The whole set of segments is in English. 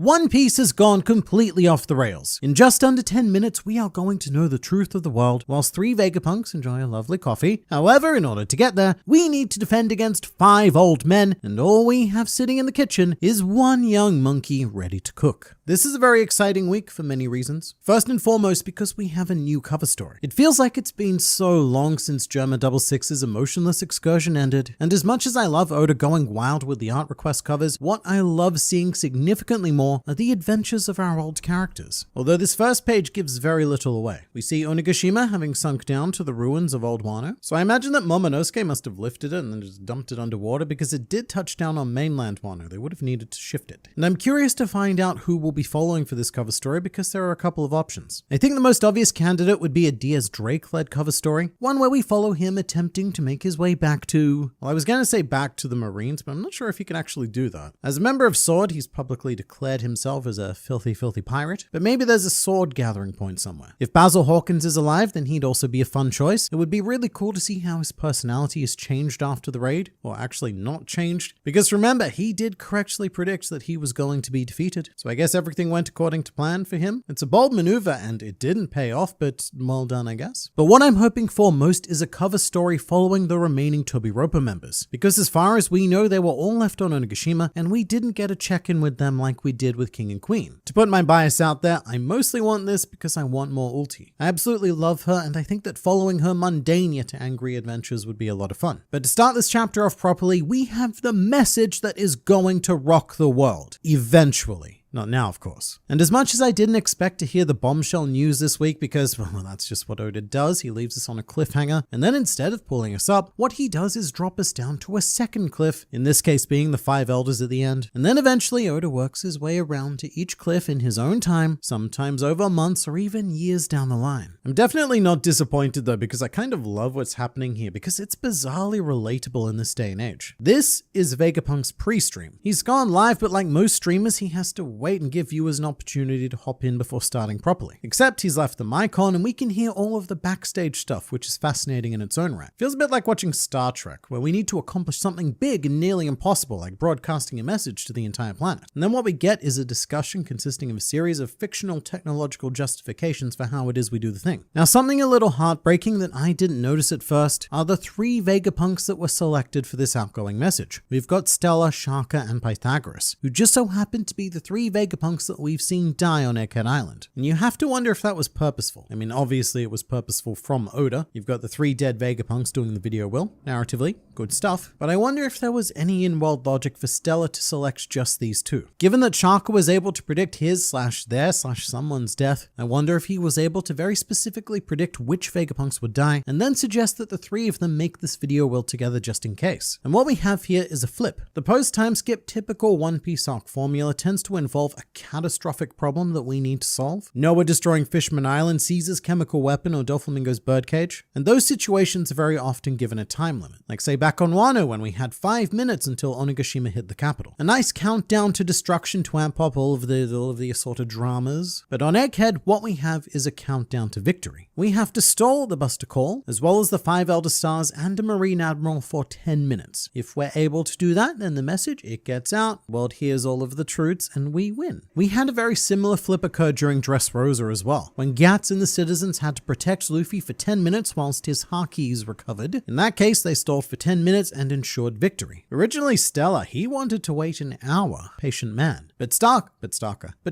One Piece has gone completely off the rails. In just under 10 minutes, we are going to know the truth of the world, whilst 3 Vegapunks enjoy a lovely coffee. However, in order to get there, we need to defend against 5 old men, and all we have sitting in the kitchen is 1 young monkey ready to cook. This is a very exciting week for many reasons. First and foremost, because we have a new cover story. It feels like it's been so long since Germa 66's emotionless excursion ended, and as much as I love Oda going wild with the art request covers, what I love seeing significantly more are the adventures of our old characters. Although this first page gives very little away. We see Onigashima having sunk down to the ruins of Old Wano, so I imagine that Momonosuke must have lifted it and then just dumped it underwater because it did touch down on mainland Wano. They would have needed to shift it. And I'm curious to find out who will be following for this cover story because there are a couple of options. I think the most obvious candidate would be a Diaz Drake-led cover story, one where we follow him attempting to make his way back to, well, I was going to say back to the Marines, but I'm not sure if he can actually do that. As a member of SWORD, he's publicly declared himself as a filthy pirate, but maybe there's a sword gathering point somewhere. If Basil Hawkins is alive, then he'd also be a fun choice. It would be really cool to see how his personality has changed after the raid, or actually not changed, because remember, he did correctly predict that he was going to be defeated. So I guess everything went according to plan for him. It's a bold maneuver and it didn't pay off, but well done, I guess. But what I'm hoping for most is a cover story following the remaining Tobiropo members, because as far as we know, they were all left on Onigashima, and we didn't get a check-in with them like we did with King and Queen. To put my bias out there, I mostly want this because I want more Ulti. I absolutely love her, and I think that following her mundane yet angry adventures would be a lot of fun. But to start this chapter off properly, we have the message that is going to rock the world. Eventually. Not now, of course. And as much as I didn't expect to hear the bombshell news this week because, well, that's just what Oda does. He leaves us on a cliffhanger, and then instead of pulling us up, what he does is drop us down to a second cliff, in this case being the 5 elders at the end. And then eventually Oda works his way around to each cliff in his own time, sometimes over months or even years down the line. I'm definitely not disappointed though, because I kind of love what's happening here because it's bizarrely relatable in this day and age. This is Vegapunk's pre-stream. He's gone live, but like most streamers, he has to wait and give viewers an opportunity to hop in before starting properly. Except he's left the mic on and we can hear all of the backstage stuff, which is fascinating in its own right. Feels a bit like watching Star Trek, where we need to accomplish something big and nearly impossible, like broadcasting a message to the entire planet. And then what we get is a discussion consisting of a series of fictional technological justifications for how it is we do the thing. Now, something a little heartbreaking that I didn't notice at first are the 3 Vegapunks that were selected for this outgoing message. We've got Stella, Shaka, and Pythagoras, who just so happen to be the 3 Vegapunks that we've seen die on Egghead Island. And you have to wonder if that was purposeful. I mean, obviously it was purposeful from Oda. You've got the 3 dead Vegapunks doing the video will. Narratively, good stuff. But I wonder if there was any in-world logic for Stella to select just these 2. Given that Shaka was able to predict his/their/someone's death, I wonder if he was able to very specifically predict which Vegapunks would die, and then suggest that the 3 of them make this video will together just in case. And what we have here is a flip. The post-time skip typical One Piece arc formula tends to involve a catastrophic problem that we need to solve. Noah destroying Fishman Island, Caesar's chemical weapon, or Doflamingo's birdcage. And those situations are very often given a time limit. Like say back on Wano when we had 5 minutes until Onigashima hit the capital. A nice countdown to destruction to amp up all of the assorted dramas. But on Egghead, what we have is a countdown to victory. We have to stall the Buster Call, as well as the 5 Elder Stars and a Marine Admiral for 10 minutes. If we're able to do that, then the message, it gets out, the world hears all of the truths, and we win. We had a very similar flip occur during Dressrosa as well, when Gats and the citizens had to protect Luffy for 10 minutes whilst his Hakis recovered. In that case, they stalled for 10 minutes and ensured victory. Originally Stella, he wanted to wait an hour, patient man. But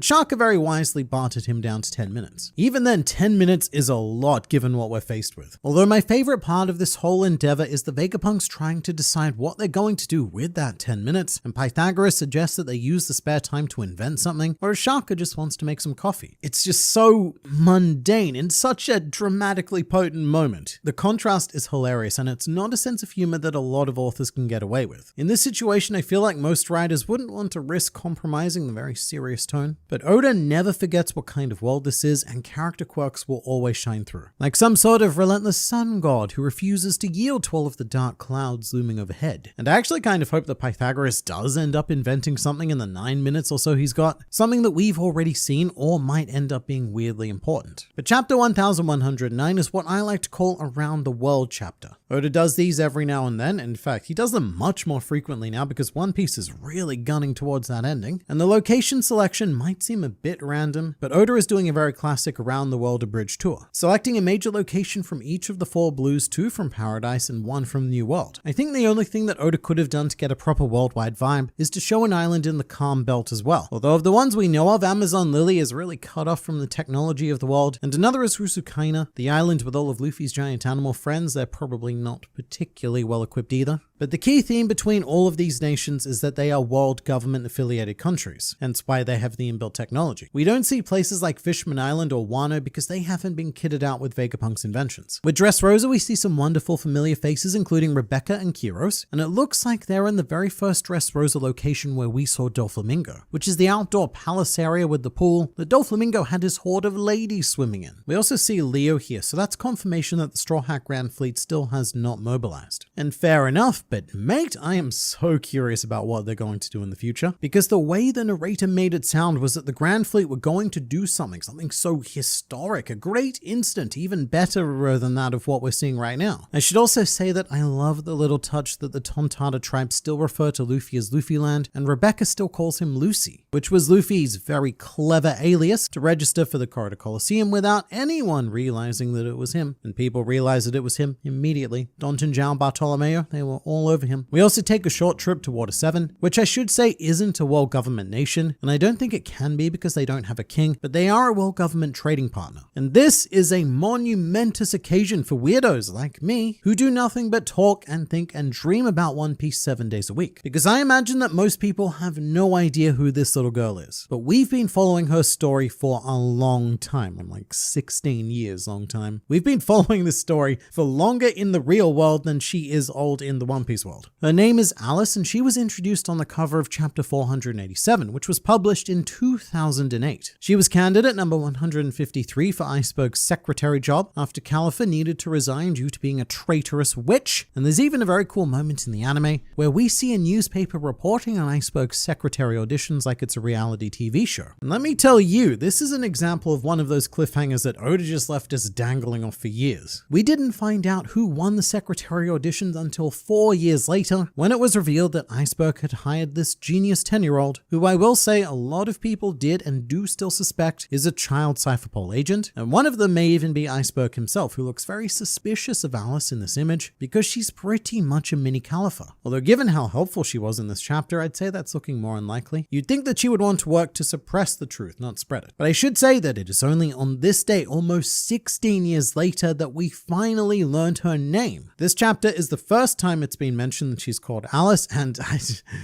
Shaka very wisely bartered him down to 10 minutes. Even then, 10 minutes is a lot given what we're faced with. Although my favorite part of this whole endeavor is the Vegapunks trying to decide what they're going to do with that 10 minutes, and Pythagoras suggests that they use the spare time to invent something, or Shaka just wants to make some coffee. It's just so mundane in such a dramatically potent moment. The contrast is hilarious, and it's not a sense of humor that a lot of authors can get away with. In this situation, I feel like most writers wouldn't want to risk compromising the very serious tone, but Oda never forgets what kind of world this is, and character quirks will always shine through. Like some sort of relentless sun god who refuses to yield to all of the dark clouds looming overhead. And I actually kind of hope that Pythagoras does end up inventing something in the 9 minutes or so he's got, something that we've already seen or might end up being weirdly important. But chapter 1109 is what I like to call a round the world chapter. Oda does these every now and then. In fact, he does them much more frequently now because One Piece is really gunning towards that ending. And the location selection might seem a bit random, but Oda is doing a very classic around the world abridged tour, selecting a major location from each of the 4 blues, 2 from Paradise and 1 from the New World. I think the only thing that Oda could have done to get a proper worldwide vibe is to show an island in the Calm Belt as well. Although of the ones we know of, Amazon Lily is really cut off from the technology of the world, and another is Rusukaina, the island with all of Luffy's giant animal friends. They're probably not particularly well equipped either. But the key theme between all of these nations is that they are world government affiliated countries, hence why they have the inbuilt technology. We don't see places like Fishman Island or Wano because they haven't been kitted out with Vegapunk's inventions. With Dressrosa, we see some wonderful familiar faces including Rebecca and Kyros, and it looks like they're in the very first Dressrosa location where we saw Doflamingo, which is the outdoor palace area with the pool that Doflamingo had his horde of ladies swimming in. We also see Leo here, so that's confirmation that the Straw Hat Grand Fleet still has not mobilized. And fair enough, but mate, I am so curious about what they're going to do in the future, because the way the narrator made it sound was that the Grand Fleet were going to do something so historic, a great incident, even better than that of what we're seeing right now. I should also say that I love the little touch that the Tontada tribe still refer to Luffy as Luffyland, and Rebecca still calls him Lucy, which was Luffy's very clever alias to register for the Corridor Coliseum without anyone realizing that it was him, and people realized that it was him immediately. Danton Zhao and Bartolomeo, they were all over him. We also take a short trip to Water 7, which I should say isn't a world government nation, and I don't think it can be because they don't have a king, but they are a world government trading partner. And this is a monumentous occasion for weirdos like me, who do nothing but talk and think and dream about One Piece 7 days a week. Because I imagine that most people have no idea who this little girl is, but we've been following her story for a long time, like 16 years long time. We've been following this story for longer in the real world than she is old in the One Piece world. Her name is Alice, and she was introduced on the cover of chapter 487, which was published in 2008. She was candidate number 153 for Iceberg's secretary job after Califa needed to resign due to being a traitorous witch, and there's even a very cool moment in the anime where we see a newspaper reporting on Iceberg's secretary auditions like it's a reality TV show. And let me tell you, this is an example of one of those cliffhangers that Oda just left us dangling off for years. We didn't find out who won the secretary auditions until 4 years later, when it was revealed that Iceberg had hired this genius 10-year-old, who I will say a lot of people did and do still suspect is a child Cypherpole agent, and one of them may even be Iceberg himself, who looks very suspicious of Alice in this image because she's pretty much a mini Califa. Although given how helpful she was in this chapter, I'd say that's looking more unlikely. You'd think that she would want to work to suppress the truth, not spread it. But I should say that it is only on this day, almost 16 years later, that we finally learned her name. This chapter is the first time it's been mentioned that she's called Alice, and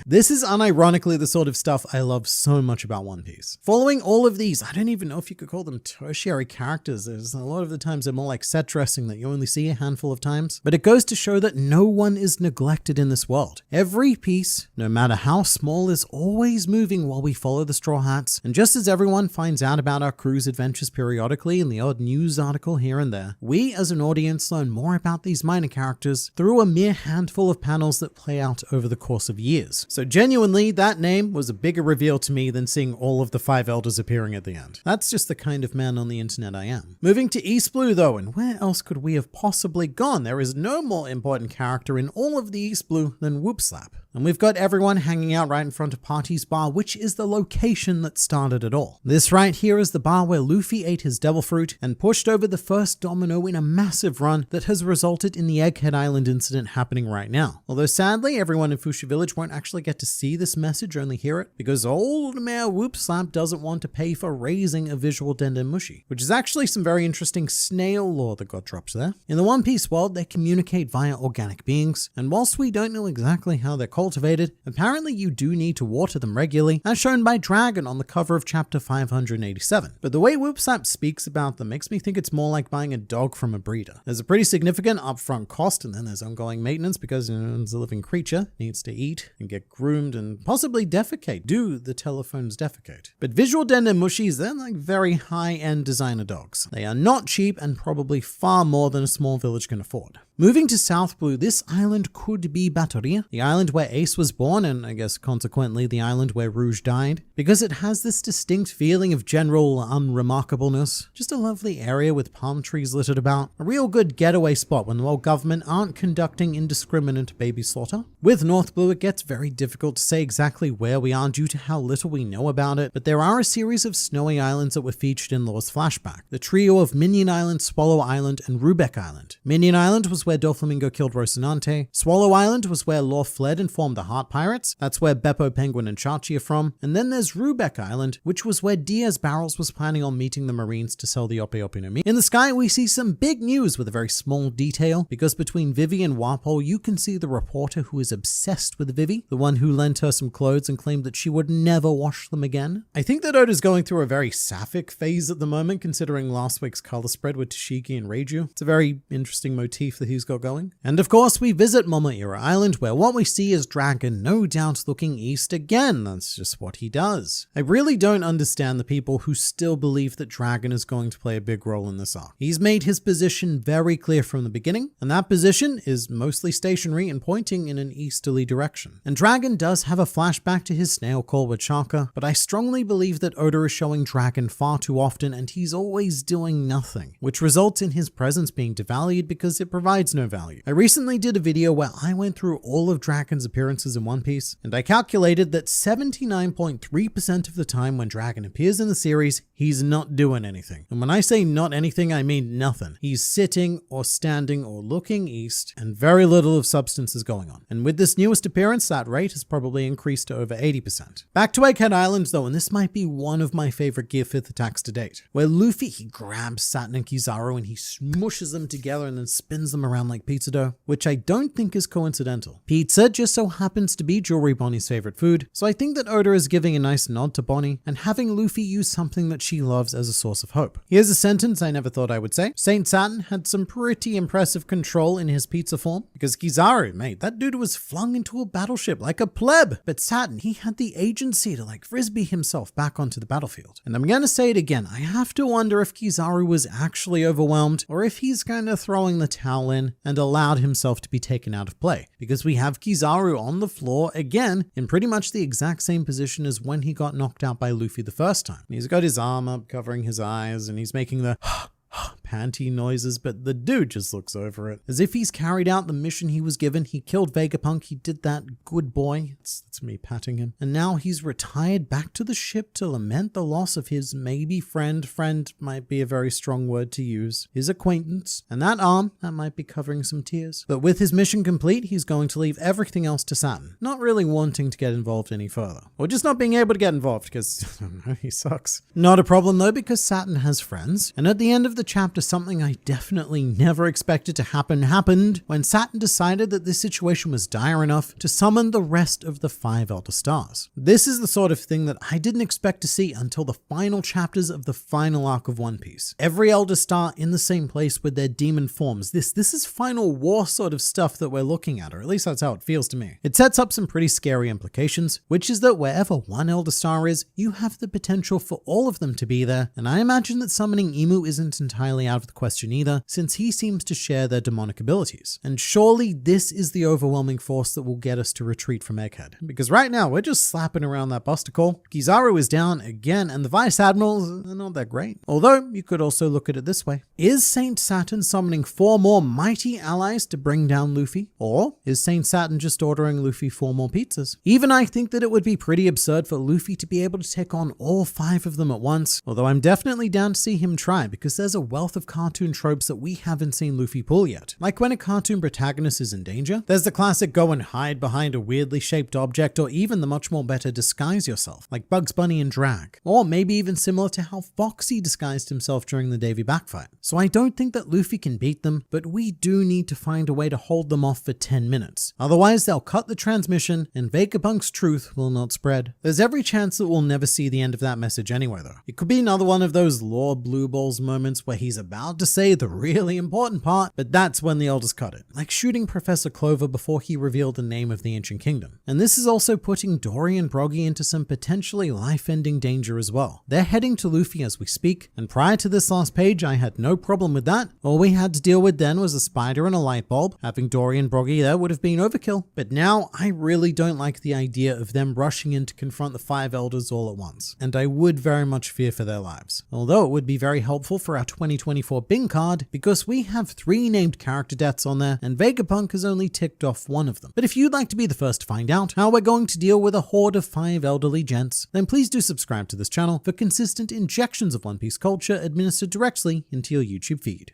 this is unironically the sort of stuff I love so much about One Piece. Following all of these, I don't even know if you could call them tertiary characters. There's a lot of the times they're more like set dressing that you only see a handful of times, but it goes to show that no one is neglected in this world. Every piece, no matter how small, is always moving while we follow the Straw Hats, and just as everyone finds out about our crew's adventures periodically in the odd news article here and there, we as an audience learn more about these minor characters through a mere handful of panels that play out over the course of years. So genuinely, that name was a bigger reveal to me than seeing all of the 5 elders appearing at the end. That's just the kind of man on the internet I am. Moving to East Blue though, and where else could we have possibly gone? There is no more important character in all of the East Blue than Whoopslap. And we've got everyone hanging out right in front of Party's bar, which is the location that started it all. This right here is the bar where Luffy ate his devil fruit and pushed over the first domino in a massive run that has resulted in the Egghead Island incident happening right now. Although sadly, everyone in Fushi Village won't actually get to see this message, only hear it, because old Mayor Whoopslap doesn't want to pay for raising a visual dendemushi, which is actually some very interesting snail lore that got dropped there. In the One Piece world, they communicate via organic beings, and whilst we don't know exactly how they're cultivated, apparently you do need to water them regularly, as shown by Dragon on the cover of chapter 587. But the way Whoopslap speaks about them makes me think it's more like buying a dog from a breeder. There's a pretty significant upfront cost, and then there's ongoing maintenance because it's a living creature, needs to eat and get groomed and possibly defecate. Do the telephones defecate? But visual dendemushis, they're like very high-end designer dogs. They are not cheap and probably far more than a small village can afford. Moving to South Blue, this island could be Batoria, the island where Ace was born, and I guess consequently the island where Rouge died, because it has this distinct feeling of general unremarkableness. Just a lovely area with palm trees littered about. A real good getaway spot when the world government aren't conducting indiscriminate baby slaughter. With North Blue, it gets very difficult to say exactly where we are due to how little we know about it, but there are a series of snowy islands that were featured in Lore's flashback. The trio of Minion Island, Swallow Island, and Rubeck Island. Minion Island was where Doflamingo killed Rocinante. Swallow Island was where Lore fled and formed the Heart Pirates. That's where Beppo, Penguin, and Chachi are from. And then there's Rubeck Island, which was where Diaz Barrels was planning on meeting the Marines to sell the Ope Ope no Mi. In the sky, we see some big news with a very small detail, because between Vivi and Warpole, you can see the reporter who is obsessed with Vivi, the one who lent her some clothes and claimed that she would never wash them again. I think that Oda's going through a very sapphic phase at the moment, considering last week's color spread with Tashigi and Reiju. It's a very interesting motif that he's got going. And of course, we visit Momoira Island, where what we see is Dragon, no doubt looking east again. That's just what he does. I really don't understand the people who still believe that Dragon is going to play a big role in this arc. He's made his position very clear from the beginning, and that position is mostly stationary and pointing in an easterly direction. And Dragon does have a flashback to his snail call with Shaka, but I strongly believe that Oda is showing Dragon far too often and he's always doing nothing, which results in his presence being devalued because it provides no value. I recently did a video where I went through all of Dragon's appearances in One Piece, and I calculated that 79.3% of the time when Dragon appears in the series, he's not doing anything. And when I say not anything, I mean nothing. He's sitting or standing or looking east, and very little of substance is going on. And with this newest appearance, that rate has probably increased to over 80%. Back to Egghead Island though, and this might be one of my favorite Gear 5th attacks to date, where Luffy, he grabs Satin and Kizaru and he smushes them together and then spins them around like pizza dough, which I don't think is coincidental. Pizza just so happens to be Jewelry Bonnie's favorite food, so I think that Oda is giving a nice nod to Bonnie and having Luffy use something that she loves as a source of hope. Here's a sentence I never thought I would say. Saint Satin had some pretty impressive control in his pizza form, because Kizaru, mate, that dude was flung into a battleship like a pleb, but Satin, he had the agency to like frisbee himself back onto the battlefield. And I'm gonna say it again, I have to wonder if Kizaru was actually overwhelmed or if he's kind of throwing the towel in and allowed himself to be taken out of play, because we have Kizaru on the floor again in pretty much the exact same position as when he got knocked out by Luffy the first time. He's got his arm up covering his eyes and he's making the panty noises, but the dude just looks over it. As if he's carried out the mission he was given. He killed Vegapunk, he did that, good boy. It's me patting him. And now he's retired back to the ship to lament the loss of his maybe friend might be a very strong word to use, his acquaintance, and that arm, that might be covering some tears. But with his mission complete, he's going to leave everything else to Satin, not really wanting to get involved any further. Or just not being able to get involved, because I don't know, he sucks. Not a problem though, because Satin has friends, and at the end of the chapter, something I definitely never expected to happen happened when Satin decided that this situation was dire enough to summon the rest of the 5 Elder Stars. This is the sort of thing that I didn't expect to see until the final chapters of the final arc of One Piece. Every Elder Star in the same place with their demon forms. This is final war sort of stuff that we're looking at, or at least that's how it feels to me. It sets up some pretty scary implications, which is that wherever one Elder Star is, you have the potential for all of them to be there, and I imagine that summoning Imu isn't entirely out of the question either, since he seems to share their demonic abilities. And surely this is the overwhelming force that will get us to retreat from Egghead. Because right now, we're just slapping around that Buster Call. Kizaru is down again, and the Vice Admirals are not that great. Although, you could also look at it this way. Is Saint Saturn summoning 4 more mighty allies to bring down Luffy? Or is Saint Saturn just ordering Luffy 4 more pizzas? Even I think that it would be pretty absurd for Luffy to be able to take on all 5 of them at once, although I'm definitely down to see him try, because there's a wealth of cartoon tropes that we haven't seen Luffy pull yet. Like when a cartoon protagonist is in danger, there's the classic go and hide behind a weirdly shaped object, or even the much more better disguise yourself, like Bugs Bunny and Drag. Or maybe even similar to how Foxy disguised himself during the Davy Back fight. So I don't think that Luffy can beat them, but we do need to find a way to hold them off for 10 minutes. Otherwise, they'll cut the transmission and Vegapunk's truth will not spread. There's every chance that we'll never see the end of that message anyway though. It could be another one of those Lore Blue Balls moments where he's about to say the really important part, but that's when the elders cut it, like shooting Professor Clover before he revealed the name of the ancient kingdom. And this is also putting Dory and Broggy into some potentially life-ending danger as well. They're heading to Luffy as we speak, and prior to this last page, I had no problem with that. All we had to deal with then was a spider and a light bulb. Having Dory and Broggy there would have been overkill. But now, I really don't like the idea of them rushing in to confront the 5 elders all at once, and I would very much fear for their lives. Although it would be very helpful for our 2024 Bing card, because we have 3 named character deaths on there, and Vegapunk has only ticked off 1 of them. But if you'd like to be the first to find out how we're going to deal with a horde of 5 elderly gents, then please do subscribe to this channel for consistent injections of One Piece culture administered directly into your YouTube feed.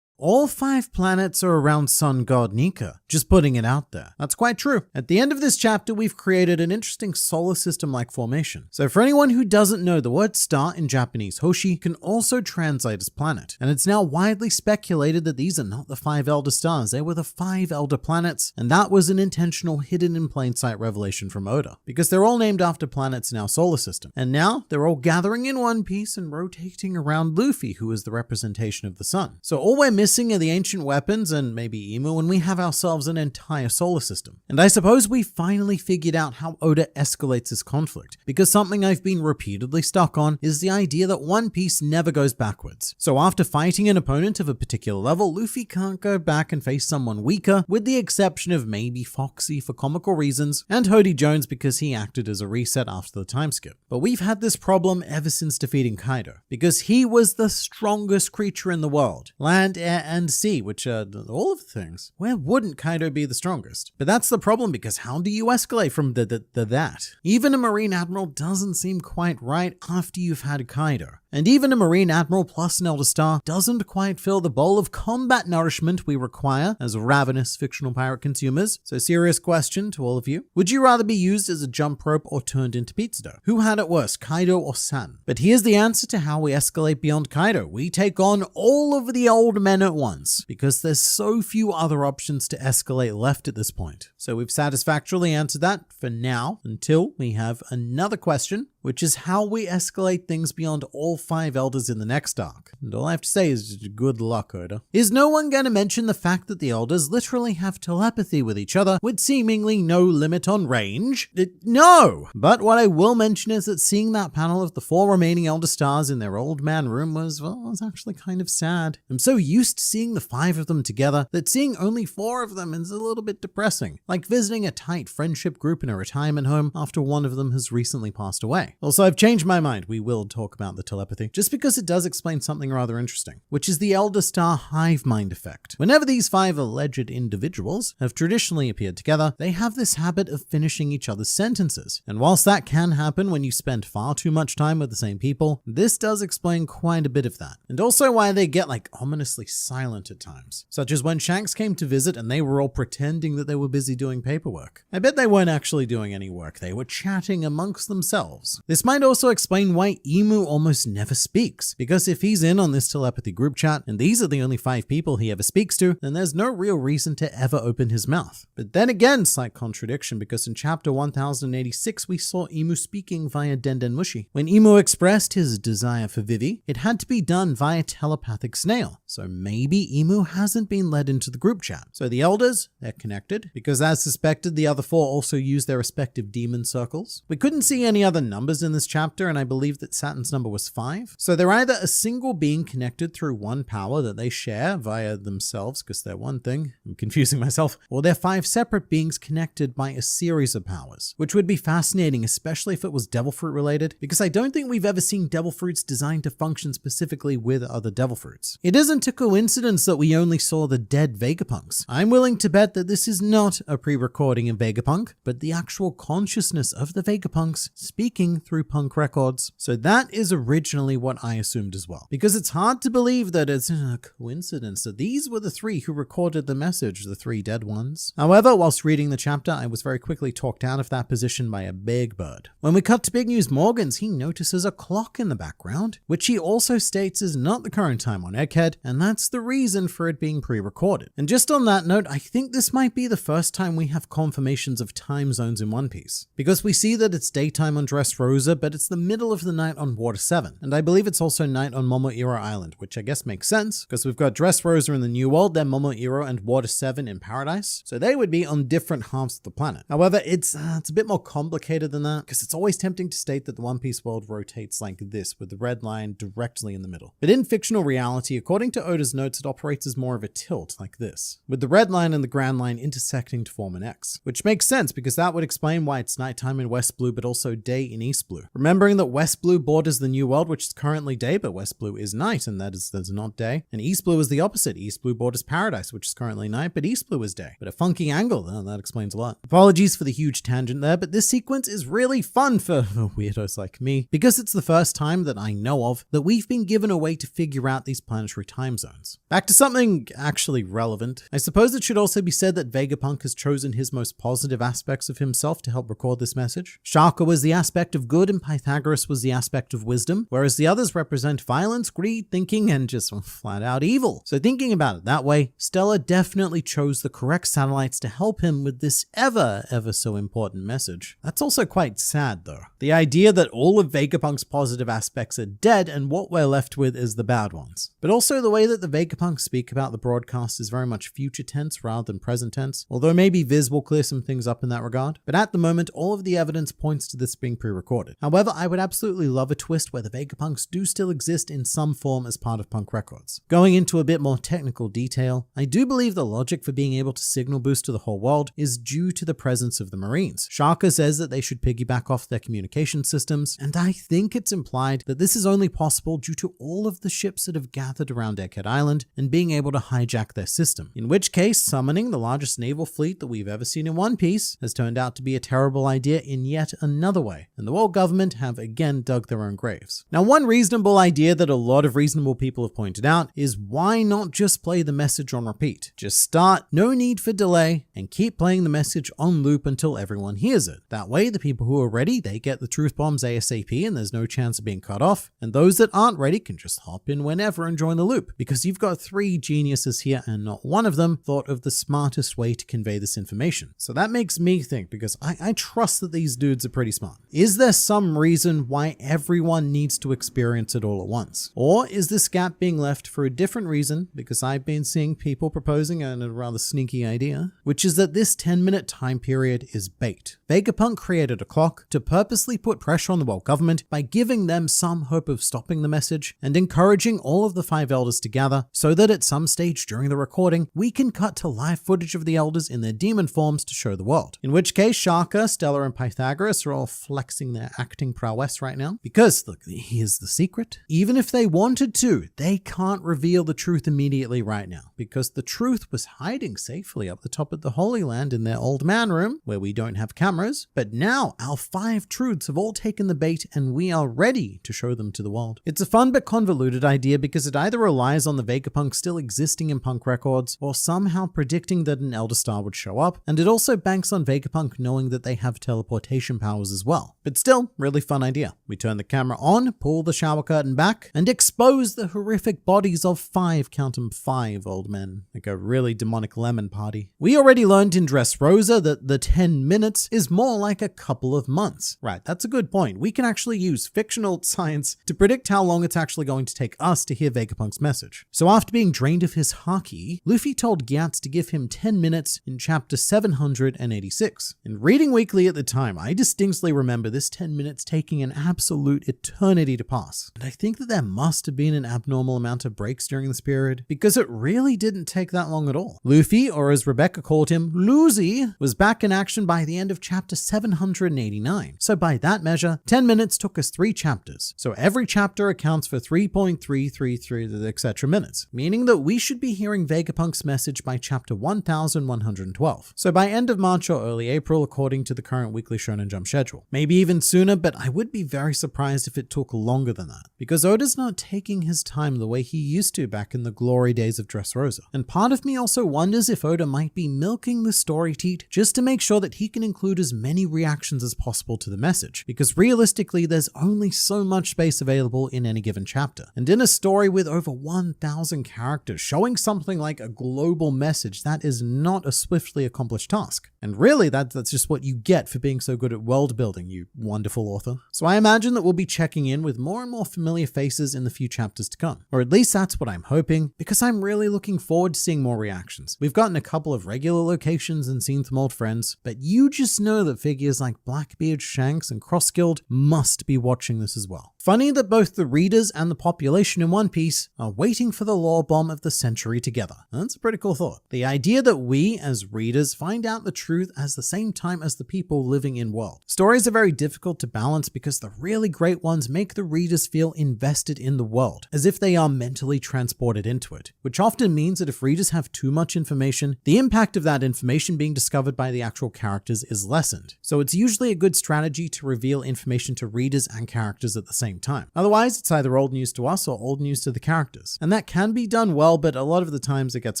All 5 planets are around sun god Nika, just putting it out there. That's quite true. At the end of this chapter, we've created an interesting solar system-like formation. So for anyone who doesn't know, the word star in Japanese Hoshi can also translate as planet. And it's now widely speculated that these are not the 5 elder stars, they were the 5 elder planets. And that was an intentional hidden in plain sight revelation from Oda, because they're all named after planets in our solar system. And now they're all gathering in one piece and rotating around Luffy, who is the representation of the sun. So all we're missing are the ancient weapons and maybe Imu, and we have ourselves an entire solar system. And I suppose we finally figured out how Oda escalates this conflict, because something I've been repeatedly stuck on is the idea that One Piece never goes backwards. So after fighting an opponent of a particular level, Luffy can't go back and face someone weaker, with the exception of maybe Foxy for comical reasons, and Hody Jones because he acted as a reset after the time skip. But we've had this problem ever since defeating Kaido, because he was the strongest creature in the world. Land, air, and sea, which are all of the things. Where wouldn't Kaido be the strongest? But that's the problem, because how do you escalate from that? Even a Marine Admiral doesn't seem quite right after you've had Kaido. And even a Marine Admiral plus an Elder Star doesn't quite fill the bowl of combat nourishment we require as ravenous fictional pirate consumers. So serious question to all of you. Would you rather be used as a jump rope or turned into pizza dough? Who had it worse, Kaido or San? But here's the answer to how we escalate beyond Kaido. We take on all of the old men at once, because there's so few other options to escalate left at this point. So we've satisfactorily answered that for now, until we have another question, which is how we escalate things beyond all 5 elders in the next arc. And all I have to say is good luck, Oda. Is no one going to mention the fact that the elders literally have telepathy with each other with seemingly no limit on range? No! But what I will mention is that seeing that panel of the 4 remaining elder stars in their old man room was actually kind of sad. I'm so used to seeing the 5 of them together that seeing only 4 of them is a little bit depressing, like visiting a tight friendship group in a retirement home after one of them has recently passed away. Also, I've changed my mind. We will talk about the telepathy, just because it does explain something rather interesting, which is the Elder Star hive mind effect. Whenever these 5 alleged individuals have traditionally appeared together, they have this habit of finishing each other's sentences. And whilst that can happen when you spend far too much time with the same people, this does explain quite a bit of that. And also why they get ominously silent at times, such as when Shanks came to visit and they were all pretending that they were busy doing paperwork. I bet they weren't actually doing any work, they were chatting amongst themselves. This might also explain why Imu almost never speaks, because if he's in on this telepathy group chat and these are the only 5 people he ever speaks to, then there's no real reason to ever open his mouth. But then again, slight contradiction, because in chapter 1086 we saw Imu speaking via Denden Mushi. When Imu expressed his desire for Vivi, it had to be done via telepathic snail, so maybe Imu hasn't been led into the group chat. So the elders, they're connected, because as suspected the other 4 also use their respective demon circles. We couldn't see any other numbers in this chapter, and I believe that Saturn's number was 5. So they're either a single being connected through one power that they share via themselves, because they're one thing, I'm confusing myself, or they're 5 separate beings connected by a series of powers, which would be fascinating, especially if it was devil fruit related, because I don't think we've ever seen devil fruits designed to function specifically with other devil fruits. It isn't a coincidence that we only saw the dead Vegapunks. I'm willing to bet that this is not a pre-recording of Vegapunk, but the actual consciousness of the Vegapunks speaking through punk records. So that is originally what I assumed as well, because it's hard to believe that it's a coincidence that these were the 3 who recorded the message, the 3 dead ones. However, whilst reading the chapter, I was very quickly talked out of that position by a big bird. When we cut to Big News Morgan's, he notices a clock in the background, which he also states is not the current time on Egghead, and that's the reason for it being pre-recorded. And just on that note, I think this might be the first time we have confirmations of time zones in One Piece, because we see that it's daytime on Dressrosa Dressrosa, but it's the middle of the night on Water 7. And I believe it's also night on Momoiro Island, which I guess makes sense, because we've got Dressrosa in the New World, then Momoiro and Water 7 in Paradise. So they would be on different halves of the planet. However, it's a bit more complicated than that, because it's always tempting to state that the One Piece world rotates like this, with the red line directly in the middle. But in fictional reality, according to Oda's notes, it operates as more of a tilt like this, with the red line and the Grand Line intersecting to form an X, which makes sense because that would explain why it's nighttime in West Blue but also day in East Blue. Remembering that West Blue borders the New World, which is currently day, but West Blue is night, and that's not day. And East Blue is the opposite. East Blue borders Paradise, which is currently night, but East Blue is day. But a funky angle, that explains a lot. Apologies for the huge tangent there, but this sequence is really fun for weirdos like me, because it's the first time that I know of that we've been given a way to figure out these planetary time zones. Back to something actually relevant. I suppose it should also be said that Vegapunk has chosen his most positive aspects of himself to help record this message. Shaka was the aspect of good and Pythagoras was the aspect of wisdom, whereas the others represent violence, greed, thinking, and just flat out evil. So thinking about it that way, Stella definitely chose the correct satellites to help him with this ever so important message. That's also quite sad though. The idea that all of Vegapunk's positive aspects are dead and what we're left with is the bad ones. But also the way that the Vegapunks speak about the broadcast is very much future tense rather than present tense, although maybe Viz will clear some things up in that regard. But at the moment, all of the evidence points to this being pre-recorded. However, I would absolutely love a twist where the Vegapunks do still exist in some form as part of Punk Records. Going into a bit more technical detail, I do believe the logic for being able to signal boost to the whole world is due to the presence of the Marines. Shaka says that they should piggyback off their communication systems, and I think it's implied that this is only possible due to all of the ships that have gathered around Egghead Island and being able to hijack their system. In which case, summoning the largest naval fleet that we've ever seen in One Piece has turned out to be a terrible idea in yet another way, and the world government have again dug their own graves. Now, one reasonable idea that a lot of reasonable people have pointed out is why not just play the message on repeat? Just start, no need for delay, and keep playing the message on loop until everyone hears it. That way, the people who are ready, they get the truth bombs ASAP and there's no chance of being cut off, and those that aren't ready can just hop in whenever and join the loop, because you've got three geniuses here and not one of them thought of the smartest way to convey this information. So that makes me think, because I trust that these dudes are pretty smart. Is there some reason why everyone needs to experience it all at once? Or is this gap being left for a different reason, because I've been seeing people proposing a rather sneaky idea, which is that this 10-minute time period is bait. Vegapunk created a clock to purposely put pressure on the world government by giving them some hope of stopping the message and encouraging all of the five elders to gather so that at some stage during the recording, we can cut to live footage of the elders in their demon forms to show the world. In which case, Shaka, Stella, and Pythagoras are all flexing their acting prowess right now. Because, look, here's the secret. Even if they wanted to, they can't reveal the truth immediately right now, because the truth was hiding safely up the top of the Holy Land in their old man room, where we don't have cameras. But now, our five truths have all taken the bait, and we are ready to show them to the world. It's a fun but convoluted idea because it either relies on the Vegapunk still existing in Punk Records, or somehow predicting that an Elder Star would show up, and it also banks on Vegapunk knowing that they have teleportation powers as well. But still, really fun idea. We turn the camera on, pull the shower curtain back, and expose the horrific bodies of count 'em, five old men, like a really demonic lemon party. We already learned in Dressrosa that the 10 minutes is more like a couple of months. Right, that's a good point. We can actually use fictional science to predict how long it's actually going to take us to hear Vegapunk's message. So after being drained of his haki, Luffy told Gyatso to give him 10 minutes in chapter 786. And reading weekly at the time, I distinctly remember this 10 minutes taking an absolute eternity to pass. And I think that there must have been an abnormal amount of breaks during this period, because it really didn't take that long at all. Luffy, or as Rebecca called him, Luzi, was back in action by the end of chapter 789. So by that measure, 10 minutes took us 3 chapters. So every chapter accounts for 3.333 etc. minutes, meaning that we should be hearing Vegapunk's message by chapter 1112. So by end of March or early April, according to the current weekly Shonen Jump schedule. Maybe even sooner, but I would be very surprised if it took longer than that, because Oda's not taking his time the way he used to back in the glory days of Dressrosa. And part of me also wonders if Oda might be milking the story teat just to make sure that he can include as many reactions as possible to the message, because realistically there's only so much space available in any given chapter. And in a story with over 1,000 characters, showing something like a global message, that is not a swiftly accomplished task. And really that's just what you get for being so good at world building, you wonderful author. So I imagine that we'll be checking in with more and more familiar faces in the few chapters to come. Or at least that's what I'm hoping, because I'm really looking forward to seeing more reactions. We've gotten a couple of regular locations and seen some old friends, but you just know that figures like Blackbeard, Shanks, and Crossguild must be watching this as well. Funny that both the readers and the population in One Piece are waiting for the lore bomb of the century together. That's a pretty cool thought. The idea that we, as readers, find out the truth at the same time as the people living in world. Stories are very difficult to balance because the really great ones make the readers feel invested in the world, as if they are mentally transported into it, which often means that if readers have too much information, the impact of that information being discovered by the actual characters is lessened. So it's usually a good strategy to reveal information to readers and characters at the same time. Otherwise, it's either old news to us or old news to the characters. And that can be done well, but a lot of the times it gets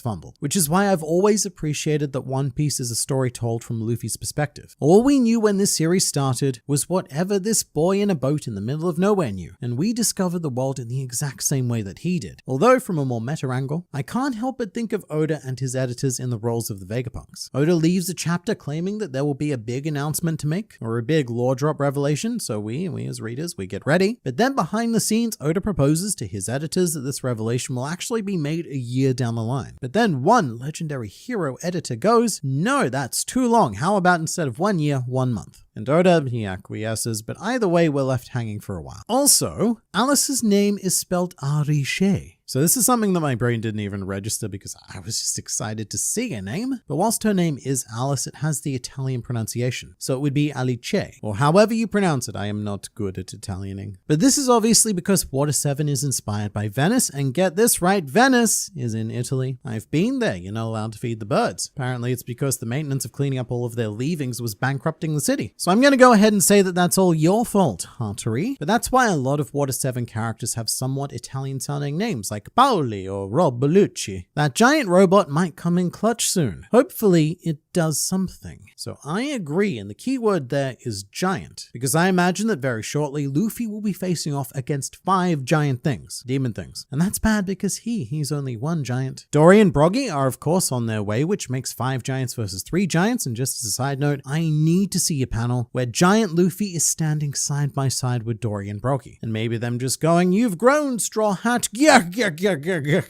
fumbled, which is why I've always appreciated that One Piece is a story told from Luffy's perspective. All we knew when this series started was whatever this boy in a boat in the middle of nowhere knew, and we discovered the world in the exact same way that he did. Although from a more meta angle, I can't help but think of Oda and his editors in the roles of the Vegapunks. Oda leaves a chapter claiming that there will be a big announcement to make, or a big lore drop revelation, so we as readers, we get ready. But then behind the scenes, Oda proposes to his editors that this revelation will actually be made a year down the line. But then one legendary hero editor goes, "No, that's too long. How about instead of 1 year, 1 month?" And Oda, he acquiesces, but either way, we're left hanging for a while. Also, Alice's name is spelled Arishe. So this is something that my brain didn't even register because I was just excited to see a name. But whilst her name is Alice, it has the Italian pronunciation. So it would be Alice, or however you pronounce it. I am not good at Italianing. But this is obviously because Water 7 is inspired by Venice, and get this right, Venice is in Italy. I've been there, you're not allowed to feed the birds. Apparently it's because the maintenance of cleaning up all of their leavings was bankrupting the city. So I'm going to go ahead and say that that's all your fault, Hattori. But that's why a lot of Water 7 characters have somewhat Italian sounding names like Paoli or Rob Bellucci. That giant robot might come in clutch soon. Hopefully it does something. So I agree, and the key word there is giant, because I imagine that very shortly Luffy will be facing off against 5 giant things, demon things. And that's bad because he's only one giant. Dory and Broggy are of course on their way, which makes 5 giants versus 3 giants. And just as a side note, I need to see a panel where giant Luffy is standing side by side with Dory and Broggy, and maybe them just going, "You've grown, Straw Hat,"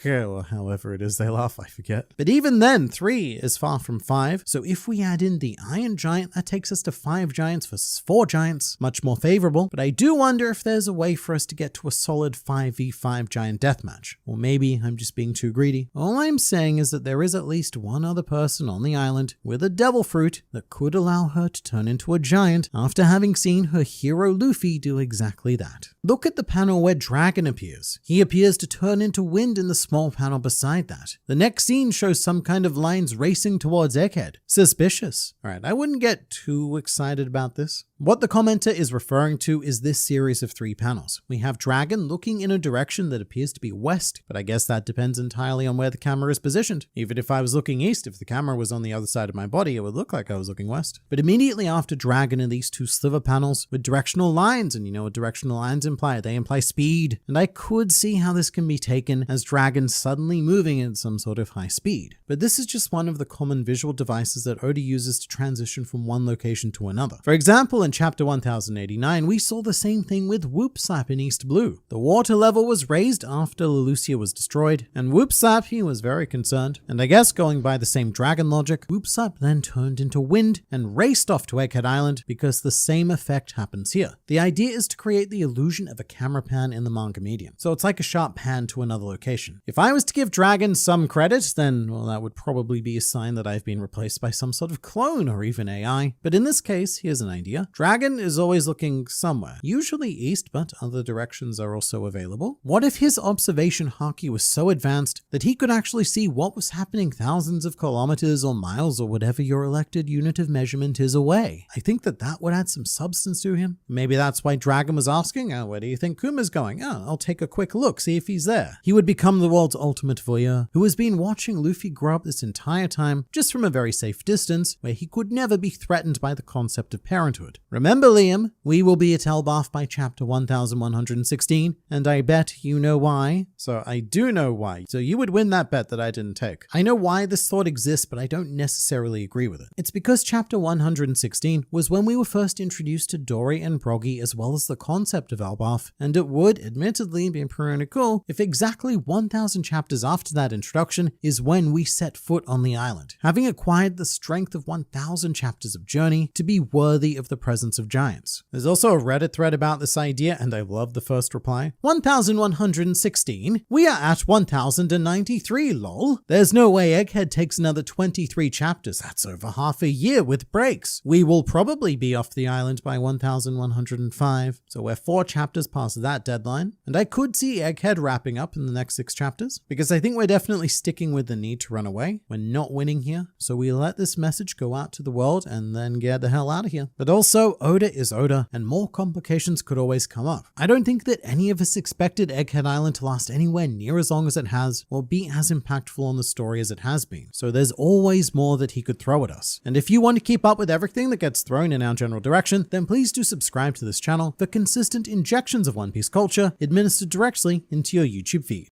or however it is they laugh, I forget. But even then, 3 is far from 5. So if we add in the Iron Giant, that takes us to 5 giants versus 4 giants. Much more favorable, but I do wonder if there's a way for us to get to a solid 5v5 giant deathmatch. Or maybe I'm just being too greedy. All I'm saying is that there is at least one other person on the island with a devil fruit that could allow her to turn into a giant after having seen her hero Luffy do exactly that. Look at the panel where Dragon appears. He appears to turn into wind in the small panel beside that. The next scene shows some kind of lines racing towards Egghead. Suspicious. Alright, I wouldn't get too excited about this. What the commenter is referring to is this series of 3 panels. We have Dragon looking in a direction that appears to be west, but I guess that depends entirely on where the camera is positioned. Even if I was looking east, if the camera was on the other side of my body, it would look like I was looking west. But immediately after Dragon are these 2 sliver panels with directional lines, and you know what directional lines imply? They imply speed. And I could see how this can be taken as Dragon suddenly moving at some sort of high speed. But this is just one of the common visual devices that Oda uses to transition from one location to another. For example, in chapter 1089, we saw the same thing with Whoop Slap in East Blue. The water level was raised after Leloucia was destroyed, and Whoop Slap, he was very concerned. And I guess going by the same Dragon logic, Whoop Slap then turned into wind and raced off to Egghead Island because the same effect happens here. The idea is to create the illusion of a camera pan in the manga medium. So it's like a sharp pan to another location. If I was to give Dragon some credit, then, well, that would probably be a sign that I've been replaced by some sort of clone or even AI. But in this case, here's an idea. Dragon is always looking somewhere, usually east, but other directions are also available. What if his observation haki was so advanced that he could actually see what was happening thousands of kilometers or miles or whatever your elected unit of measurement is away? I think that would add some substance to him. Maybe that's why Dragon was asking, "Oh, where do you think Kuma's going? Oh, I'll take a quick look, see if he's there." He would become the world's ultimate voyeur, who has been watching Luffy grow up this entire time just from a very safe distance where he could never be threatened by the concept of parenthood. Remember, Liam, we will be at Elbaf by chapter 1116, and I bet you know why. So I do know why. So you would win that bet that I didn't take. I know why this thought exists, but I don't necessarily agree with it. It's because chapter 116 was when we were first introduced to Dory and Broggy as well as the concept of Elbaf, and it would admittedly be pretty cool if exactly 1000 chapters after that introduction is when we set foot on the island, having acquired the strength of 1000 chapters of journey to be worthy of the presence of giants. There's also a Reddit thread about this idea, and I love the first reply. 1116? We are at 1093, lol. There's no way Egghead takes another 23 chapters. That's over half a year with breaks. We will probably be off the island by 1105, so we're 4 chapters past that deadline, and I could see Egghead wrapping up in the next 6 chapters, because I think we're definitely sticking with the need to run away. We're not winning here, so we let this message go out to the world and then get the hell out of here. But also, Oda is Oda, and more complications could always come up. I don't think that any of us expected Egghead Island to last anywhere near as long as it has, or be as impactful on the story as it has been. So there's always more that he could throw at us. And if you want to keep up with everything that gets thrown in our general direction, then please do subscribe to this channel for consistent injections of One Piece culture administered directly into your YouTube feed.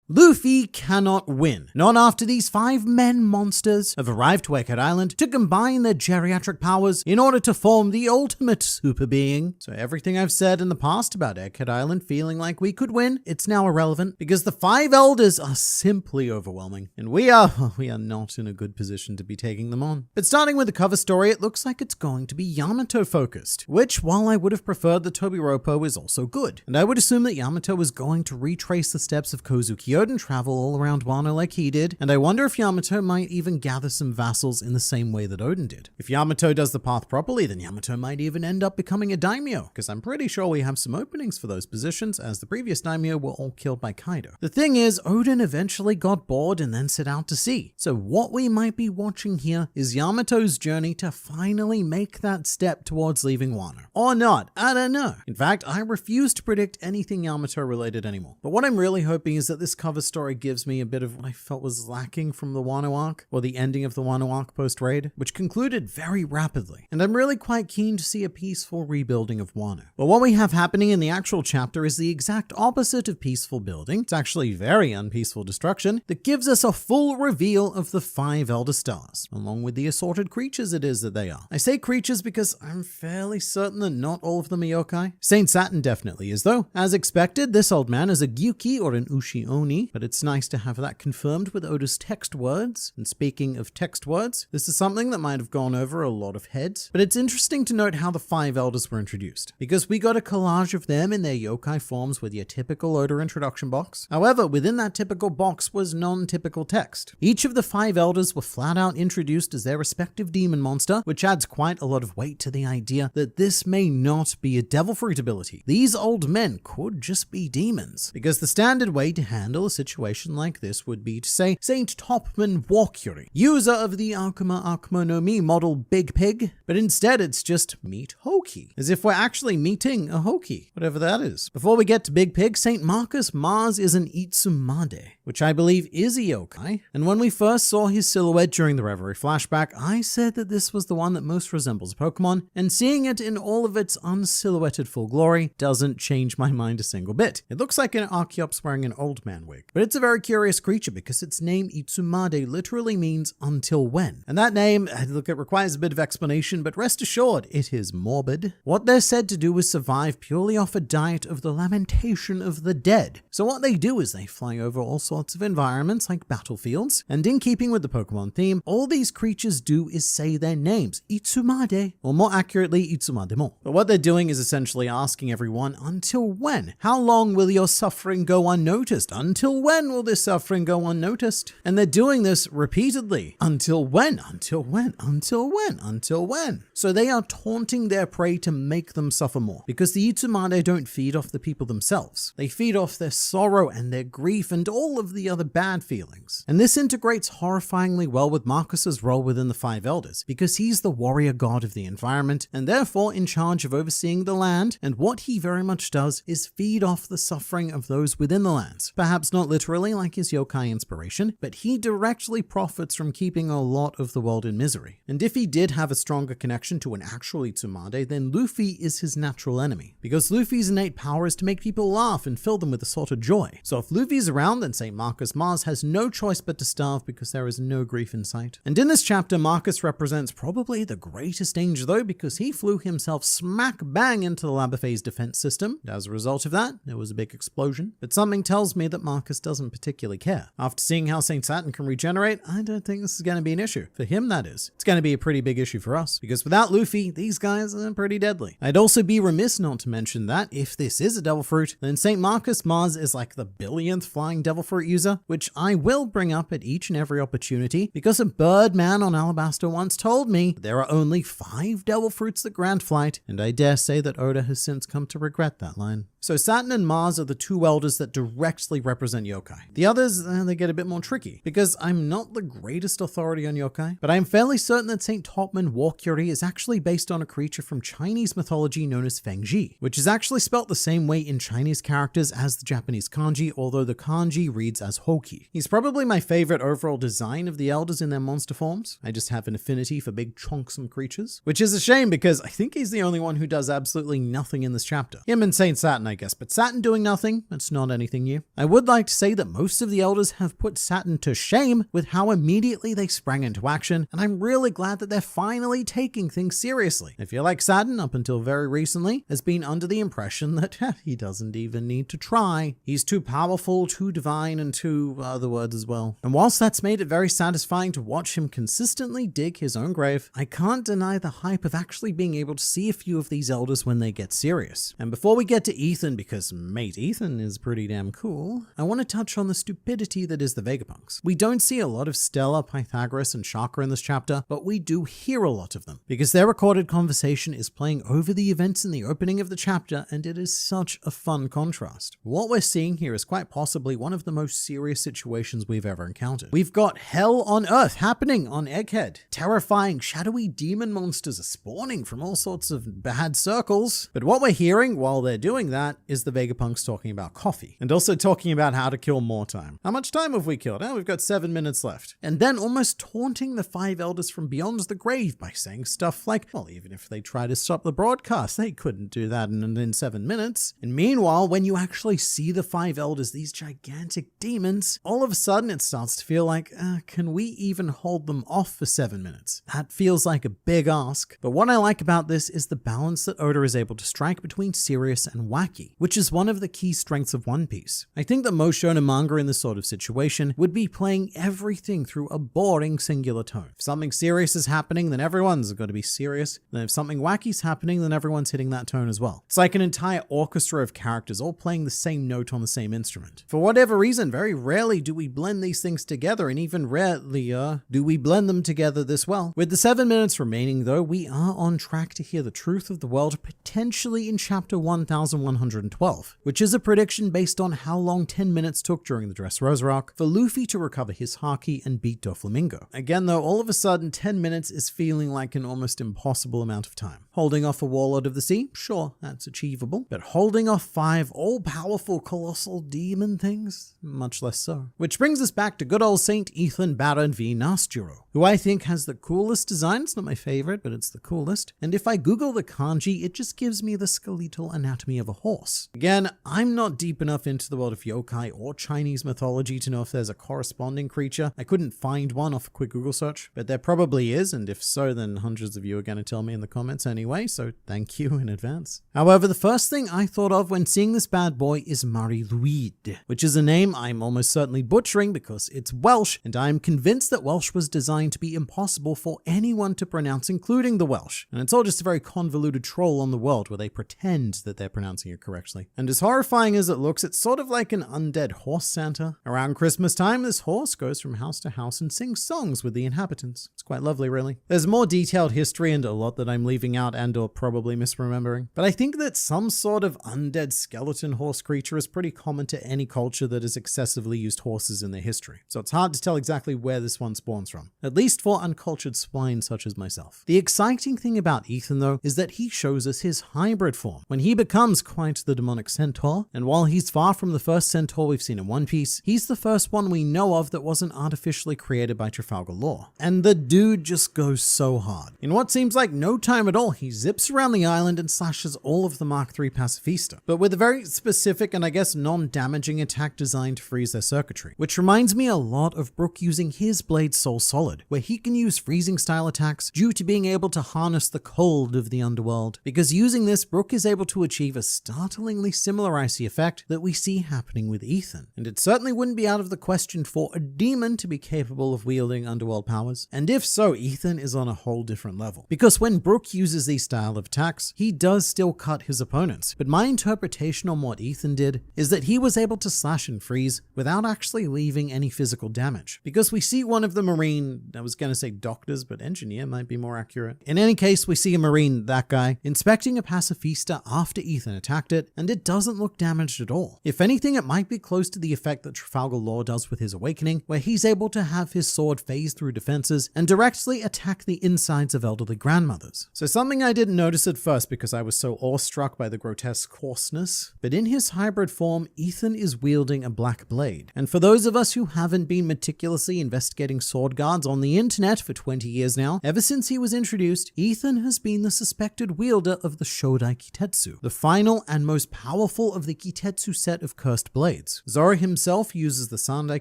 Luffy cannot win. Not after these 5 men monsters have arrived to Egghead Island to combine their geriatric powers in order to form the ultimate super being. So everything I've said in the past about Egghead Island feeling like we could win, it's now irrelevant because the 5 elders are simply overwhelming. And we are not in a good position to be taking them on. But starting with the cover story, it looks like it's going to be Yamato focused, which while I would have preferred the Tobiropo is also good. And I would assume that Yamato is going to retrace the steps of Kozuki and travel all around Wano like he did, and I wonder if Yamato might even gather some vassals in the same way that Oden did. If Yamato does the path properly, then Yamato might even end up becoming a daimyo, because I'm pretty sure we have some openings for those positions, as the previous daimyo were all killed by Kaido. The thing is, Oden eventually got bored and then set out to sea. So what we might be watching here is Yamato's journey to finally make that step towards leaving Wano. Or not, I don't know. In fact, I refuse to predict anything Yamato related anymore. But what I'm really hoping is that this cover story gives me a bit of what I felt was lacking from the Wano arc, or the ending of the Wano arc post-raid, which concluded very rapidly. And I'm really quite keen to see a peaceful rebuilding of Wano. But what we have happening in the actual chapter is the exact opposite of peaceful building. It's actually very unpeaceful destruction that gives us a full reveal of the 5 Elder Stars, along with the assorted creatures it is that they are. I say creatures because I'm fairly certain that not all of them are yokai. Saint Saturn definitely is though. As expected, this old man is a Gyuki or an Ushi Oni, but it's nice to have that confirmed with Oda's text words. And speaking of text words, this is something that might have gone over a lot of heads, but it's interesting to note how the 5 elders were introduced, because we got a collage of them in their yokai forms with your typical Oda introduction box. However, within that typical box was non-typical text. Each of the 5 elders were flat out introduced as their respective demon monster, which adds quite a lot of weight to the idea that this may not be a devil fruit ability. These old men could just be demons, because the standard way to handle a situation like this would be to say Saint Topman Walkyuri, user of the Akuma no Mi model Big Pig, but instead it's just meet Hoki, as if we're actually meeting a Hoki, whatever that is. Before we get to Big Pig, Saint Marcus Mars is an Itsumade, which I believe is a yokai, and when we first saw his silhouette during the Reverie flashback, I said that this was the one that most resembles a Pokemon, and seeing it in all of its unsilhouetted full glory doesn't change my mind a single bit. It looks like an Archeops wearing an old man wig, but it's a very curious creature because its name Itsumade literally means until when. And that name, look, it requires a bit of explanation, but rest assured, it is morbid. What they're said to do is survive purely off a diet of the lamentation of the dead. So what they do is they fly over all sorts of environments like battlefields, and in keeping with the Pokemon theme, all these creatures do is say their names, Itsumade, or more accurately, Itsumademo. But what they're doing is essentially asking everyone, until when? How long will your suffering go unnoticed? Until when will this suffering go unnoticed? And they're doing this repeatedly. Until when? Until when? Until when? Until when? So they are taunting their prey to make them suffer more, because the Itsumade don't feed off the people themselves. They feed off their sorrow and their grief and all of the other bad feelings. And this integrates horrifyingly well with Marcus's role within the 5 Elders, because he's the warrior god of the environment and therefore in charge of overseeing the land, and what he very much does is feed off the suffering of those within the lands, perhaps Perhaps not literally like his yokai inspiration, but he directly profits from keeping a lot of the world in misery. And if he did have a stronger connection to an actual Tsunade, then Luffy is his natural enemy. Because Luffy's innate power is to make people laugh and fill them with a sort of joy. So if Luffy's around, then St. Marcus Mars has no choice but to starve because there is no grief in sight. And in this chapter, Marcus represents probably the greatest danger though, because he flew himself smack bang into the Labafay's defense system. And as a result of that, there was a big explosion. But something tells me that Marcus doesn't particularly care. After seeing how St. Saturn can regenerate, I don't think this is going to be an issue. For him, that is. It's going to be a pretty big issue for us, because without Luffy, these guys are pretty deadly. I'd also be remiss not to mention that if this is a Devil Fruit, then St. Marcus Mars is like the billionth flying Devil Fruit user, which I will bring up at each and every opportunity, because a bird man on Alabasta once told me there are only 5 Devil Fruits that grant flight, and I dare say that Oda has since come to regret that line. So Saturn and Mars are the 2 elders that directly represent yokai. The others, they get a bit more tricky, because I'm not the greatest authority on yokai, but I am fairly certain that St. Topman Walkuri is actually based on a creature from Chinese mythology known as Fengji, which is actually spelt the same way in Chinese characters as the Japanese kanji, although the kanji reads as Hoki. He's probably my favorite overall design of the elders in their monster forms. I just have an affinity for big chonksome creatures, which is a shame because I think he's the only one who does absolutely nothing in this chapter. Him and St. Saturn, I guess, but Saturn doing nothing, that's not anything new. I would like to say that most of the elders have put Saturn to shame with how immediately they sprang into action, and I'm really glad that they're finally taking things seriously. I feel like Saturn, up until very recently, has been under the impression that he doesn't even need to try. He's too powerful, too divine, and too other words as well. And whilst that's made it very satisfying to watch him consistently dig his own grave, I can't deny the hype of actually being able to see a few of these elders when they get serious. And before we get to Ethan, because mate Ethan is pretty damn cool, I want to touch on the stupidity that is the Vegapunks. We don't see a lot of Stella, Pythagoras, and Chakra in this chapter, but we do hear a lot of them, because their recorded conversation is playing over the events in the opening of the chapter, and it is such a fun contrast. What we're seeing here is quite possibly one of the most serious situations we've ever encountered. We've got hell on earth happening on Egghead. Terrifying, shadowy demon monsters are spawning from all sorts of bad circles, but what we're hearing while they're doing that is the Vegapunks talking about coffee, and also talking about how to kill more time. How much time have we killed? We've got 7 minutes left. And then almost taunting the 5 elders from beyond the grave by saying stuff like, well, even if they try to stop the broadcast, they couldn't do that in 7 minutes. And meanwhile, when you actually see the 5 elders, these gigantic demons, all of a sudden it starts to feel like, can we even hold them off for 7 minutes? That feels like a big ask. But what I like about this is the balance that Oda is able to strike between serious and wacky, which is one of the key strengths of One Piece. I think that most shonen manga in this sort of situation would be playing everything through a boring singular tone. If something serious is happening, then everyone's got to be serious. Then if something wacky's happening, then everyone's hitting that tone as well. It's like an entire orchestra of characters all playing the same note on the same instrument. For whatever reason, very rarely do we blend these things together, and even rarely do we blend them together this well. With the 7 minutes remaining though, we are on track to hear the truth of the world potentially in chapter 1112, which is a prediction based on how long 10 minutes took during the Dressrosa arc for Luffy to recover his Haki and beat Doflamingo. Again though, all of a sudden 10 minutes is feeling like an almost impossible amount of time. Holding off a Warlord of the Sea, sure, that's achievable, but holding off 5 all-powerful colossal demon things, much less so. Which brings us back to good old Saint Ethan Baron v Nasturo, who I think has the coolest design. It's not my favorite, but it's the coolest. And if I Google the kanji, it just gives me the skeletal anatomy of a horse. Again, I'm not deep enough into the world of yokai or Chinese mythology to know if there's a corresponding creature. I couldn't find one off a quick Google search, but there probably is, and if so, then hundreds of you are going to tell me in the comments anyway, so thank you in advance. However, the first thing I thought of when seeing this bad boy is Marie-Louise, which is a name I'm almost certainly butchering because it's Welsh, and I'm convinced that Welsh was designed to be impossible for anyone to pronounce, including the Welsh. And it's all just a very convoluted troll on the world where they pretend that they're pronouncing it correctly. And as horrifying as it looks, it's sort of like an undead horse Santa. Around Christmas time, this horse goes from house to house and sings songs with the inhabitants. It's quite lovely, really. There's more detailed history and a lot that I'm leaving out and or probably misremembering. But I think that some sort of undead skeleton horse creature is pretty common to any culture that has excessively used horses in their history. So it's hard to tell exactly where this one spawns from, at least for uncultured swine such as myself. The exciting thing about Ethan though is that he shows us his hybrid form. When he becomes quite fight the demonic centaur, and while he's far from the first centaur we've seen in One Piece, he's the first one we know of that wasn't artificially created by Trafalgar Law. And the dude just goes so hard. In what seems like no time at all, he zips around the island and slashes all of the Mark III Pacifista, but with a very specific and I guess non-damaging attack designed to freeze their circuitry, which reminds me a lot of Brook using his blade Soul Solid, where he can use freezing style attacks due to being able to harness the cold of the underworld. Because using this, Brook is able to achieve a startlingly similar icy effect that we see happening with Ethan. And it certainly wouldn't be out of the question for a demon to be capable of wielding underworld powers. And if so, Ethan is on a whole different level. Because when Brook uses these style of attacks, he does still cut his opponents. But my interpretation on what Ethan did is that he was able to slash and freeze without actually leaving any physical damage. Because we see one of the Marine, I was going to say doctors, but engineer might be more accurate. In any case, we see a Marine, that guy, inspecting a Pacifista after Ethan attacked it, and it doesn't look damaged at all. If anything, it might be close to the effect that Trafalgar Law does with his awakening, where he's able to have his sword phase through defenses and directly attack the insides of elderly grandmothers. So something I didn't notice at first because I was so awestruck by the grotesque coarseness, but in his hybrid form, Ethan is wielding a black blade. And for those of us who haven't been meticulously investigating sword guards on the internet for 20 years now, ever since he was introduced, Ethan has been the suspected wielder of the Shodai Kitetsu, the final and most powerful of the Kitetsu set of cursed blades. Zoro himself uses the Sandai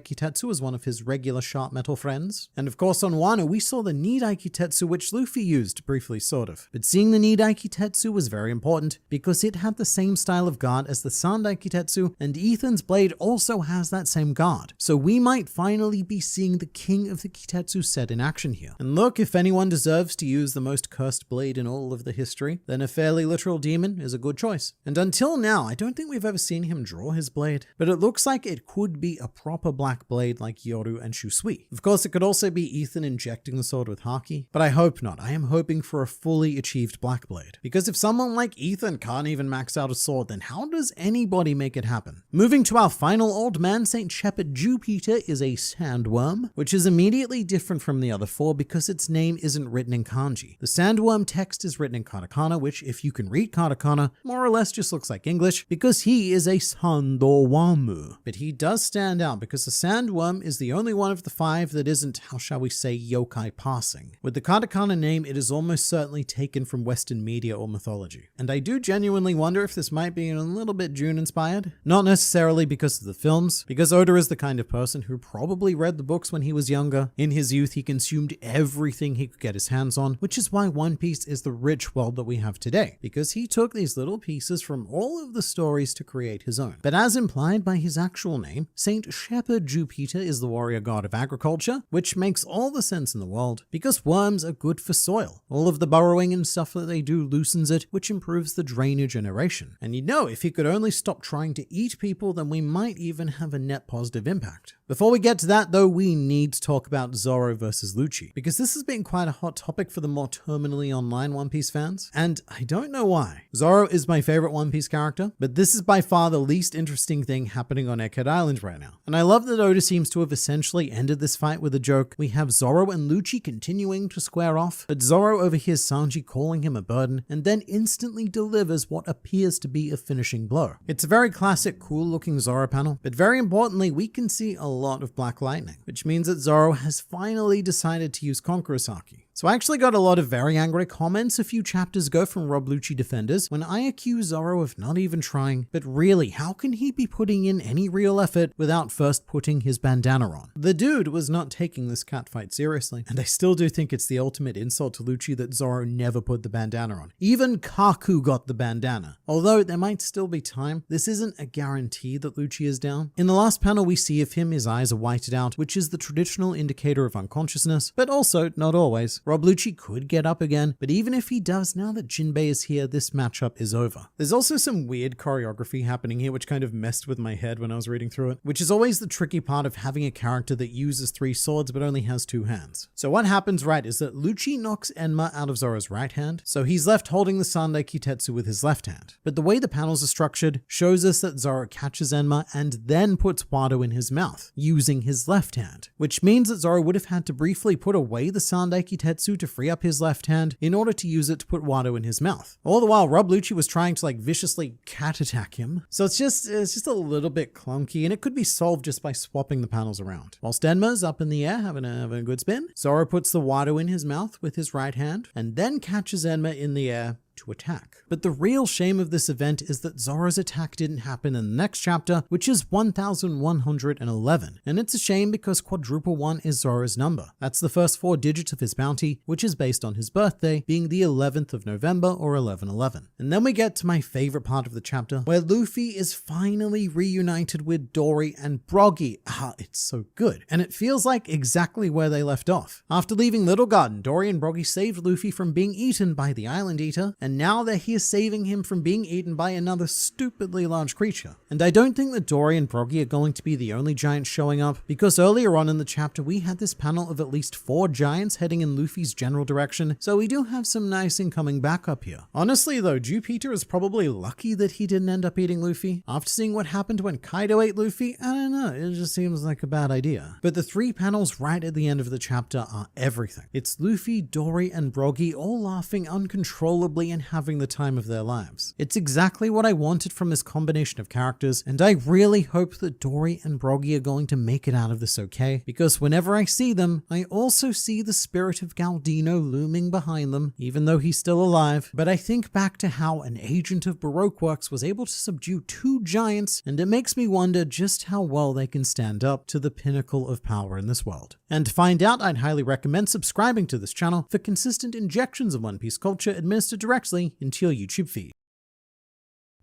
Kitetsu as one of his regular sharp metal friends. And of course on Wano we saw the Nidai Kitetsu, which Luffy used briefly sort of. But seeing the Nidai Kitetsu was very important because it had the same style of guard as the Sandai Kitetsu, and Ethan's blade also has that same guard. So we might finally be seeing the king of the Kitetsu set in action here. And look, if anyone deserves to use the most cursed blade in all of the history, then a fairly literal demon is a good choice. And until now, I don't think we've ever seen him draw his blade, but it looks like it could be a proper black blade like Yoru and Shusui. Of course, it could also be Ethan injecting the sword with Haki, but I hope not. I am hoping for a fully achieved black blade. Because if someone like Ethan can't even max out a sword, then how does anybody make it happen? Moving to our final old man, Saint Shepherd Jupiter is a sandworm, which is immediately different from the other four because its name isn't written in kanji. The sandworm text is written in katakana, which if you can read katakana, more or less just looks like English because he is a sandowamu. But he does stand out because the sandworm is the only one of the five that isn't, how shall we say, yokai passing. With the katakana name, it is almost certainly taken from Western media or mythology. And I do genuinely wonder if this might be a little bit June inspired. Not necessarily because of the films, because Oda is the kind of person who probably read the books when he was younger. In his youth, he consumed everything he could get his hands on, which is why One Piece is the rich world that we have today, because he took these little pieces from all of the stories to create his own. But as implied by his actual name, Saint Shepherd Jupiter is the warrior god of agriculture, which makes all the sense in the world, because worms are good for soil. All of the burrowing and stuff that they do loosens it, which improves the drainage and aeration. And you know, if he could only stop trying to eat people, then we might even have a net positive impact. Before we get to that though, we need to talk about Zoro versus Lucci, because this has been quite a hot topic for the more terminally online One Piece fans, and I don't know why. Zoro is my favorite One Piece character, but this is by far the least interesting thing happening on Egghead Island right now. And I love that Oda seems to have essentially ended this fight with a joke. We have Zoro and Lucci continuing to square off, but Zoro overhears Sanji calling him a burden, and then instantly delivers what appears to be a finishing blow. It's a very classic, cool looking Zoro panel, but very importantly, we can see a lot of black lightning, which means that Zoro has finally decided to use Conqueror's Haki. So I actually got a lot of very angry comments a few chapters ago from Rob Lucci defenders when I accused Zoro of not even trying, but really, how can he be putting in any real effort without first putting his bandana on? The dude was not taking this catfight seriously, and I still do think it's the ultimate insult to Lucci that Zoro never put the bandana on. Even Kaku got the bandana. Although there might still be time, this isn't a guarantee that Lucci is down. In the last panel we see of him, his eyes are whited out, which is the traditional indicator of unconsciousness, but also not always. Rob Lucci could get up again, but even if he does, now that Jinbei is here, this matchup is over. There's also some weird choreography happening here which kind of messed with my head when I was reading through it, which is always the tricky part of having a character that uses 3 swords but only has 2 hands. So what happens right is that Lucci knocks Enma out of Zoro's right hand, so he's left holding the Sandai Kitetsu with his left hand. But the way the panels are structured shows us that Zoro catches Enma and then puts Wado in his mouth, using his left hand, which means that Zoro would have had to briefly put away the Sandai Kitetsu Kitetsu to free up his left hand in order to use it to put Wado in his mouth. All the while, Rob Lucci was trying to viciously cat attack him. So it's just a little bit clunky, and it could be solved just by swapping the panels around. Whilst Enma's up in the air having a good spin, Zoro puts the Wado in his mouth with his right hand and then catches Enma in the air to attack. But the real shame of this event is that Zoro's attack didn't happen in the next chapter, which is 1111. And it's a shame because quadruple 1 is Zoro's number. That's the first 4 digits of his bounty, which is based on his birthday being the 11th of November or 1111. And then we get to my favorite part of the chapter, where Luffy is finally reunited with Dory and Broggy. It's so good. And it feels like exactly where they left off. After leaving Little Garden, Dory and Broggy saved Luffy from being eaten by the Island Eater, and now they're here saving him from being eaten by another stupidly large creature. And I don't think that Dory and Broggy are going to be the only giants showing up, because earlier on in the chapter we had this panel of at least 4 giants heading in Luffy's general direction, so we do have some nice incoming backup here. Honestly though, Jupiter is probably lucky that he didn't end up eating Luffy. After seeing what happened when Kaido ate Luffy, I don't know, it just seems like a bad idea. But the 3 panels right at the end of the chapter are everything. It's Luffy, Dory, and Broggy all laughing uncontrollably and having the time of their lives. It's exactly what I wanted from this combination of characters, and I really hope that Dory and Broggy are going to make it out of this okay, because whenever I see them, I also see the spirit of Galdino looming behind them, even though he's still alive. But I think back to how an agent of Baroque Works was able to subdue 2 giants, and it makes me wonder just how well they can stand up to the pinnacle of power in this world. And to find out, I'd highly recommend subscribing to this channel for consistent injections of One Piece culture administered directly into your YouTube feed.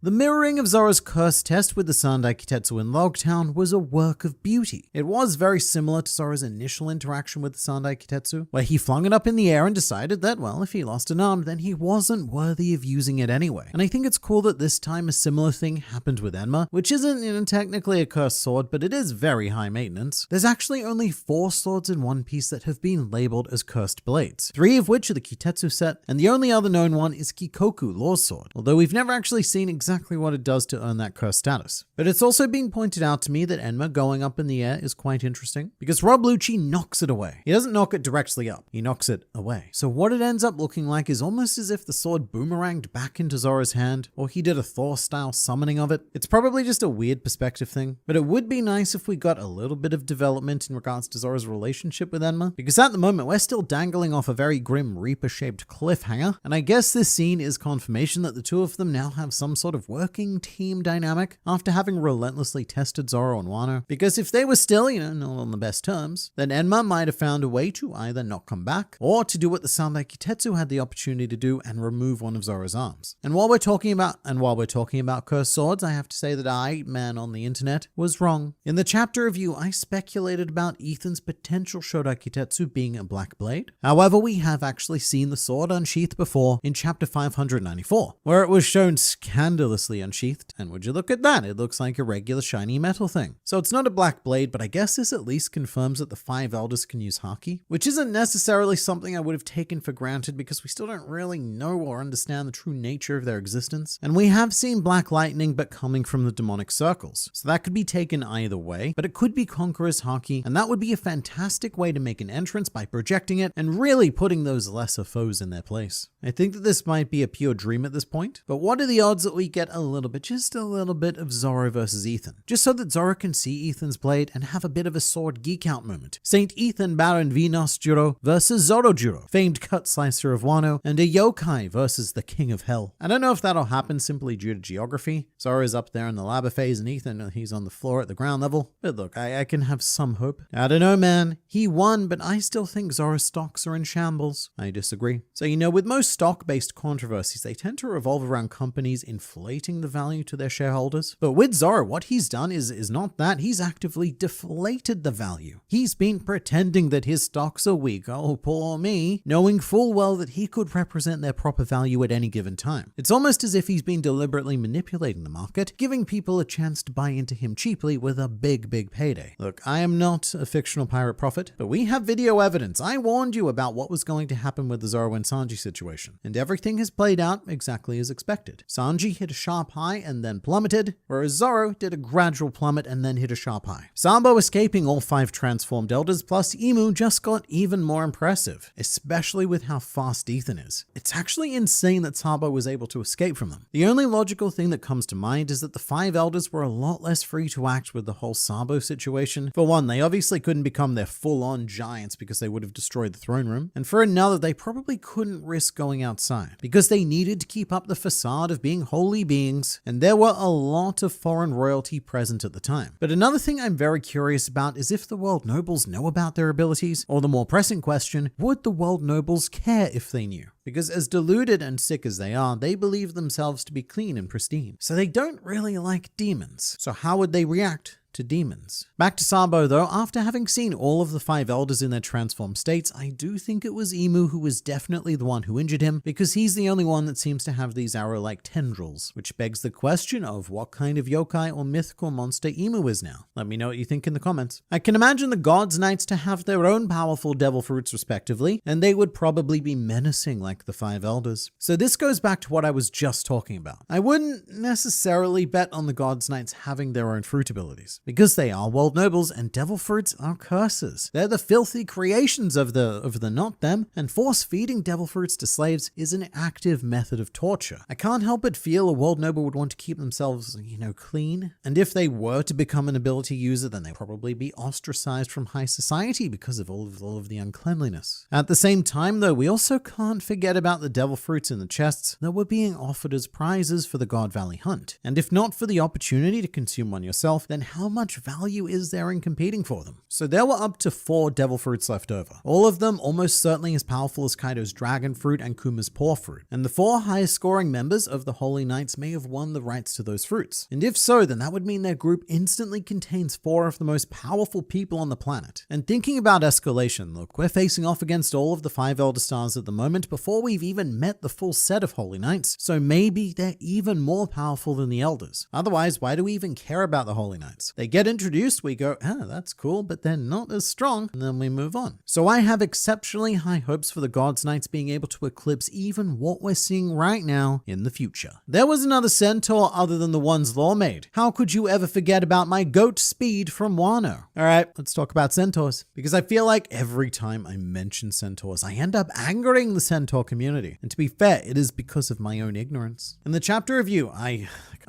The mirroring of Zoro's curse test with the Sandai Kitetsu in Logtown was a work of beauty. It was very similar to Zoro's initial interaction with the Sandai Kitetsu, where he flung it up in the air and decided that, well, if he lost an arm, then he wasn't worthy of using it anyway. And I think it's cool that this time a similar thing happened with Enma, which isn't, technically a cursed sword, but it is very high maintenance. There's actually only 4 swords in One Piece that have been labeled as cursed blades, 3 of which are the Kitetsu set, and the only other known one is Kikoku, Law's sword, although we've never actually seen exactly what it does to earn that curse status. But it's also been pointed out to me that Enma going up in the air is quite interesting, because Rob Lucci knocks it away. He doesn't knock it directly up, he knocks it away. So what it ends up looking like is almost as if the sword boomeranged back into Zoro's hand, or he did a Thor-style summoning of it. It's probably just a weird perspective thing, but it would be nice if we got a little bit of development in regards to Zoro's relationship with Enma, because at the moment we're still dangling off a very grim Reaper-shaped cliffhanger, and I guess this scene is confirmation that the two of them now have some sort of working team dynamic after having relentlessly tested Zoro and Wano. Because if they were still, not on the best terms, then Enma might have found a way to either not come back or to do what the Sandai Kitetsu had the opportunity to do and remove one of Zoro's arms. And while we're talking about cursed swords, I have to say that I, man on the internet, was wrong. In the chapter review, I speculated about Ethan's potential Shodai Kitetsu being a black blade. However, we have actually seen the sword unsheathed before in chapter 594, where it was shown scandalously unsheathed, and would you look at that, it looks like a regular shiny metal thing. So it's not a black blade, but I guess this at least confirms that the 5 elders can use haki, which isn't necessarily something I would have taken for granted because we still don't really know or understand the true nature of their existence. And we have seen black lightning, but coming from the demonic circles. So that could be taken either way, but it could be Conqueror's haki, and that would be a fantastic way to make an entrance by projecting it and really putting those lesser foes in their place. I think that this might be a pure dream at this point, but what are the odds that we get just a little bit of Zoro versus Ethan, just so that Zoro can see Ethan's blade and have a bit of a sword geek out moment. Saint Ethan Baron Venus Juro versus Zoro Juro, famed cut slicer of Wano, and a yokai versus the king of hell. I don't know if that'll happen simply due to geography. Zoro is up there in the lava phase and Ethan, he's on the floor at the ground level. But look, I can have some hope. I don't know, man. He won, but I still think Zoro's stocks are in shambles. I disagree. So with most stock-based controversies, they tend to revolve around companies inflating the value to their shareholders. But with Zoro, what he's done is not that. He's actively deflated the value. He's been pretending that his stocks are weak. Oh, poor me. Knowing full well that he could represent their proper value at any given time. It's almost as if he's been deliberately manipulating the market, giving people a chance to buy into him cheaply with a big payday. Look, I am not a fictional pirate prophet, but we have video evidence. I warned you about what was going to happen with the Zoro and Sanji situation, and everything has played out exactly as expected. Sanji hit a sharp high and then plummeted, whereas Zoro did a gradual plummet and then hit a sharp high. Sabo escaping all 5 transformed elders plus Imu just got even more impressive, especially with how fast Ethan is. It's actually insane that Sabo was able to escape from them. The only logical thing that comes to mind is that the 5 elders were a lot less free to act with the whole Sabo situation. For one, they obviously couldn't become their full-on giants because they would have destroyed the throne room, and for another, they probably couldn't risk going outside because they needed to keep up the facade of being holy beings, and there were a lot of foreign royalty present at the time. But another thing I'm very curious about is if the world nobles know about their abilities, or the more pressing question, would the world nobles care if they knew? Because as deluded and sick as they are, they believe themselves to be clean and pristine. So they don't really like demons. So how would they react to demons? Back to Sabo though, after having seen all of the 5 elders in their transformed states, I do think it was Imu who was definitely the one who injured him, because he's the only one that seems to have these arrow-like tendrils, which begs the question of what kind of yokai or mythical monster Imu is now. Let me know what you think in the comments. I can imagine the Gods Knights to have their own powerful devil fruits respectively, and they would probably be menacing like the 5 elders. So this goes back to what I was just talking about. I wouldn't necessarily bet on the Gods Knights having their own fruit abilities, because they are world nobles and devil fruits are curses. They're the filthy creations of the not them, and force feeding devil fruits to slaves is an active method of torture. I can't help but feel a world noble would want to keep themselves, clean. And if they were to become an ability user, then they'd probably be ostracized from high society because of all of the uncleanliness. At the same time though, we also can't forget about the devil fruits in the chests that were being offered as prizes for the God Valley hunt. And if not for the opportunity to consume one yourself, then how much value is there in competing for them? So there were up to 4 devil fruits left over. All of them almost certainly as powerful as Kaido's dragon fruit and Kuma's paw fruit. And the 4 highest scoring members of the Holy Knights may have won the rights to those fruits. And if so, then that would mean their group instantly contains 4 of the most powerful people on the planet. And thinking about escalation, look, we're facing off against all of the 5 Elder Stars at the moment before we've even met the full set of Holy Knights. So maybe they're even more powerful than the Elders. Otherwise, why do we even care about the Holy Knights? They get introduced, we go, that's cool, but they're not as strong, and then we move on. So I have exceptionally high hopes for the Gods Knights being able to eclipse even what we're seeing right now in the future. There was another centaur other than the ones Law made. How could you ever forget about my goat Speed from Wano? Alright, let's talk about centaurs, because I feel like every time I mention centaurs, I end up angering the centaur community. And to be fair, it is because of my own ignorance. In the chapter review, I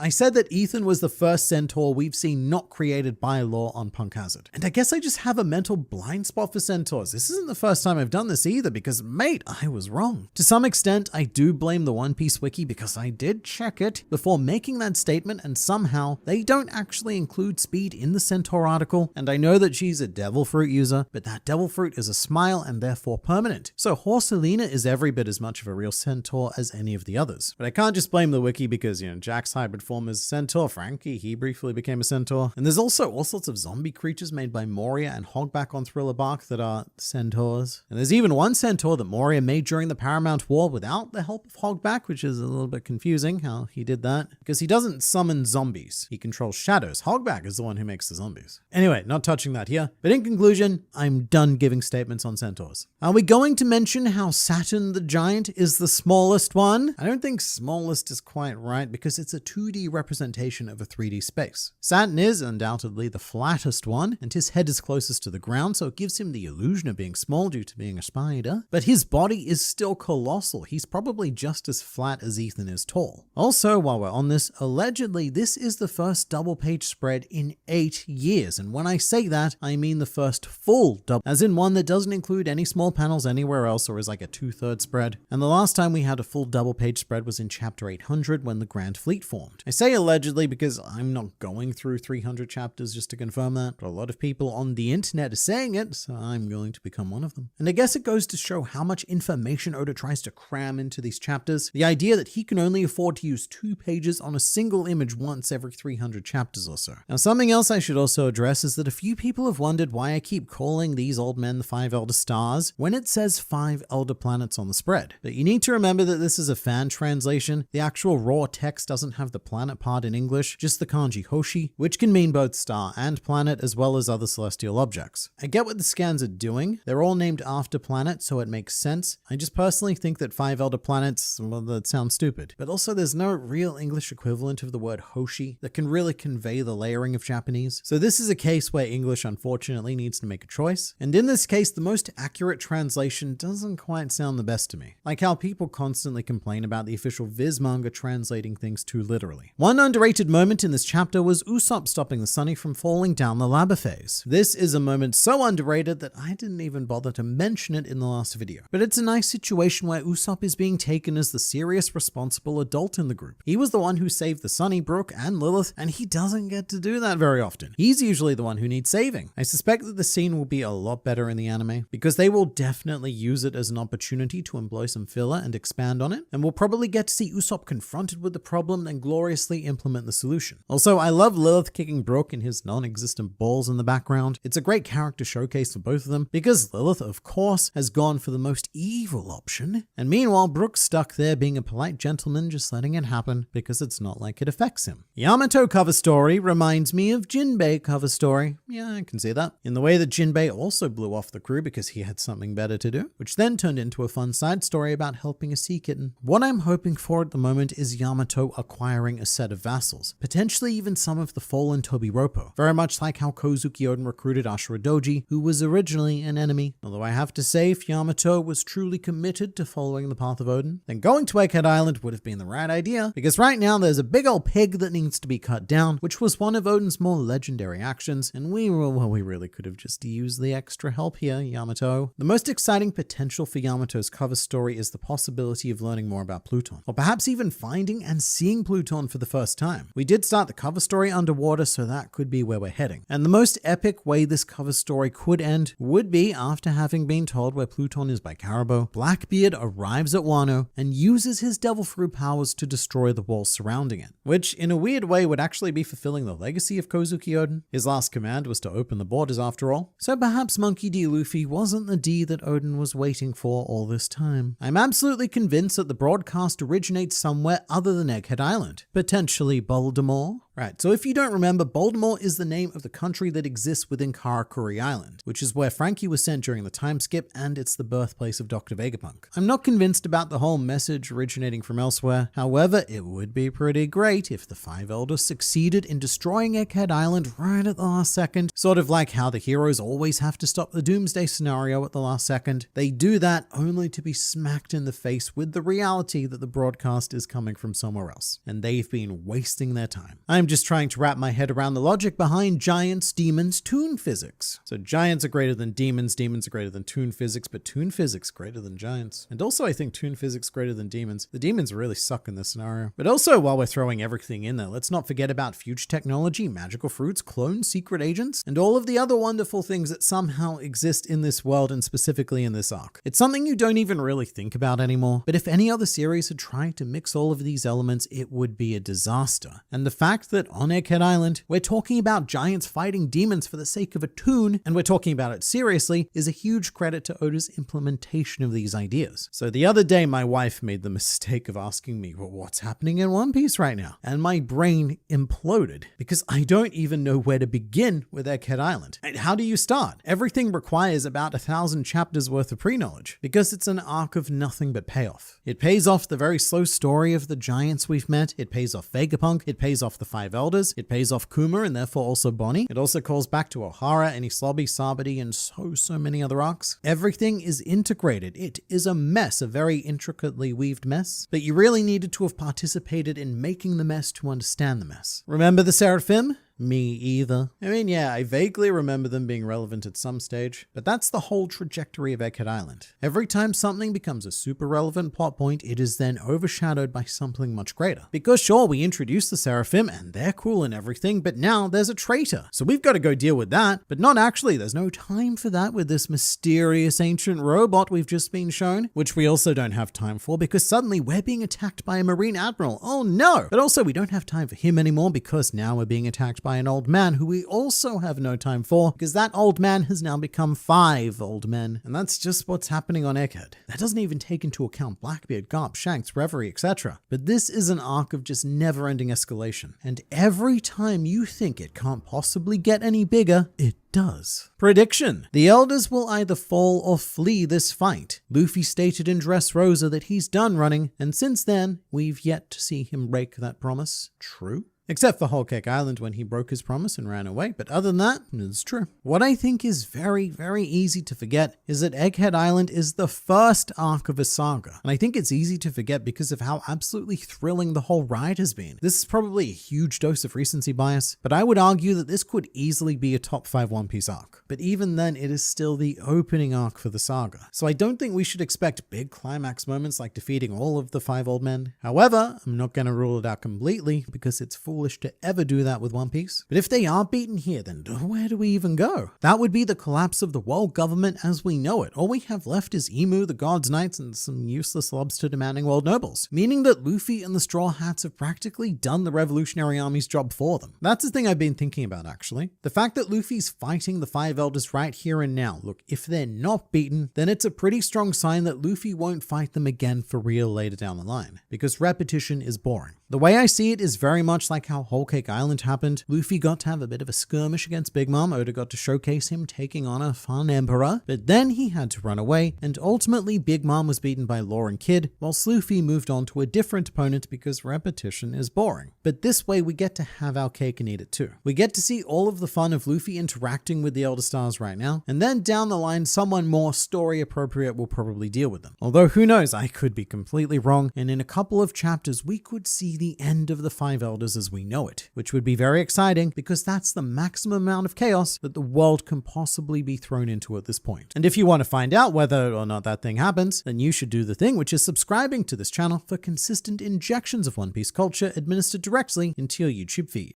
said that Ethan was the first centaur we've seen not created by Law on Punk Hazard. And I guess I just have a mental blind spot for centaurs. This isn't the first time I've done this either, because mate, I was wrong. To some extent, I do blame the One Piece wiki because I did check it before making that statement, and somehow they don't actually include Speed in the centaur article. And I know that she's a devil fruit user, but that devil fruit is a smile and therefore permanent. So Horselina is every bit as much of a real centaur as any of the others. But I can't just blame the wiki because, Jack's hybrid form is centaur. Frankie, he briefly became a centaur. And there's also all sorts of zombie creatures made by Moria and Hogback on Thriller Bark that are centaurs. And there's even one centaur that Moria made during the Paramount War without the help of Hogback, which is a little bit confusing how he did that, because he doesn't summon zombies. He controls shadows. Hogback is the one who makes the zombies. Anyway, not touching that here. But in conclusion, I'm done giving statements on centaurs. Are we going to mention how Saturn the Giant is the smallest one? I don't think smallest is quite right because it's a 2D representation of a 3D space. Saturn is undoubtedly the flattest one, and his head is closest to the ground, so it gives him the illusion of being small due to being a spider. But his body is still colossal. He's probably just as flat as Ethan is tall. Also, while we're on this, allegedly this is the first double page spread in 8 years. And when I say that, I mean the first full double, as in one that doesn't include any small panels anywhere else or is like a 2/3 spread. And the last time we had a full double page spread was in chapter 800 when the Grand Fleet formed. I say allegedly because I'm not going through 300 chapters just to confirm that, but a lot of people on the internet are saying it, so I'm going to become one of them. And I guess it goes to show how much information Oda tries to cram into these chapters. The idea that he can only afford to use 2 pages on a single image once every 300 chapters or so. Now, something else I should also address is that a few people have wondered why I keep calling these old men the 5 Elder Stars when it says 5 Elder Planets on the spread. But you need to remember that this is a fan translation. The actual raw text doesn't have the planet part in English, just the kanji Hoshi, which can mean both star and planet as well as other celestial objects. I get what the scans are doing. They're all named after planets, so it makes sense. I just personally think that 5 elder planets, well, that sounds stupid. But also there's no real English equivalent of the word Hoshi that can really convey the layering of Japanese. So this is a case where English unfortunately needs to make a choice. And in this case, the most accurate translation doesn't quite sound the best to me. Like how people constantly complain about the official Viz manga translating things too literally. One underrated moment in this chapter was Usopp stopping the Sunny from falling down the lava phase. This is a moment so underrated that I didn't even bother to mention it in the last video. But it's a nice situation where Usopp is being taken as the serious responsible adult in the group. He was the one who saved the Sunny, Brook, and Lilith, and he doesn't get to do that very often. He's usually the one who needs saving. I suspect that the scene will be a lot better in the anime because they will definitely use it as an opportunity to employ some filler and expand on it, and we'll probably get to see Usopp confronted with the problem and gloriously implement the solution. Also, I love Lilith kicking Brook in his non-existent balls in the background. It's a great character showcase for both of them because Lilith, of course, has gone for the most evil option, and meanwhile Brook's stuck there being a polite gentleman just letting it happen because it's not like it affects him. Yamato cover story reminds me of Jinbei cover story. Yeah, I can see that. In the way that Jinbei also blew off the crew because he had something better to do, which then turned into a fun side story about helping a sea kitten. What I'm hoping for at the moment is Yamato acquiring a set of vassals, potentially even some of the fallen Tobiropo, very much like how Kozuki Oden recruited Ashura Doji, who was originally an enemy. Although I have to say, if Yamato was truly committed to following the path of Oden, then going to Egghead Island would have been the right idea, because right now there's a big old pig that needs to be cut down, which was one of Oden's more legendary actions, and we really could have just used the extra help here, Yamato. The most exciting potential for Yamato's cover story is the possibility of learning more about Pluton, or perhaps even finding and seeing Pluton for the first time. We did start the cover story underwater, so that could be where we're heading. And the most epic way this cover story could end would be after having been told where Pluton is by Carabo, Blackbeard arrives at Wano and uses his devil fruit powers to destroy the walls surrounding it, which in a weird way would actually be fulfilling the legacy of Kozuki Oden. His last command was to open the borders after all. So perhaps Monkey D. Luffy wasn't the D that Oden was waiting for all this time. I'm absolutely convinced that the broadcast originates somewhere other than Egghead Island, potentially Baltimore. Right, so if you don't remember, Baltimore is the name of the country that exists within Karakuri Island, which is where Frankie was sent during the time skip, and it's the birthplace of Dr. Vegapunk. I'm not convinced about the whole message originating from elsewhere. However, it would be pretty great if the 5 elders succeeded in destroying Egghead Island right at the last second, sort of like how the heroes always have to stop the Doomsday scenario at the last second. They do that only to be smacked in the face with the reality that the broadcast is coming from somewhere else, and they've been wasting their time. I'm just trying to wrap my head around the logic behind giants, demons, toon physics. So giants are greater than demons, demons are greater than toon physics, but toon physics greater than giants. And also I think toon physics greater than demons. The demons really suck in this scenario. But also, while we're throwing everything in there, let's not forget about future technology, magical fruits, clones, secret agents, and all of the other wonderful things that somehow exist in this world and specifically in this arc. It's something you don't even really think about anymore, but if any other series had tried to mix all of these elements, it would be a disaster. And the fact that on Egghead Island, we're talking about giants fighting demons for the sake of a toon, and we're talking about it seriously, is a huge credit to Oda's implementation of these ideas. So the other day, my wife made the mistake of asking me, well, what's happening in One Piece right now? And my brain imploded because I don't even know where to begin with Egghead Island. And how do you start? Everything requires about 1,000 chapters worth of pre-knowledge because it's an arc of nothing but payoff. It pays off the very slow story of the giants we've met. It pays off Vegapunk. It pays off the 5 elders. It pays off Kuma and therefore also Bonnie. It also calls back to Ohara, Enislobby, Sabadi, and so many other arcs. Everything is integrated. It is a mess, a very intricately weaved mess, but you really needed to have participated in making the mess to understand the mess. Remember the Seraphim? Me either. I mean, yeah, I vaguely remember them being relevant at some stage, but that's the whole trajectory of Egghead Island. Every time something becomes a super relevant plot point, it is then overshadowed by something much greater. Because sure, we introduced the Seraphim and they're cool and everything, but now there's a traitor. So we've got to go deal with that, but not actually. There's no time for that with this mysterious ancient robot we've just been shown, which we also don't have time for because suddenly we're being attacked by a Marine Admiral. Oh no! But also we don't have time for him anymore because now we're being attacked by an old man who we also have no time for, because that old man has now become 5 old men. And that's just what's happening on Egghead. That doesn't even take into account Blackbeard, Garp, Shanks, Reverie, etc. But this is an arc of just never-ending escalation. And every time you think it can't possibly get any bigger, it does. Prediction: the elders will either fall or flee this fight. Luffy stated in Dressrosa that he's done running, and since then, we've yet to see him break that promise. True? Except for Whole Cake Island when he broke his promise and ran away, but other than that, it's true. What I think is very, very easy to forget is that Egghead Island is the first arc of a saga, and I think it's easy to forget because of how absolutely thrilling the whole ride has been. This is probably a huge dose of recency bias, but I would argue that this could easily be a top 5 One Piece arc. But even then, it is still the opening arc for the saga, so I don't think we should expect big climax moments like defeating all of the 5 old men. However, I'm not going to rule it out completely because it's foolish to ever do that with One Piece. But if they are beaten here, then where do we even go? That would be the collapse of the world government as we know it. All we have left is Emu, the God's Knights, and some useless lobster demanding world nobles, meaning that Luffy and the Straw Hats have practically done the Revolutionary Army's job for them. That's the thing I've been thinking about, actually. The fact that Luffy's fighting the 5 elders right here and now. Look, if they're not beaten, then it's a pretty strong sign that Luffy won't fight them again for real later down the line, because repetition is boring. The way I see it is very much like how Whole Cake Island happened. Luffy got to have a bit of a skirmish against Big Mom. Oda got to showcase him taking on a fun emperor, but then he had to run away, and ultimately Big Mom was beaten by Law and Kid, whilst Luffy moved on to a different opponent because repetition is boring. But this way we get to have our cake and eat it too. We get to see all of the fun of Luffy interacting with the Elder Stars right now, and then down the line someone more story appropriate will probably deal with them. Although who knows, I could be completely wrong, and in a couple of chapters we could see the end of the 5 elders as we know it, which would be very exciting because that's the maximum amount of chaos that the world can possibly be thrown into at this point. And if you want to find out whether or not that thing happens, then you should do the thing, which is subscribing to this channel for consistent injections of One Piece culture administered directly into your YouTube feed.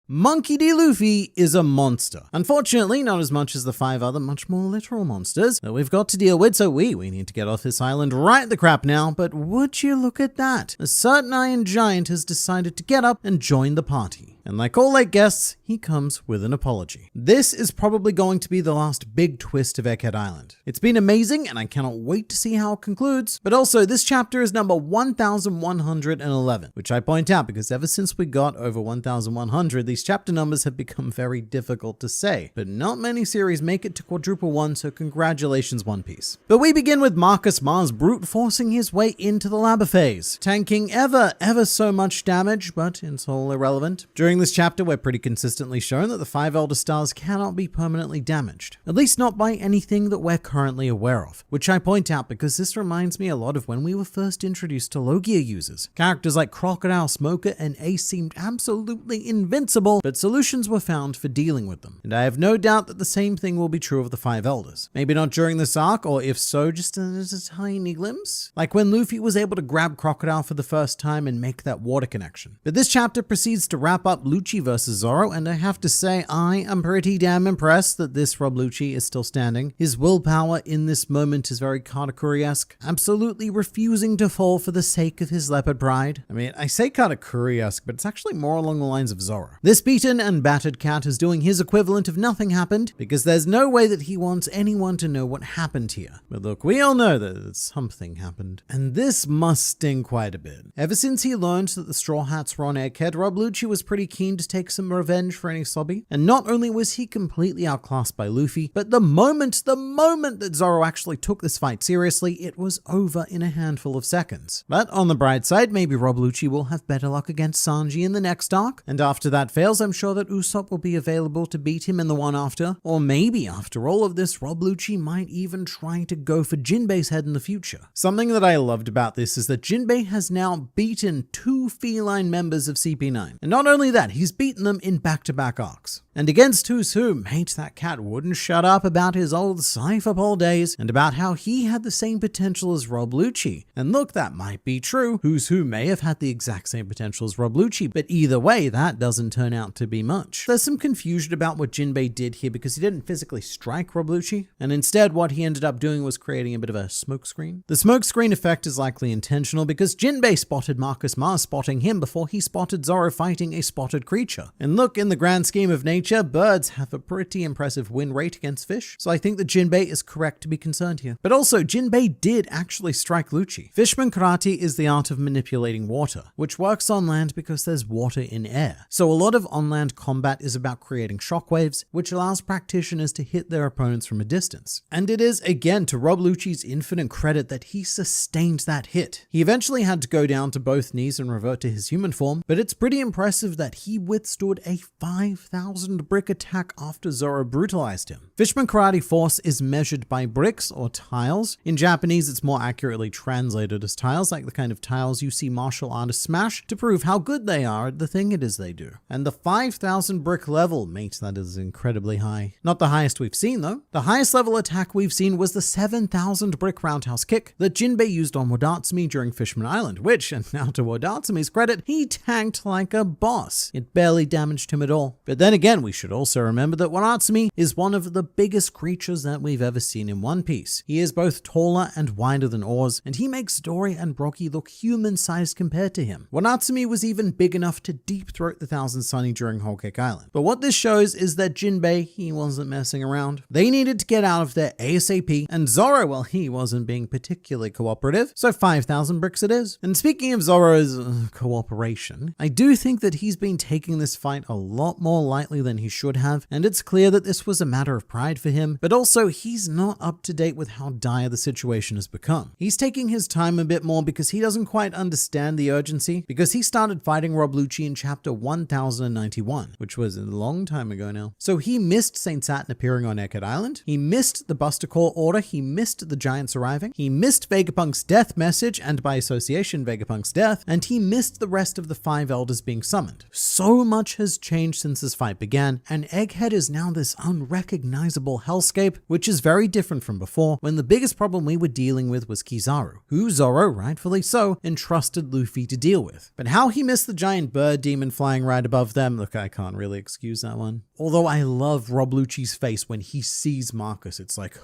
Monkey D. Luffy is a monster. Unfortunately, not as much as the 5 other much more literal monsters that we've got to deal with, so we need to get off this island right the crap now, but would you look at that? A certain Iron Giant has decided to get up and join the party. And like all late guests, he comes with an apology. This is probably going to be the last big twist of Egghead Island. It's been amazing, and I cannot wait to see how it concludes. But also, this chapter is number 1111, which I point out because ever since we got over 1100, these chapter numbers have become very difficult to say. But not many series make it to quadruple 1, so congratulations One Piece. But we begin with Marcus Mars brute forcing his way into the lava phase, tanking ever so much damage, but it's all irrelevant. During this chapter, we're pretty consistently shown that the 5 Elder Stars cannot be permanently damaged, at least not by anything that we're currently aware of, which I point out because this reminds me a lot of when we were first introduced to Logia users. Characters like Crocodile, Smoker, and Ace seemed absolutely invincible, but solutions were found for dealing with them. And I have no doubt that the same thing will be true of the 5 Elders. Maybe not during this arc, or if so, just as a tiny glimpse. Like when Luffy was able to grab Crocodile for the first time and make that water connection. But this chapter proceeds to wrap up Lucci versus Zoro, and I have to say I am pretty damn impressed that this Rob Lucci is still standing. His willpower in this moment is very Katakuri-esque, absolutely refusing to fall for the sake of his leopard pride. I mean, I say Katakuri-esque, but it's actually more along the lines of Zoro. This beaten and battered cat is doing his equivalent of nothing happened, because there's no way that he wants anyone to know what happened here. But look, we all know that something happened. And this must sting quite a bit. Ever since he learned that the Straw Hats were on Egghead, Rob Lucci was pretty keen to take some revenge for any Sobby. And not only was he completely outclassed by Luffy, but the moment that Zoro actually took this fight seriously, it was over in a handful of seconds. But on the bright side, maybe Rob Lucci will have better luck against Sanji in the next arc, and after that fails, I'm sure that Usopp will be available to beat him in the one after. Or maybe after all of this, Rob Lucci might even try to go for Jinbei's head in the future. Something that I loved about this is that Jinbei has now beaten 2 feline members of CP9. And not only that, he's beaten them in back-to-back arcs. And against Who's Who, mate, that cat wouldn't shut up about his old Cypher Pole days and about how he had the same potential as Rob Lucci. And look, that might be true. Who's Who may have had the exact same potential as Rob Lucci, but either way, that doesn't turn out to be much. There's some confusion about what Jinbei did here because he didn't physically strike Rob Lucci, and instead what he ended up doing was creating a bit of a smokescreen. The smokescreen effect is likely intentional because Jinbei spotted Marcus Mars spotting him before he spotted Zoro fighting a spotted spotted creature. And look, in the grand scheme of nature, birds have a pretty impressive win rate against fish, so I think that Jinbei is correct to be concerned here. But also, Jinbei did actually strike Lucci. Fishman karate is the art of manipulating water, which works on land because there's water in air. So a lot of on-land combat is about creating shockwaves, which allows practitioners to hit their opponents from a distance. And it is, again, to Rob Lucci's infinite credit that he sustained that hit. He eventually had to go down to both knees and revert to his human form, but it's pretty impressive that he withstood a 5,000 brick attack after Zoro brutalized him. Fishman karate force is measured by bricks or tiles. In Japanese, it's more accurately translated as tiles, like the kind of tiles you see martial artists smash to prove how good they are at the thing it is they do. And the 5,000 brick level, mate, that is incredibly high. Not the highest we've seen though. The highest level attack we've seen was the 7,000 brick roundhouse kick that Jinbei used on Wadatsumi during Fishman Island, which, and now to Wadatsumi's credit, he tanked like a boss. It barely damaged him at all. But then again, we should also remember that Wadatsumi is one of the biggest creatures that we've ever seen in One Piece. He is both taller and wider than Oars, and he makes Dory and Brocky look human-sized compared to him. Wadatsumi was even big enough to deep-throat the Thousand Sunny during Whole Cake Island. But what this shows is that Jinbei, he wasn't messing around. They needed to get out of there ASAP, and Zoro, well, he wasn't being particularly cooperative, so 5,000 bricks it is. And speaking of Zoro's cooperation, I do think that he's been taking this fight a lot more lightly than he should have, and it's clear that this was a matter of pride for him, but also he's not up to date with how dire the situation has become. He's taking his time a bit more because he doesn't quite understand the urgency, because he started fighting Rob Lucci in chapter 1091, which was a long time ago now. So he missed Saint Saturn appearing on Egghead Island, he missed the Buster Call order, he missed the Giants arriving, he missed Vegapunk's death message, and by association Vegapunk's death, and he missed the rest of the 5 elders being summoned. So much has changed since this fight began, and Egghead is now this unrecognizable hellscape, which is very different from before, when the biggest problem we were dealing with was Kizaru, who Zoro, rightfully so, entrusted Luffy to deal with. But how he missed the giant bird demon flying right above them, look, I can't really excuse that one. Although I love Rob Lucci's face when he sees Marcus, it's like,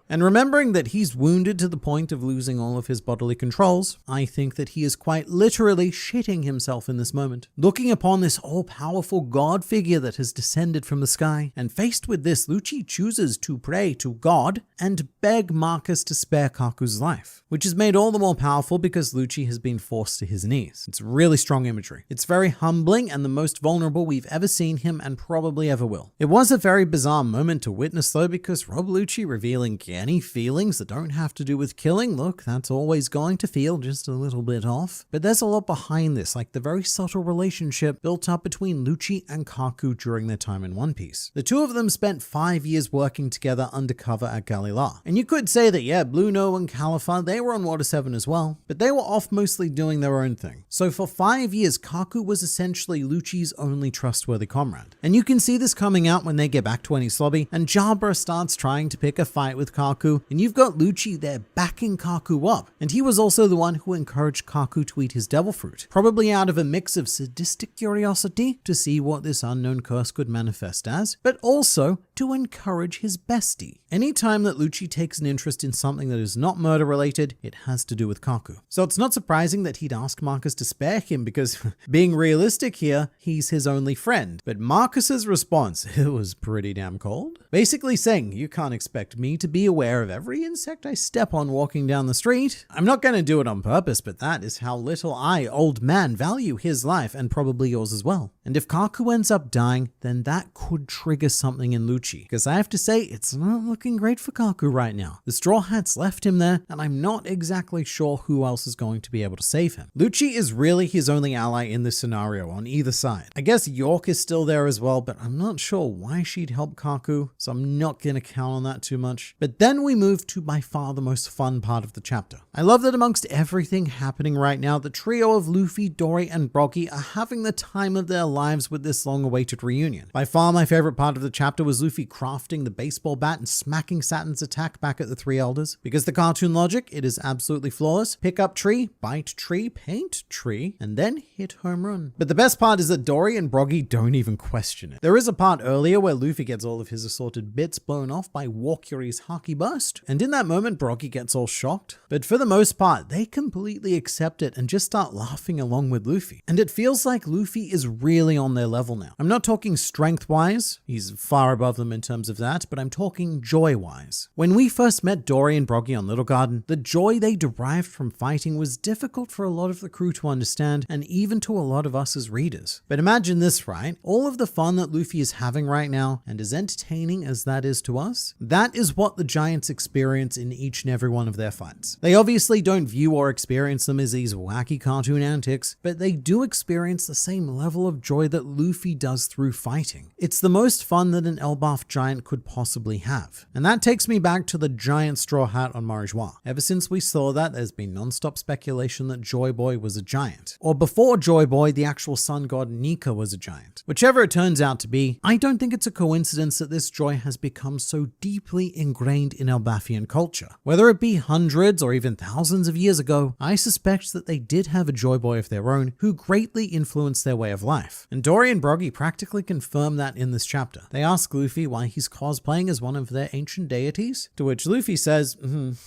and remembering that he's wounded to the point of losing all of his bodily controls, I think that he is quite literally shitting himself in this moment. Looking upon this all-powerful god figure that has descended from the sky, and faced with this, Lucci chooses to pray to God and beg Marcus to spare Kaku's life, which is made all the more powerful because Lucci has been forced to his knees. It's really strong imagery. It's very humbling and the most vulnerable we've ever seen him and probably ever will. It was a very bizarre moment to witness though, because Rob Lucci revealing any feelings that don't have to do with killing, look, that's always going to feel just a little bit off. But there's a lot behind this, like the very subtle relationship built up between Lucci and Kaku during their time in One Piece. The two of them spent 5 years working together undercover at Galila. And you could say that, yeah, Blue No and Califa, they were on Water 7 as well, but they were off mostly doing their own thing. So for 5 years, Kaku was essentially Lucci's only trustworthy comrade. And you can see this coming out when they get back to Enies Lobby, and Jabra starts trying to pick a fight with Kaku, and you've got Lucci there backing Kaku up. And he was also the one who encouraged Kaku to eat his devil fruit, probably out of a mix of sadistic curiosity to see what this unknown curse could manifest as, but also to encourage his bestie. Anytime that Lucci takes an interest in something that is not murder related, it has to do with Kaku. So it's not surprising that he'd ask Marcus to spare him because, being realistic here, he's his only friend. But Marcus's response, it was pretty damn cold. Basically saying, you can't expect me to be aware of every insect I step on walking down the street. I'm not going to do it on purpose, but that is how little I, old man, value his life and probably yours as well. And if Kaku ends up dying, then that could trigger something in Lucci. Because I have to say, it's not looking great for Kaku right now. The Straw Hats left him there, and I'm not exactly sure who else is going to be able to save him. Lucci is really his only ally in this scenario on either side. I guess York is still there as well, but I'm not sure why she'd help Kaku, so I'm not going to count on that too much. But then we move to by far the most fun part of the chapter. I love that amongst everything happening right now, the trio of Luffy, Dory, and Brocky are having the time of their lives with this long-awaited reunion. By far my favorite part of the chapter was Luffy Luffy crafting the baseball bat and smacking Saturn's attack back at the three elders. Because the cartoon logic, it is absolutely flawless. Pick up tree, bite tree, paint tree, and then hit home run. But the best part is that Dory and Broggy don't even question it. There is a part earlier where Luffy gets all of his assorted bits blown off by Walkyuri's Haki Burst, and in that moment Broggy gets all shocked. But for the most part, they completely accept it and just start laughing along with Luffy. And it feels like Luffy is really on their level now. I'm not talking strength-wise, he's far above them in terms of that, but I'm talking joy-wise. When we first met Dory and Broggy on Little Garden, the joy they derived from fighting was difficult for a lot of the crew to understand, and even to a lot of us as readers. But imagine this, right? All of the fun that Luffy is having right now, and as entertaining as that is to us, that is what the Giants experience in each and every one of their fights. They obviously don't view or experience them as these wacky cartoon antics, but they do experience the same level of joy that Luffy does through fighting. It's the most fun that an Elbaf giant could possibly have. And that takes me back to the giant straw hat on Marijois. Ever since we saw that, there's been non-stop speculation that Joy Boy was a giant. Or before Joy Boy, the actual sun god Nika was a giant. Whichever it turns out to be, I don't think it's a coincidence that this joy has become so deeply ingrained in Elbafian culture. Whether it be hundreds or even thousands of years ago, I suspect that they did have a Joy Boy of their own who greatly influenced their way of life. And Dory and Broggy practically confirm that in this chapter. They ask Luffy why he's cosplaying as one of their ancient deities, to which Luffy says,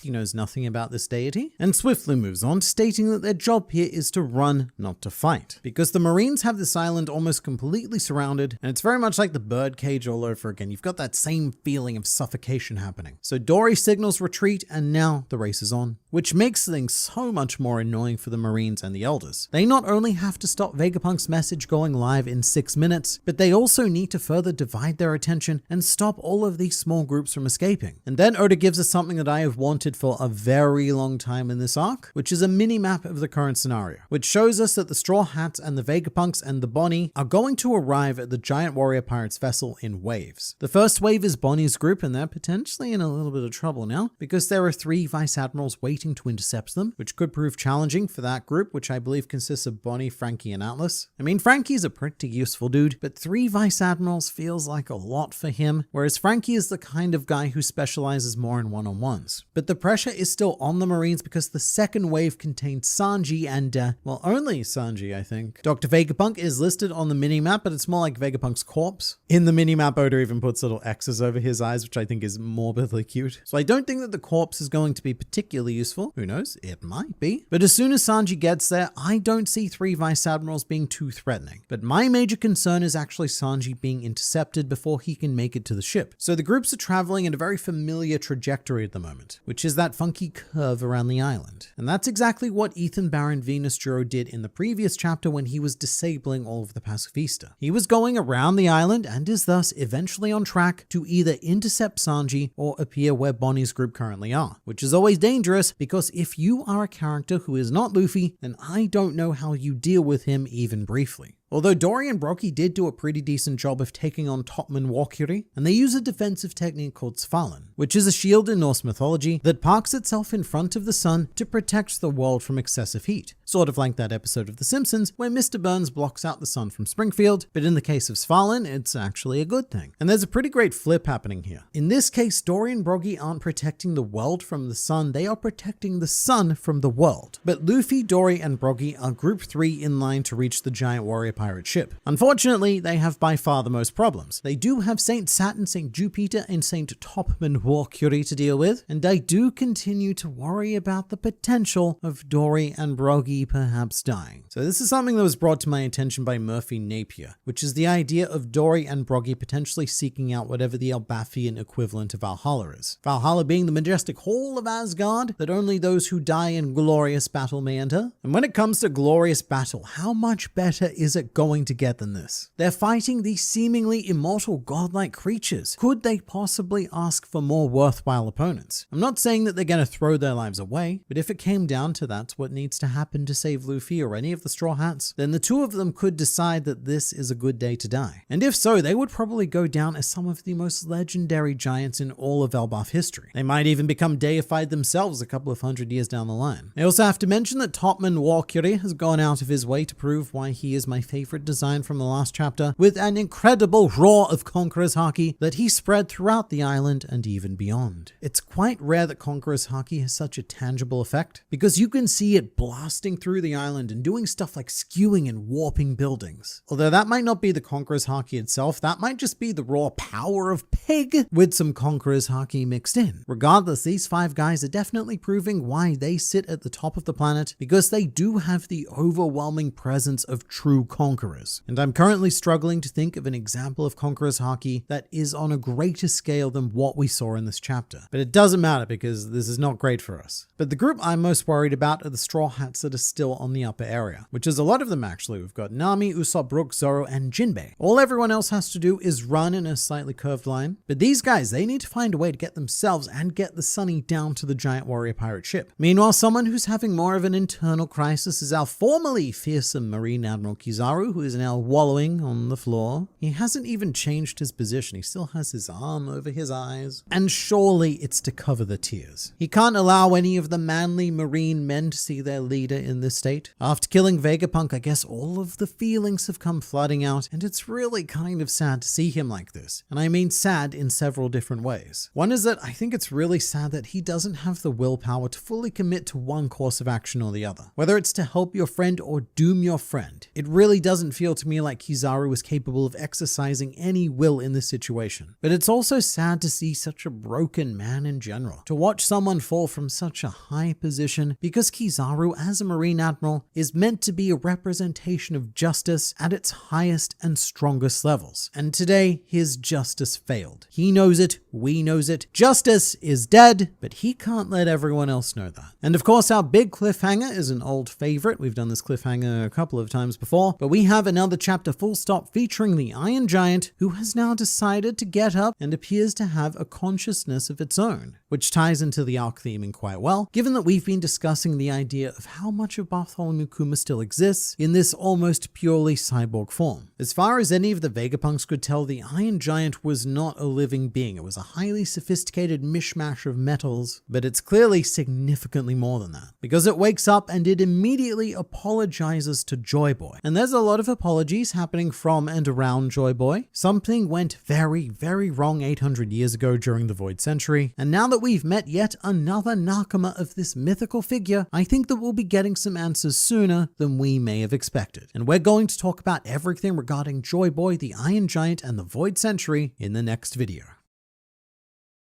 he knows nothing about this deity, and swiftly moves on, stating that their job here is to run, not to fight. Because the Marines have this island almost completely surrounded, and it's very much like the birdcage all over again. You've got that same feeling of suffocation happening. So Dory signals retreat, and now the race is on, which makes things so much more annoying for the Marines and the Elders. They not only have to stop Vegapunk's message going live in 6 minutes, but they also need to further divide their attention and stop all of these small groups from escaping. And then Oda gives us something that I have wanted for a very long time in this arc, which is a mini-map of the current scenario, which shows us that the Straw Hats and the Vegapunks and the Bonnie are going to arrive at the giant warrior pirates vessel in waves. The first wave is Bonnie's group, and they're potentially in a little bit of trouble now, because there are 3 Vice Admirals waiting to intercept them, which could prove challenging for that group, which I believe consists of Bonnie, Frankie, and Atlas. I mean, Frankie's a pretty useful dude, but 3 Vice Admirals feels like a lot for him, whereas Frankie is the kind of guy who specializes more in one-on-ones. But the pressure is still on the Marines because the second wave contains Sanji and, well, only Sanji, I think. Dr. Vegapunk is listed on the mini-map, but it's more like Vegapunk's corpse. In the mini-map, Oda even puts little X's over his eyes, which I think is morbidly cute. So I don't think that the corpse is going to be particularly useful. Who knows? It might be. But as soon as Sanji gets there, I don't see 3 Vice Admirals being too threatening. But my major concern is actually Sanji being intercepted before he can make it to the ship. So the groups are traveling in a very familiar trajectory at the moment, which is that funky curve around the island. And that's exactly what Ethan Baron Venus Juro did in the previous chapter when he was disabling all of the Pacifista. He was going around the island and is thus eventually on track to either intercept Sanji or appear where Bonnie's group currently are, which is always dangerous because if you are a character who is not Luffy, then I don't know how you deal with him even briefly. Although Dory and Broggy did do a pretty decent job of taking on Topman Walkyrie, and they use a defensive technique called Svalin, which is a shield in Norse mythology that parks itself in front of the sun to protect the world from excessive heat. Sort of like that episode of The Simpsons where Mr. Burns blocks out the sun from Springfield, but in the case of Svalin, it's actually a good thing. And there's a pretty great flip happening here. In this case, Dory and Broggy aren't protecting the world from the sun, they are protecting the sun from the world. But Luffy, Dory, and Broggy are group 3 in line to reach the giant warrior pirate ship. Unfortunately, they have by far the most problems. They do have Saint Saturn, Saint Jupiter, and Saint Topman Walkyrie to deal with, and I do continue to worry about the potential of Dory and Broggy perhaps dying. So this is something that was brought to my attention by Murphy Napier, which is the idea of Dory and Broggy potentially seeking out whatever the Elbafian equivalent of Valhalla is. Valhalla being the majestic hall of Asgard that only those who die in glorious battle may enter. And when it comes to glorious battle, how much better is it going to get than this? They're fighting these seemingly immortal godlike creatures. Could they possibly ask for more worthwhile opponents? I'm not saying that they're going to throw their lives away, but if it came down to that's what needs to happen to save Luffy or any of the Straw Hats, then the two of them could decide that this is a good day to die. And if so, they would probably go down as some of the most legendary giants in all of Elbaf history. They might even become deified themselves a couple of 100 years down the line. I also have to mention that Topman Walkyrie has gone out of his way to prove why he is my favorite favorite design from the last chapter, with an incredible roar of Conqueror's Haki that he spread throughout the island and even beyond. It's quite rare that Conqueror's Haki has such a tangible effect, because you can see it blasting through the island and doing stuff like skewing and warping buildings. Although that might not be the Conqueror's Haki itself, that might just be the raw power of Pig with some Conqueror's Haki mixed in. Regardless, these 5 guys are definitely proving why they sit at the top of the planet, because they do have the overwhelming presence of true conquerors. And I'm currently struggling to think of an example of Conqueror's Haki that is on a greater scale than what we saw in this chapter. But it doesn't matter because this is not great for us. But the group I'm most worried about are the Straw Hats that are still on the upper area, which is a lot of them actually. We've got Nami, Usopp, Brook, Zoro, and Jinbei. All everyone else has to do is run in a slightly curved line. But these guys, they need to find a way to get themselves and get the Sunny down to the giant warrior pirate ship. Meanwhile, someone who's having more of an internal crisis is our formerly fearsome Marine Admiral Kizaru, who is now wallowing on the floor. He hasn't even changed his position. He still has his arm over his eyes. And surely it's to cover the tears. He can't allow any of the manly Marine men to see their leader in this state. After killing Vegapunk, I guess all of the feelings have come flooding out, and it's really kind of sad to see him like this. And I mean sad in several different ways. One is that I think it's really sad that he doesn't have the willpower to fully commit to one course of action or the other. Whether it's to help your friend or doom your friend, it really doesn't feel to me like Kizaru was capable of exercising any will in this situation. But it's also sad to see such a broken man in general. To watch someone fall from such a high position, because Kizaru as a Marine Admiral is meant to be a representation of justice at its highest and strongest levels. And today, his justice failed. He knows it, we knows it. Justice is dead, but he can't let everyone else know that. And of course, our big cliffhanger is an old favorite. We've done this cliffhanger a couple of times before, but we have another chapter full stop featuring the Iron Giant, who has now decided to get up and appears to have a consciousness of its own, which ties into the arc theming quite well, given that we've been discussing the idea of how much of Bartholomew Kuma still exists in this almost purely cyborg form. As far as any of the Vegapunks could tell, the Iron Giant was not a living being. It was a highly sophisticated mishmash of metals, but it's clearly significantly more than that, because it wakes up and it immediately apologizes to Joy Boy. And there's a lot of apologies happening from and around Joy Boy. Something went very, very wrong 800 years ago during the Void Century, and now that we've met yet another Nakama of this mythical figure, I think that we'll be getting some answers sooner than we may have expected. And we're going to talk about everything regarding Joy Boy, the Iron Giant, and the Void Century in the next video.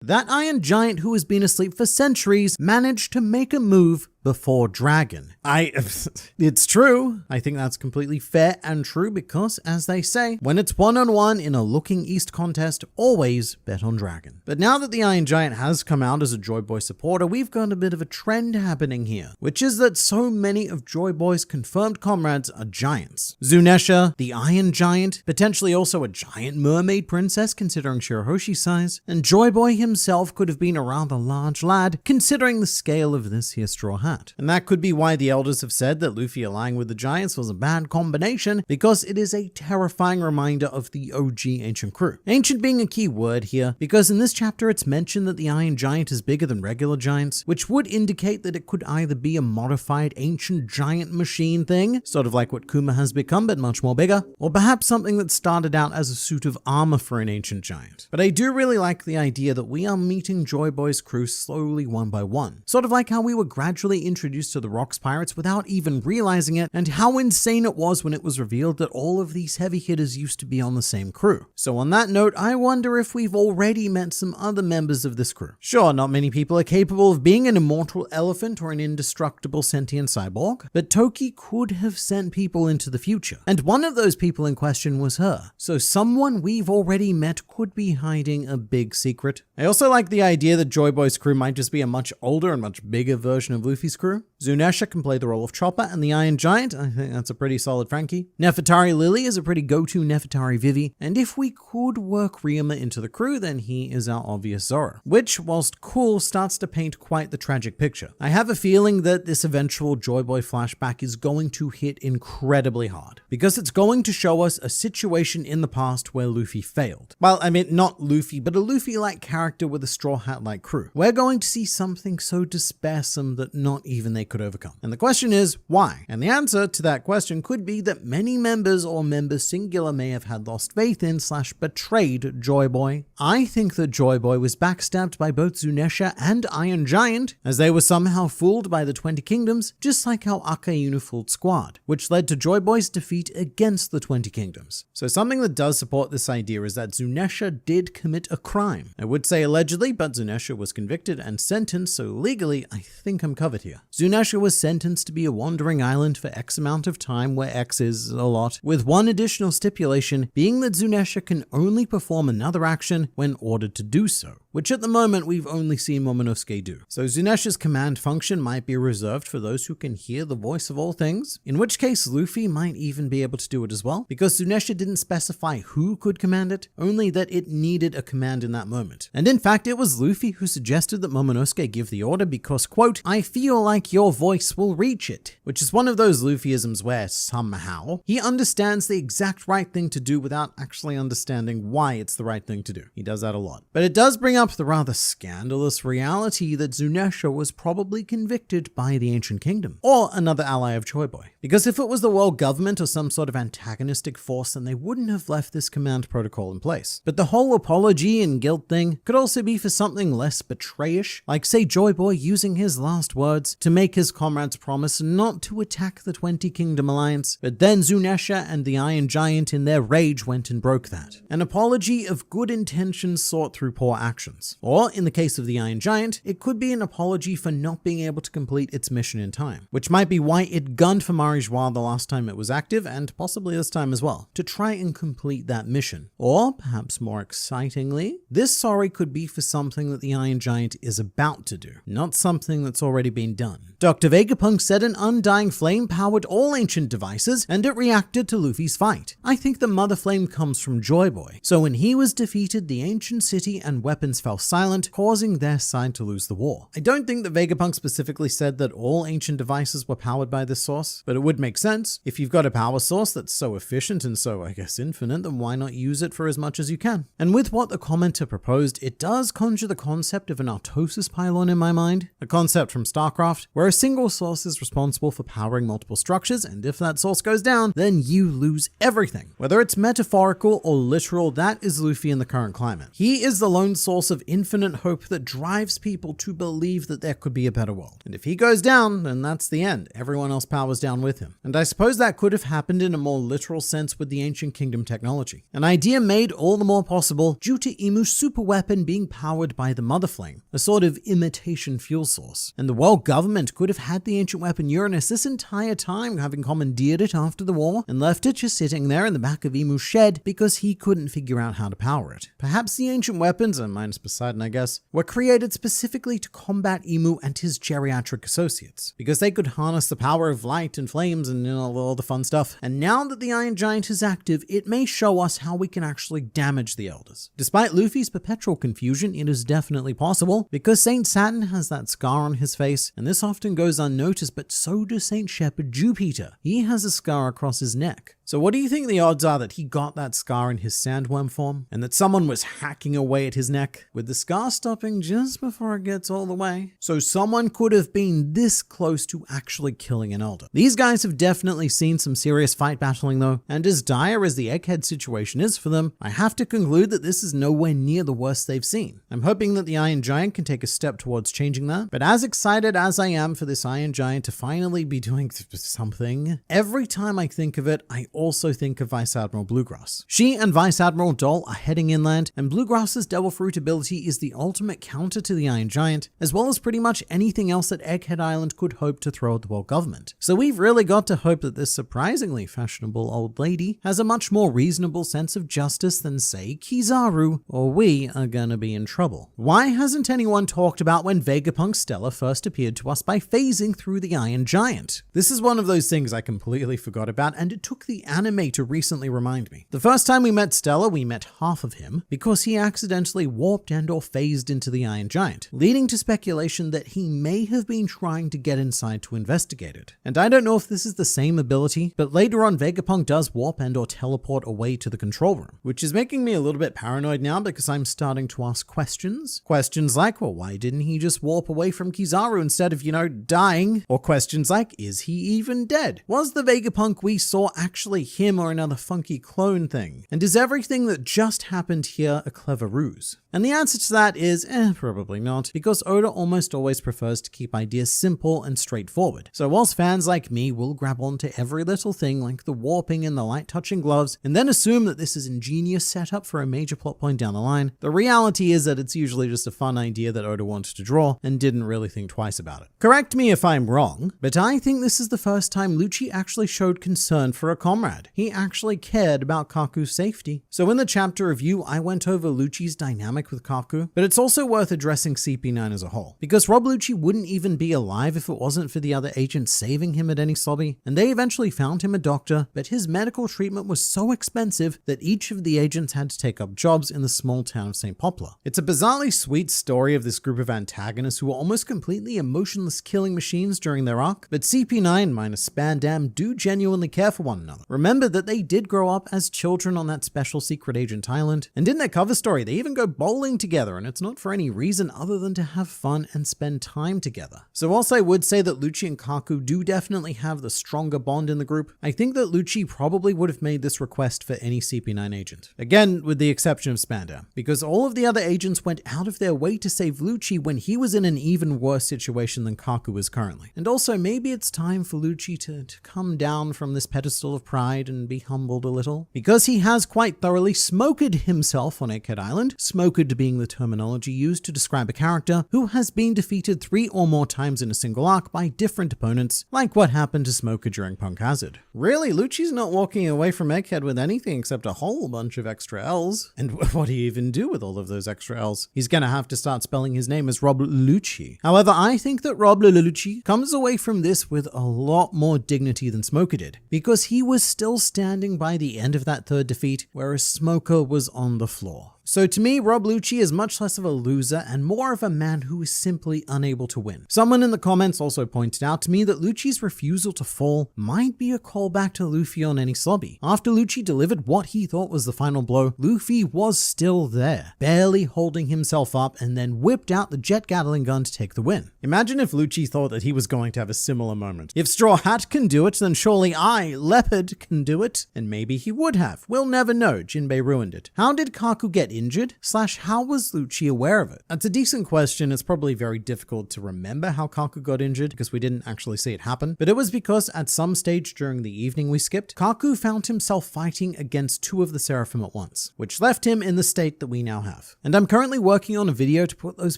That Iron Giant, who has been asleep for centuries, managed to make a move before Dragon. It's true. I think that's completely fair and true because, as they say, when it's one-on-one in a Looking East contest, always bet on Dragon. But now that the Iron Giant has come out as a Joy Boy supporter, we've got a bit of a trend happening here, which is that so many of Joy Boy's confirmed comrades are giants. Zunesha, the Iron Giant, potentially also a giant mermaid princess considering Shirahoshi's size, and Joy Boy himself could have been a rather large lad considering the scale of this here Straw Hat. And that could be why the elders have said that Luffy allying with the giants was a bad combination, because it is a terrifying reminder of the OG ancient crew. Ancient being a key word here, because in this chapter it's mentioned that the Iron Giant is bigger than regular giants, which would indicate that it could either be a modified ancient giant machine thing, sort of like what Kuma has become but much more bigger, or perhaps something that started out as a suit of armor for an ancient giant. But I do really like the idea that we are meeting Joy Boy's crew slowly one by one, sort of like how we were gradually introduced to the Rocks Pirates without even realizing it, and how insane it was when it was revealed that all of these heavy hitters used to be on the same crew. So on that note, I wonder if we've already met some other members of this crew. Sure, not many people are capable of being an immortal elephant or an indestructible sentient cyborg, but Toki could have sent people into the future, and one of those people in question was her. So someone we've already met could be hiding a big secret. I also like the idea that Joy Boy's crew might just be a much older and much bigger version of Luffy's crew. Zunesha can play the role of Chopper, and the Iron Giant, I think that's a pretty solid Frankie. Nefertari Lily is a pretty go-to Nefertari Vivi, and if we could work Ryuma into the crew, then he is our obvious Zoro, which, whilst cool, starts to paint quite the tragic picture. I have a feeling that this eventual Joy Boy flashback is going to hit incredibly hard, because it's going to show us a situation in the past where Luffy failed. Well, I mean, not Luffy, but a Luffy-like character with a Straw Hat-like crew. We're going to see something so despairsome that not thought even they could overcome. And the question is, why? And the answer to that question could be that many members or members singular may have had lost faith in / betrayed Joy Boy. I think that Joy Boy was backstabbed by both Zunesha and Iron Giant, as they were somehow fooled by the 20 Kingdoms, just like how Akainu fooled Squad, which led to Joy Boy's defeat against the 20 Kingdoms. So something that does support this idea is that Zunesha did commit a crime. I would say allegedly, but Zunesha was convicted and sentenced, so legally I think I'm covered here. Zunesha was sentenced to be a wandering island for X amount of time, where X is a lot, with one additional stipulation being that Zunesha can only perform another action when ordered to do so, which at the moment we've only seen Momonosuke do. So Zunesha's command function might be reserved for those who can hear the voice of all things, in which case Luffy might even be able to do it as well, because Zunesha didn't specify who could command it, only that it needed a command in that moment. And in fact, it was Luffy who suggested that Momonosuke give the order because, quote, "I feel like your voice will reach it," which is one of those Luffyisms where somehow he understands the exact right thing to do without actually understanding why it's the right thing to do. He does that a lot. But it does bring up the rather scandalous reality that Zunesha was probably convicted by the Ancient Kingdom, or another ally of Joy Boy. Because if it was the world government or some sort of antagonistic force, then they wouldn't have left this command protocol in place. But the whole apology and guilt thing could also be for something less betrayish, like say Joy Boy using his last words to make his comrades promise not to attack the 20 Kingdom Alliance, but then Zunesha and the Iron Giant in their rage went and broke that. An apology of good intentions sought through poor actions. Or, in the case of the Iron Giant, it could be an apology for not being able to complete its mission in time, which might be why it gunned for Marijois the last time it was active, and possibly this time as well, to try and complete that mission. Or, perhaps more excitingly, this sorry could be for something that the Iron Giant is about to do, not something that's already been done. Dr. Vegapunk said an undying flame powered all ancient devices, and it reacted to Luffy's fight. I think the Mother Flame comes from Joy Boy, so when he was defeated, the ancient city and weapons fell silent, causing their side to lose the war. I don't think that Vegapunk specifically said that all ancient devices were powered by this source, but it would make sense. If you've got a power source that's so efficient and so, I guess, infinite, then why not use it for as much as you can? And with what the commenter proposed, it does conjure the concept of an autosis pylon in my mind, a concept from StarCraft, where a single source is responsible for powering multiple structures, and if that source goes down, then you lose everything. Whether it's metaphorical or literal, that is Luffy in the current climate. He is the lone source of infinite hope that drives people to believe that there could be a better world. And if he goes down, then that's the end. Everyone else powers down with him. And I suppose that could have happened in a more literal sense with the Ancient Kingdom technology. An idea made all the more possible due to Imu's super weapon being powered by the Mother Flame, a sort of imitation fuel source. And the world government could have had the ancient weapon Uranus this entire time, having commandeered it after the war, and left it just sitting there in the back of Imu's shed because he couldn't figure out how to power it. Perhaps the ancient weapons, and minus Poseidon I guess, were created specifically to combat Imu and his geriatric associates, because they could harness the power of light and flames and all the fun stuff. And now that the Iron Giant is active, it may show us how we can actually damage the Elders. Despite Luffy's perpetual confusion, it is definitely possible, because Saint Saturn has that scar on his face, and this often goes unnoticed, but so does Saint Shepherd Jupiter. He has a scar across his neck. So what do you think the odds are that he got that scar in his sandworm form, and that someone was hacking away at his neck, with the scar stopping just before it gets all the way? So someone could have been this close to actually killing an Elder. These guys have definitely seen some serious fight battling though, and as dire as the Egghead situation is for them, I have to conclude that this is nowhere near the worst they've seen. I'm hoping that the Iron Giant can take a step towards changing that, but as excited as I am for this Iron Giant to finally be doing something, every time I think of it, I also think of Vice Admiral Bluegrass. She and Vice Admiral Doll are heading inland, and Bluegrass's Devil Fruit ability is the ultimate counter to the Iron Giant, as well as pretty much anything else that Egghead Island could hope to throw at the world government. So we've really got to hope that this surprisingly fashionable old lady has a much more reasonable sense of justice than, say, Kizaru, or we are gonna be in trouble. Why hasn't anyone talked about when Vegapunk Stella first appeared to us by phasing through the Iron Giant? This is one of those things I completely forgot about, and it took the the animator recently remind me. The first time we met Stella, we met half of him because he accidentally warped and or phased into the Iron Giant, leading to speculation that he may have been trying to get inside to investigate it. And I don't know if this is the same ability, but later on Vegapunk does warp and or teleport away to the control room, which is making me a little bit paranoid now because I'm starting to ask questions. Questions like, well, why didn't he just warp away from Kizaru instead of, dying? Or questions like, is he even dead? Was the Vegapunk we saw actually him or another funky clone thing? And is everything that just happened here a clever ruse? And the answer to that is, probably not, because Oda almost always prefers to keep ideas simple and straightforward. So whilst fans like me will grab onto every little thing like the warping and the light touching gloves, and then assume that this is ingenious setup for a major plot point down the line, the reality is that it's usually just a fun idea that Oda wanted to draw and didn't really think twice about it. Correct me if I'm wrong, but I think this is the first time Lucci actually showed concern for a comrade. He actually cared about Kaku's safety. So in the chapter review, I went over Lucci's dynamic with Kaku, but it's also worth addressing CP9 as a whole, because Rob Lucci wouldn't even be alive if it wasn't for the other agents saving him at any slobby, and they eventually found him a doctor, but his medical treatment was so expensive that each of the agents had to take up jobs in the small town of St. Poplar. It's a bizarrely sweet story of this group of antagonists who were almost completely emotionless killing machines during their arc, but CP9 minus Spandam do genuinely care for one another. Remember that they did grow up as children on that special secret agent island, and in their cover story they even go bowling together, and it's not for any reason other than to have fun and spend time together. So whilst I would say that Lucci and Kaku do definitely have the stronger bond in the group, I think that Lucci probably would have made this request for any CP9 agent. Again, with the exception of Spandam, because all of the other agents went out of their way to save Lucci when he was in an even worse situation than Kaku is currently. And also, maybe it's time for Lucci to come down from this pedestal of pride and be humbled a little, because he has quite thoroughly smoked himself on Egghead Island, smoked being the terminology used to describe a character who has been defeated 3 or more times in a single arc by different opponents, like what happened to Smoker during Punk Hazard. Really, Lucci's not walking away from Egghead with anything except a whole bunch of extra L's. And what do you even do with all of those extra L's? He's gonna have to start spelling his name as Rob Lucci. However, I think that Rob Lucci comes away from this with a lot more dignity than Smoker did, because he was still standing by the end of that third defeat, whereas Smoker was on the floor. So to me, Rob Lucci is much less of a loser and more of a man who is simply unable to win. Someone in the comments also pointed out to me that Lucci's refusal to fall might be a callback to Luffy on any slobby. After Lucci delivered what he thought was the final blow, Luffy was still there, barely holding himself up, and then whipped out the jet Gatling gun to take the win. Imagine if Lucci thought that he was going to have a similar moment. If Straw Hat can do it, then surely I, Leopard, can do it. And maybe he would have. We'll never know. Jinbei ruined it. How did Kaku get injured? / how was Lucci aware of it? That's a decent question. It's probably very difficult to remember how Kaku got injured because we didn't actually see it happen, but it was because at some stage during the evening we skipped, Kaku found himself fighting against 2 of the Seraphim at once, which left him in the state that we now have. And I'm currently working on a video to put those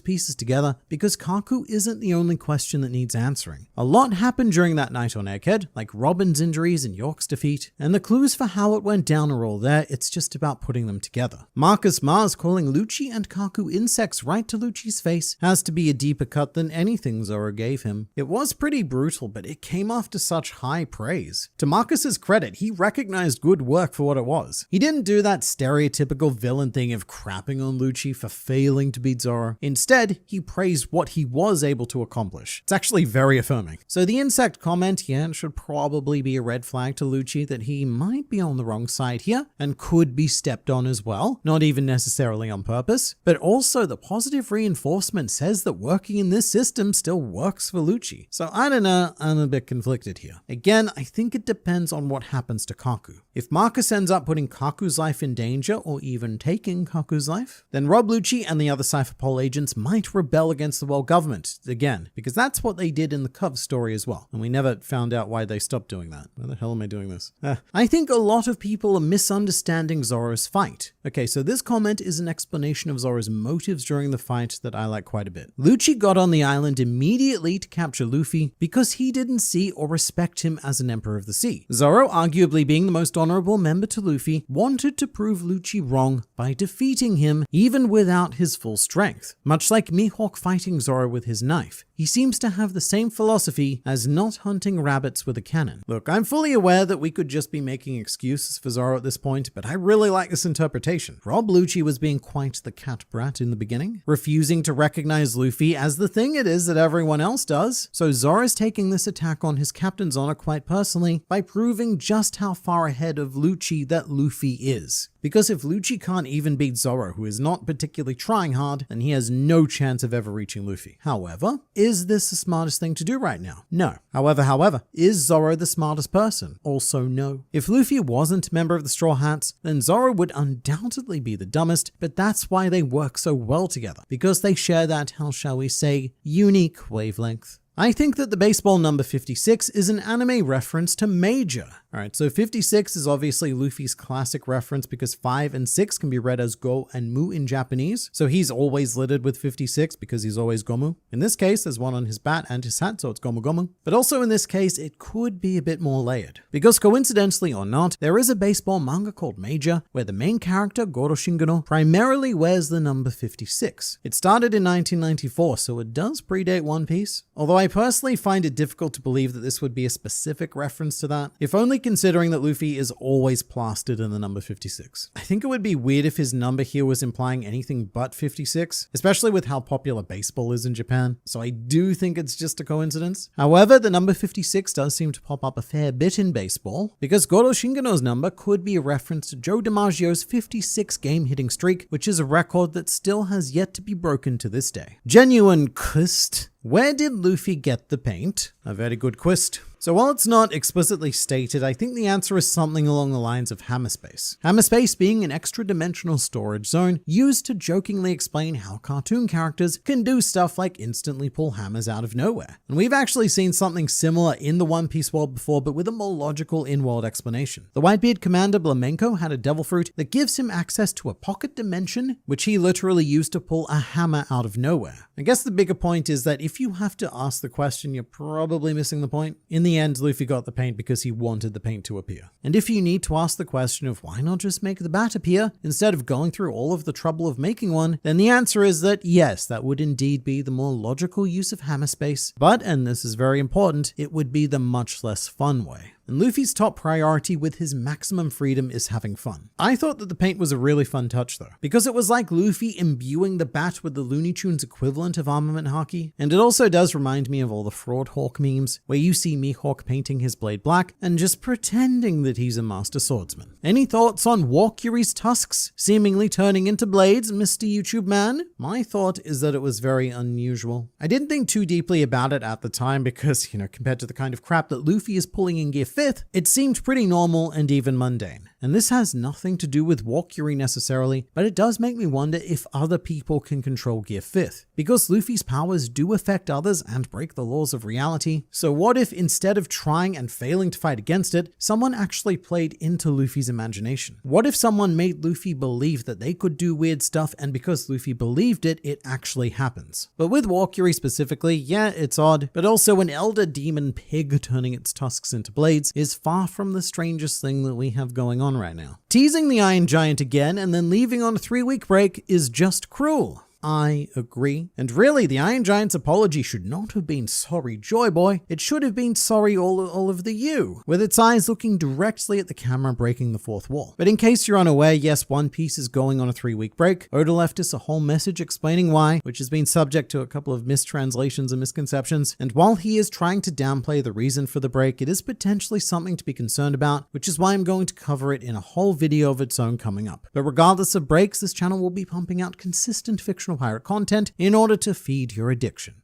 pieces together because Kaku isn't the only question that needs answering. A lot happened during that night on Egghead, like Robin's injuries and York's defeat, and the clues for how it went down are all there. It's just about putting them together. Marcus Mars calling Lucci and Kaku insects right to Lucci's face has to be a deeper cut than anything Zoro gave him. It was pretty brutal, but it came after such high praise. To Marcus's credit, he recognized good work for what it was. He didn't do that stereotypical villain thing of crapping on Lucci for failing to beat Zoro. Instead, he praised what he was able to accomplish. It's actually very affirming. So the insect comment, yeah, should probably be a red flag to Lucci that he might be on the wrong side here and could be stepped on as well, not even necessarily on purpose, but also the positive reinforcement says that working in this system still works for Lucci. So I don't know, I'm a bit conflicted here. Again, I think it depends on what happens to Kaku. If Marcus ends up putting Kaku's life in danger or even taking Kaku's life, then Rob Lucci and the other Cypher Pol agents might rebel against the world government again, because that's what they did in the cover story as well. And we never found out why they stopped doing that. Why the hell am I doing this? I think a lot of people are misunderstanding Zoro's fight. Okay, so this comment comment is an explanation of Zoro's motives during the fight that I like quite a bit. Lucci got on the island immediately to capture Luffy because he didn't see or respect him as an Emperor of the Sea. Zoro, arguably being the most honorable member to Luffy, wanted to prove Lucci wrong by defeating him even without his full strength. Much like Mihawk fighting Zoro with his knife, he seems to have the same philosophy as not hunting rabbits with a cannon. Look, I'm fully aware that we could just be making excuses for Zoro at this point, but I really like this interpretation. Rob Lucci was being quite the cat brat in the beginning, refusing to recognize Luffy as the thing it is that everyone else does. So Zoro's taking this attack on his captain's honor quite personally by proving just how far ahead of Lucci that Luffy is. Because if Lucci can't even beat Zoro, who is not particularly trying hard, then he has no chance of ever reaching Luffy. However, is this the smartest thing to do right now? No. However, is Zoro the smartest person? Also no. If Luffy wasn't a member of the Straw Hats, then Zoro would undoubtedly be the dumbest, but that's why they work so well together, because they share that, how shall we say, unique wavelength. I think that the baseball number 56 is an anime reference to Major. Alright, so 56 is obviously Luffy's classic reference because 5 and 6 can be read as Go and Mu in Japanese, so he's always littered with 56 because he's always Gomu. In this case, there's one on his bat and his hat, so it's Gomu Gomu. But also in this case, it could be a bit more layered. Because coincidentally or not, there is a baseball manga called Major, where the main character, Goro Shingono, primarily wears the number 56. It started in 1994, so it does predate One Piece. Although I personally find it difficult to believe that this would be a specific reference to that, if only considering that Luffy is always plastered in the number 56. I think it would be weird if his number here was implying anything but 56, especially with how popular baseball is in Japan, so I do think it's just a coincidence. However, the number 56 does seem to pop up a fair bit in baseball, because Goro Shingono's number could be a reference to Joe DiMaggio's 56 game hitting streak, which is a record that still has yet to be broken to this day. Genuine quest. Where did Luffy get the paint? A very good quest. So while it's not explicitly stated, I think the answer is something along the lines of Hammerspace. Hammerspace being an extra-dimensional storage zone used to jokingly explain how cartoon characters can do stuff like instantly pull hammers out of nowhere. And we've actually seen something similar in the One Piece world before, but with a more logical in-world explanation. The Whitebeard commander Blamenco had a devil fruit that gives him access to a pocket dimension, which he literally used to pull a hammer out of nowhere. I guess the bigger point is that if you have to ask the question, you're probably missing the point. In the end, Luffy got the paint because he wanted the paint to appear. And if you need to ask the question of why not just make the bat appear instead of going through all of the trouble of making one, then the answer is that yes, that would indeed be the more logical use of Hammerspace, but, and this is very important, it would be the much less fun way. And Luffy's top priority with his maximum freedom is having fun. I thought that the paint was a really fun touch though, because it was like Luffy imbuing the bat with the Looney Tunes equivalent of armament haki, and it also does remind me of all the Fraud Hawk memes, where you see Mihawk painting his blade black and just pretending that he's a master swordsman. Any thoughts on Walkyuri's tusks seemingly turning into blades, Mr. YouTube man? My thought is that it was very unusual. I didn't think too deeply about it at the time because, compared to the kind of crap that Luffy is pulling in Gear 5th, it seemed pretty normal and even mundane. And this has nothing to do with Walkyuri necessarily, but it does make me wonder if other people can control Gear 5th, because Luffy's powers do affect others and break the laws of reality. So what if instead of trying and failing to fight against it, someone actually played into Luffy's imagination? What if someone made Luffy believe that they could do weird stuff, and because Luffy believed it, it actually happens? But with Walkyuri specifically, yeah, it's odd, but also an elder demon pig turning its tusks into blades is far from the strangest thing that we have going on right now. Teasing the Iron Giant again and then leaving on a 3-week break is just cruel. I agree. And really, the Iron Giant's apology should not have been sorry, Joy Boy. It should have been sorry all of the you, with its eyes looking directly at the camera, breaking the fourth wall. But in case you're unaware, yes, One Piece is going on a 3-week break. Oda left us a whole message explaining why, which has been subject to a couple of mistranslations and misconceptions. And while he is trying to downplay the reason for the break, it is potentially something to be concerned about, which is why I'm going to cover it in a whole video of its own coming up. But regardless of breaks, this channel will be pumping out consistent fictional pirate content in order to feed your addiction.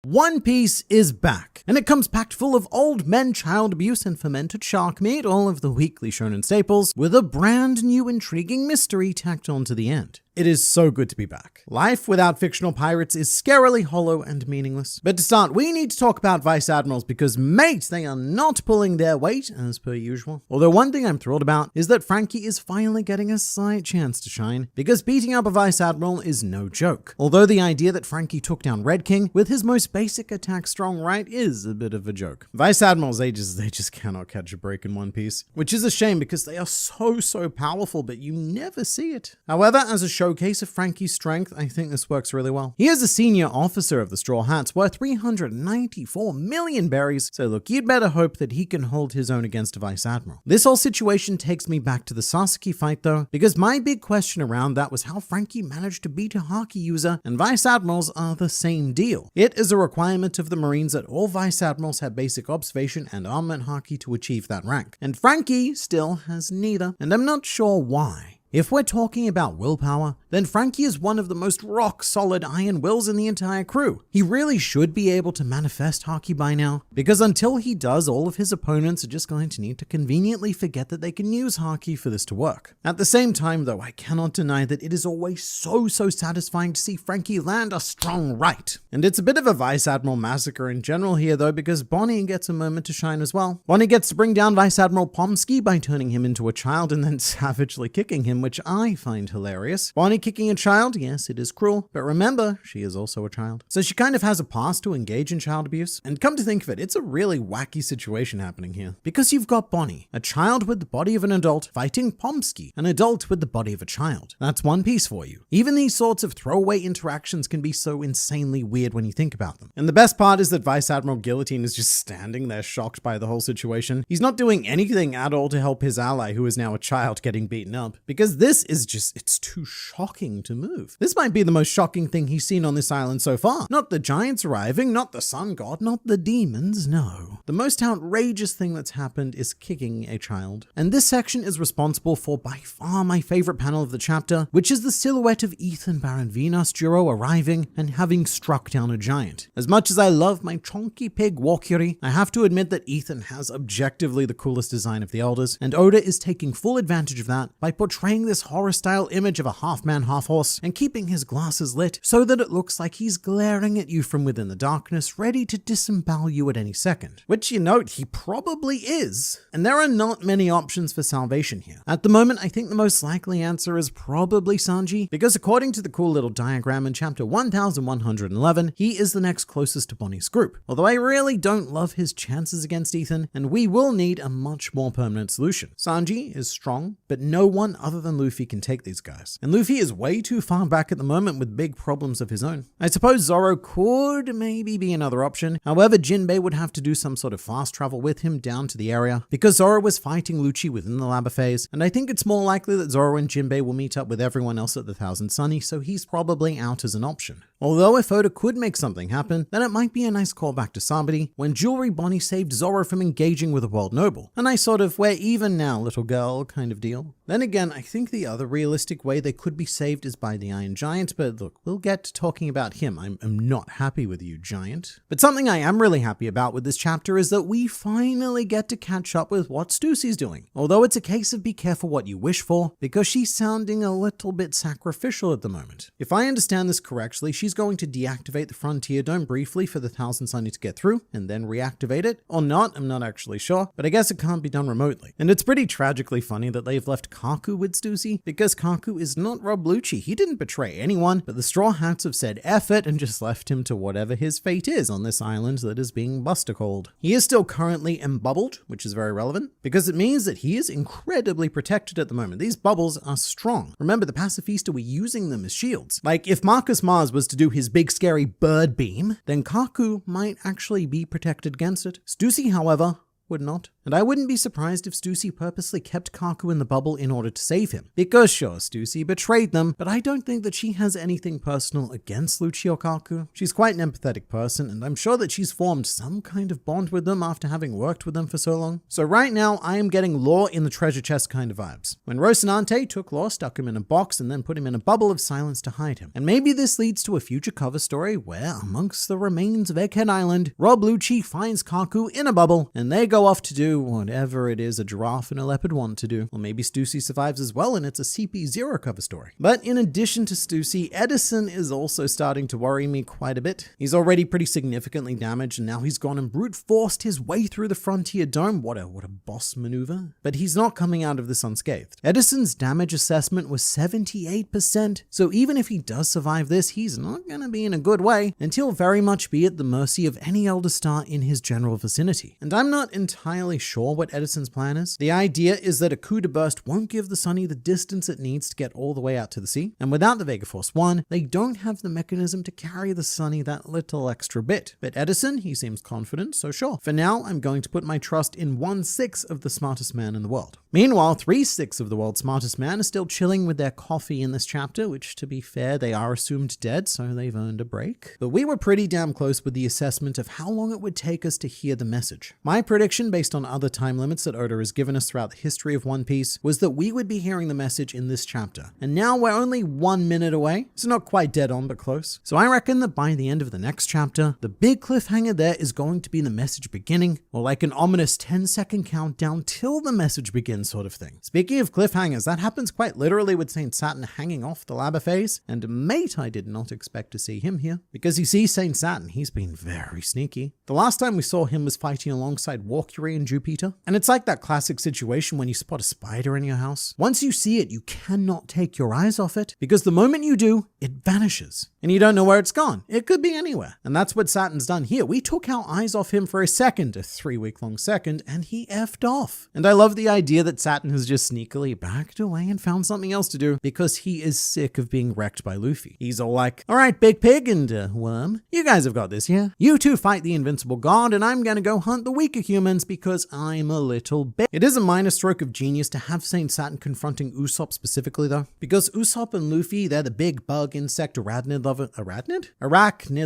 One Piece is back, and it comes packed full of old men, child abuse, and fermented shark meat, all of the weekly shonen staples, with a brand new intriguing mystery tacked on to the end. It is so good to be back. Life without fictional pirates is scarily hollow and meaningless. But to start, we need to talk about Vice Admirals because, mate, they are not pulling their weight as per usual. Although one thing I'm thrilled about is that Frankie is finally getting a slight chance to shine, because beating up a Vice Admiral is no joke. Although the idea that Frankie took down Red King with his most basic attack strong right is a bit of a joke. Vice Admirals, they just cannot catch a break in One Piece, which is a shame because they are so powerful, but you never see it. However, as a showcase of Frankie's strength, I think this works really well. He is a senior officer of the Straw Hats worth 394 million berries, so look, you'd better hope that he can hold his own against a Vice Admiral. This whole situation takes me back to the Sasaki fight though, because my big question around that was how Frankie managed to beat a Haki user, and Vice Admirals are the same deal. It is a requirement of the Marines that all Vice Admirals have basic observation and armament Haki to achieve that rank, and Frankie still has neither, and I'm not sure why. If we're talking about willpower, then Frankie is one of the most rock-solid iron wills in the entire crew. He really should be able to manifest Haki by now, because until he does, all of his opponents are just going to need to conveniently forget that they can use Haki for this to work. At the same time, though, I cannot deny that it is always so satisfying to see Frankie land a strong right. And it's a bit of a Vice Admiral massacre in general here, though, because Bonnie gets a moment to shine as well. Bonnie gets to bring down Vice Admiral Pomsky by turning him into a child and then savagely kicking him, which I find hilarious. Bonnie kicking a child, yes, it is cruel, but remember, she is also a child. So she kind of has a past to engage in child abuse. And come to think of it, it's a really wacky situation happening here. Because you've got Bonnie, a child with the body of an adult, fighting Pomsky, an adult with the body of a child. That's One Piece for you. Even these sorts of throwaway interactions can be so insanely weird when you think about them. And the best part is that Vice Admiral Guillotine is just standing there shocked by the whole situation. He's not doing anything at all to help his ally, who is now a child, getting beaten up. Because this is just, it's too shocking to move. This might be the most shocking thing he's seen on this island so far. Not the giants arriving, not the sun god, not the demons, no. The most outrageous thing that's happened is kicking a child. And this section is responsible for by far my favorite panel of the chapter, which is the silhouette of Ethan Baron Venus duo arriving and having struck down a giant. As much as I love my chonky pig Walkiri, I have to admit that Ethan has objectively the coolest design of the elders, and Oda is taking full advantage of that by portraying this horror-style image of a half-man, half-horse and keeping his glasses lit so that it looks like he's glaring at you from within the darkness, ready to disembowel you at any second. Which, you note, he probably is. And there are not many options for salvation here. At the moment, I think the most likely answer is probably Sanji, because according to the cool little diagram in chapter 1111, he is the next closest to Bonnie's group. Although I really don't love his chances against Ethan, and we will need a much more permanent solution. Sanji is strong, but no one other than Luffy can take these guys. And Luffy is way too far back at the moment with big problems of his own. I suppose Zoro could maybe be another option. However, Jinbei would have to do some sort of fast travel with him down to the area, because Zoro was fighting Lucci within the lava phase, and I think it's more likely that Zoro and Jinbei will meet up with everyone else at the Thousand Sunny, so he's probably out as an option. Although if Oda could make something happen, then it might be a nice callback to Sabari, when Jewelry Bonnie saved Zoro from engaging with a world noble. A nice sort of, we're even now, little girl kind of deal. Then again, I think the other realistic way they could be saved is by the Iron Giant, but look, we'll get to talking about him. I'm not happy with you, Giant. But something I am really happy about with this chapter is that we finally get to catch up with what Stussy's doing. Although it's a case of be careful what you wish for, because she's sounding a little bit sacrificial at the moment. If I understand this correctly, she's going to deactivate the Frontier Dome briefly for the Thousand Sunny to get through, and then reactivate it. Or not, I'm not actually sure, but I guess it can't be done remotely. And it's pretty tragically funny that they've left Kaku with Stussy, because Kaku is not Rob Lucci. He didn't betray anyone, but the Straw Hats have said F it and just left him to whatever his fate is on this island that is being buster-called. He is still currently embubbled, which is very relevant, because it means that he is incredibly protected at the moment. These bubbles are strong. Remember, the Pacifista were using them as shields. Like, if Marcus Mars was to do his big scary bird beam, then Kaku might actually be protected against it. Stussy, however, would not. And I wouldn't be surprised if Stussy purposely kept Kaku in the bubble in order to save him. Because sure, Stussy betrayed them, but I don't think that she has anything personal against Lucci or Kaku. She's quite an empathetic person, and I'm sure that she's formed some kind of bond with them after having worked with them for so long. So right now, I am getting Law in the treasure chest kind of vibes. When Rocinante took Law, stuck him in a box, and then put him in a bubble of silence to hide him. And maybe this leads to a future cover story where, amongst the remains of Egghead Island, Rob Lucci finds Kaku in a bubble, and they go off to do whatever it is a giraffe and a leopard want to do. Or maybe Stussy survives as well, and it's a CP0 cover story. But in addition to Stussy, Edison is also starting to worry me quite a bit. He's already pretty significantly damaged, and now he's gone and brute forced his way through the Frontier Dome. What a boss maneuver. But he's not coming out of this unscathed. Edison's damage assessment was 78%, so even if he does survive this, he's not going to be in a good way, and he'll very much be at the mercy of any Elder Star in his general vicinity. And I'm not entirely sure what Edison's plan is. The idea is that a coup de burst won't give the Sunny the distance it needs to get all the way out to the sea, and without the Vega Force 1, they don't have the mechanism to carry the Sunny that little extra bit. But Edison, he seems confident, so sure. For now, I'm going to put my trust in 1/6 of the smartest man in the world. Meanwhile, 3/6 of the world's smartest man are still chilling with their coffee in this chapter, which to be fair, they are assumed dead, so they've earned a break. But we were pretty damn close with the assessment of how long it would take us to hear the message. My prediction, based on other time limits that Oda has given us throughout the history of One Piece, was that we would be hearing the message in this chapter. And now we're only 1 minute away, so not quite dead on, but close. So I reckon that by the end of the next chapter, the big cliffhanger there is going to be the message beginning, or like an ominous 10-second countdown till the message begins sort of thing. Speaking of cliffhangers, that happens quite literally with Saint Saturn hanging off the lava phase, and mate, I did not expect to see him here. Because you see, Saint Saturn, he's been very sneaky. The last time we saw him was fighting alongside Walkure and Jupiter, and it's like that classic situation when you spot a spider in your house. Once you see it, you cannot take your eyes off it, because the moment you do, it vanishes. And you don't know where it's gone. It could be anywhere. And that's what Saturn's done here. We took our eyes off him for a second, a 3-week-long second, and he effed off. And I love the idea that Saturn has just sneakily backed away and found something else to do because he is sick of being wrecked by Luffy. He's all like, all right, Big Pig and Worm, you guys have got this, yeah? You two fight the invincible god, and I'm gonna go hunt the weaker humans because I'm a little bit. It is a minor stroke of genius to have Saint Saturn confronting Usopp specifically though, because Usopp and Luffy, they're the big bug insect arachnid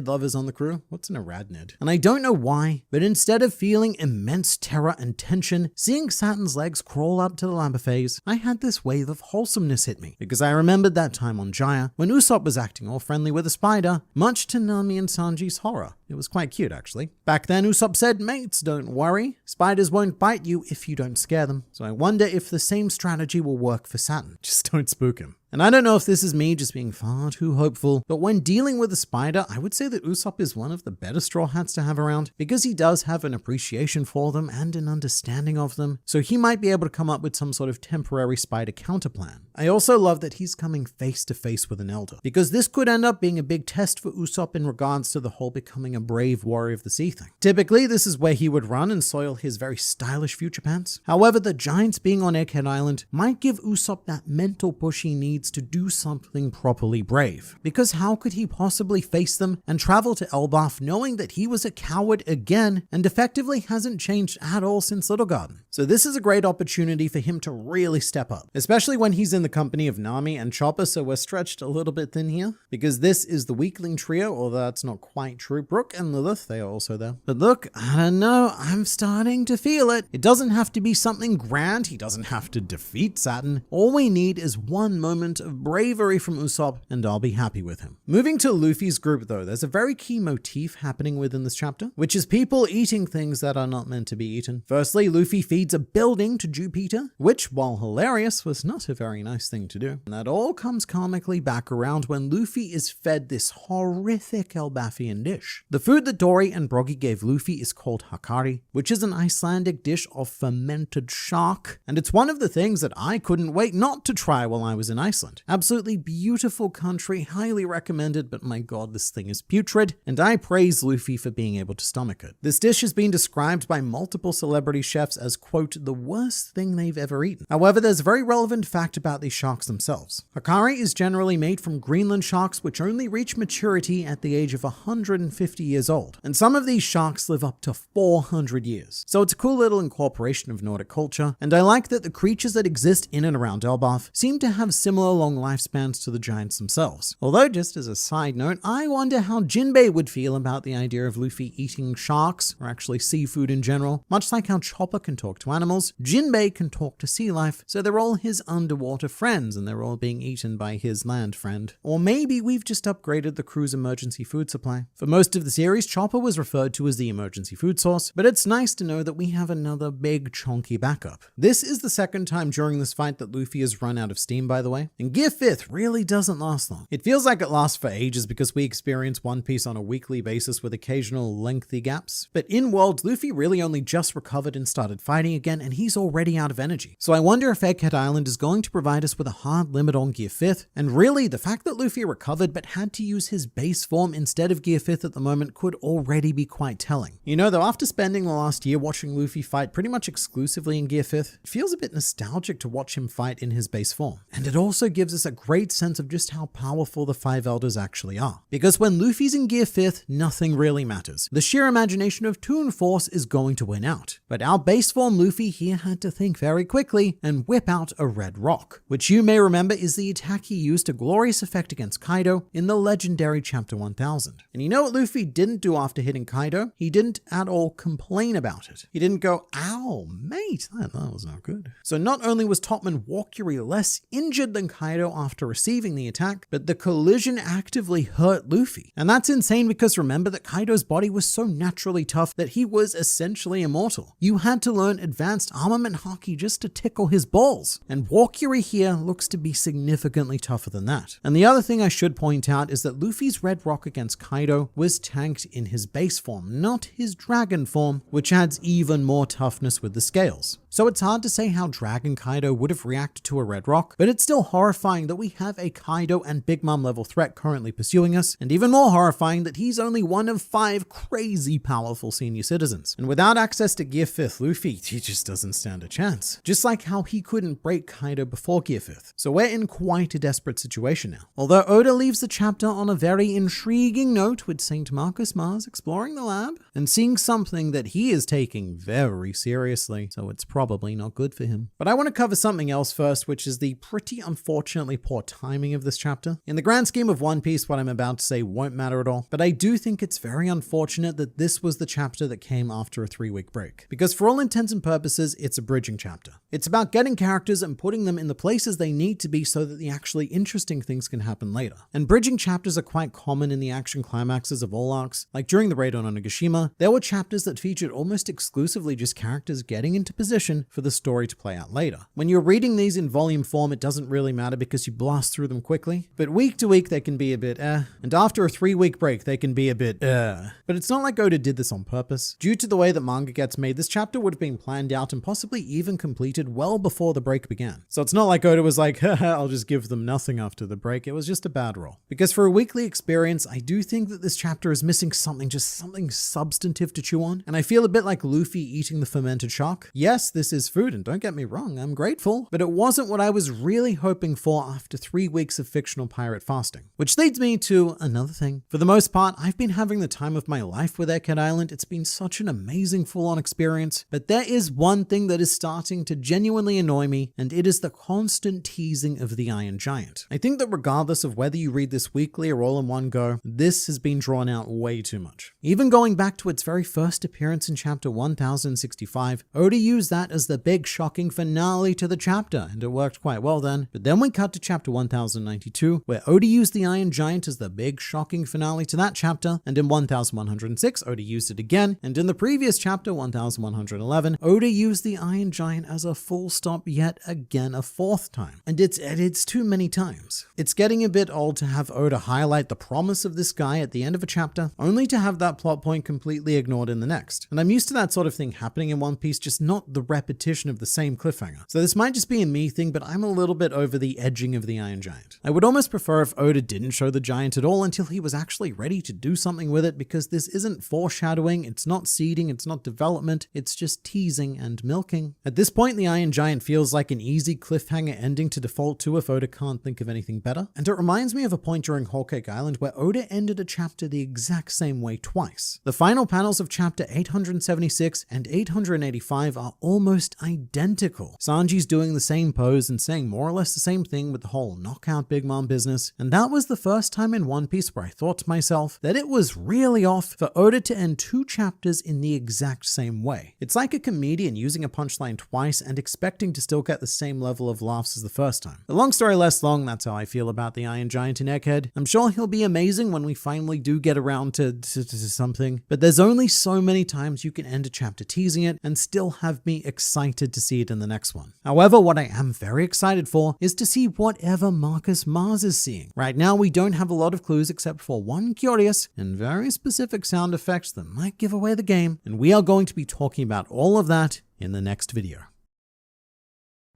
lovers on the crew. What's an arachnid? And I don't know why, but instead of feeling immense terror and tension, seeing Saturn's legs crawl up to the lava phase, I had this wave of wholesomeness hit me, because I remembered that time on Jaya when Usopp was acting all friendly with a spider, much to Nami and Sanji's horror. It was quite cute actually. Back then Usopp said, mates, don't worry, spiders won't bite you if you don't scare them. So I wonder if the same strategy will work for Saturn. Just don't spook him. And I don't know if this is me just being far too hopeful, but when dealing with a spider, I would say that Usopp is one of the better Straw Hats to have around because he does have an appreciation for them and an understanding of them, so he might be able to come up with some sort of temporary spider counterplan. I also love that he's coming face to face with an elder, because this could end up being a big test for Usopp in regards to the whole becoming a brave warrior of the sea thing. Typically, this is where he would run and soil his very stylish future pants. However, the giants being on Egghead Island might give Usopp that mental push he needs to do something properly brave. Because how could he possibly face them and travel to Elbaf knowing that he was a coward again and effectively hasn't changed at all since Little Garden? So this is a great opportunity for him to really step up, especially when he's in the company of Nami and Chopper, so we're stretched a little bit thin here, because this is the weakling trio, although that's not quite true. Brook and Lilith, they are also there. But look, I don't know, I'm starting to feel it. It doesn't have to be something grand, he doesn't have to defeat Saturn. All we need is one moment of bravery from Usopp, and I'll be happy with him. Moving to Luffy's group though, there's a very key motif happening within this chapter, which is people eating things that are not meant to be eaten. Firstly, Luffy feeds a building to Jupiter, which, while hilarious, was not a very nice thing to do. And that all comes comically back around when Luffy is fed this horrific Elbafian dish. The food that Dory and Broggy gave Luffy is called Hakari, which is an Icelandic dish of fermented shark, and it's one of the things that I couldn't wait not to try while I was in Iceland. Absolutely beautiful country, highly recommended, but my god, this thing is putrid, and I praise Luffy for being able to stomach it. This dish has been described by multiple celebrity chefs as, quote, the worst thing they've ever eaten. However, there's a very relevant fact about these sharks themselves. Hakari is generally made from Greenland sharks which only reach maturity at the age of 150 years old, and some of these sharks live up to 400 years. So it's a cool little incorporation of Nordic culture, and I like that the creatures that exist in and around Elbaf seem to have similar long lifespans to the giants themselves. Although, just as a side note, I wonder how Jinbei would feel about the idea of Luffy eating sharks, or actually seafood in general. Much like how Chopper can talk to animals, Jinbei can talk to sea life, so they're all his underwater friends and they're all being eaten by his land friend. Or maybe we've just upgraded the crew's emergency food supply. For most of the series, Chopper was referred to as the emergency food source, but it's nice to know that we have another big chunky backup. This is the second time during this fight that Luffy has run out of steam, by the way, and Gear 5th really doesn't last long. It feels like it lasts for ages because we experience One Piece on a weekly basis with occasional lengthy gaps, but in World, Luffy really only just recovered and started fighting again, and he's already out of energy. So I wonder if Egghead Island is going to provide us with a hard limit on Gear 5th, and really the fact that Luffy recovered but had to use his base form instead of Gear 5th at the moment could already be quite telling. You know, though, after spending the last year watching Luffy fight pretty much exclusively in Gear 5th, it feels a bit nostalgic to watch him fight in his base form. And it also gives us a great sense of just how powerful the Five Elders actually are. Because when Luffy's in Gear 5th, nothing really matters. The sheer imagination of Toon Force is going to win out. But our base form Luffy here had to think very quickly and whip out a red rock, which you may remember is the attack he used to glorious effect against Kaido in the legendary Chapter 1000. And you know what Luffy didn't do after hitting Kaido? He didn't at all complain about it. He didn't go, "Ow, mate, that was not good." So not only was Topman Walkuri less injured than Kaido after receiving the attack, but the collision actively hurt Luffy. And that's insane because remember that Kaido's body was so naturally tough that he was essentially immortal. You had to learn advanced armament haki just to tickle his balls. And Walkuri here looks to be significantly tougher than that. And the other thing I should point out is that Luffy's red rock against Kaido was tanked in his base form, not his dragon form, which adds even more toughness with the scales. So it's hard to say how Dragon Kaido would have reacted to a red rock, but it's still horrifying that we have a Kaido and Big Mom level threat currently pursuing us, and even more horrifying that he's only one of 5 crazy powerful senior citizens. And without access to Gear 5th Luffy, he just doesn't stand a chance. Just like how he couldn't break Kaido before Gear 5th. So we're in quite a desperate situation now. Although Oda leaves the chapter on a very intriguing note with St. Marcus Mars exploring the lab and seeing something that he is taking very seriously, so it's probably not good for him. But I want to cover something else first, which is the pretty unfortunately poor timing of this chapter. In the grand scheme of One Piece, what I'm about to say won't matter at all, but I do think it's very unfortunate that this was the chapter that came after a 3-week break. Because for all intents and purposes, it's a bridging chapter. It's about getting characters and putting them in the places they need to be so that the actually interesting things can happen later. And bridging chapters are quite common in the action climaxes of all arcs. Like during the raid on Onigashima, there were chapters that featured almost exclusively just characters getting into position for the story to play out later. When you're reading these in volume form, it doesn't really matter because you blast through them quickly. But week to week, they can be a bit and after a 3-week break, they can be a bit But it's not like Oda did this on purpose. Due to the way that manga gets made, this chapter would have been planned out and possibly even completed well before the break began. So it's not like Oda was like, haha, I'll just give them nothing after the break. It was just a bad roll. Because for a weekly experience, I do think that this chapter is missing something, just something substantive to chew on. And I feel a bit like Luffy eating the fermented shark. Yes, this is food, and don't get me wrong, I'm grateful, but it wasn't what I was really hoping for after 3 weeks of fictional pirate fasting. Which leads me to another thing. For the most part, I've been having the time of my life with Egghead Island. It's been such an amazing full-on experience, but there is one thing that is starting to genuinely annoy me, and it is the constant teasing of the Iron Giant. I think that regardless of whether you read this weekly or all in one go, this has been drawn out way too much. Even going back to its very first appearance in chapter 1065, Oda used that as the big shocking finale to the chapter, and it worked quite well then. But then we cut to chapter 1092, where Oda used the Iron Giant as the big shocking finale to that chapter, and in 1106, Oda used it again, and in the previous chapter, 1111, Oda used the Iron Giant as a full stop yet again a 4th time. And it's too many times. It's getting a bit old to have Oda highlight the promise of this guy at the end of a chapter, only to have that plot point completely ignored in the next. And I'm used to that sort of thing happening in One Piece, just not the repetition of the same cliffhanger. So this might just be a me thing, but I'm a little bit over the edging of the Iron Giant. I would almost prefer if Oda didn't show the giant at all until he was actually ready to do something with it, because this isn't foreshadowing, it's not seeding, it's not development, it's just teasing and milking. At this point, the Iron Giant feels like an easy cliffhanger ending to default to if Oda can't think of anything better. And it reminds me of a point during Egg Island where Oda ended a chapter the exact same way twice. The final panels of chapter 876 and 885 are almost identical. Sanji's doing the same pose and saying more or less the same thing with the whole knockout Big Mom business, and that was the first time in One Piece where I thought to myself that it was really off for Oda to end two chapters in the exact same way. It's like a comedian using a punchline twice and expecting to still get the same level of laughs as the first time. The long story less long, that's how I feel about the Iron Giant in Egghead. I'm sure he'll be amazing when we finally do get around to something, but there's only so many times you can end a chapter teasing it and still have me excited to see it in the next one. However, what I am very excited for is to see whatever Marcus Mars is seeing. Right now, we don't have a lot of clues except for one curious and very specific sound effect that might give away the game, and we are going to be talking about all of that in the next video.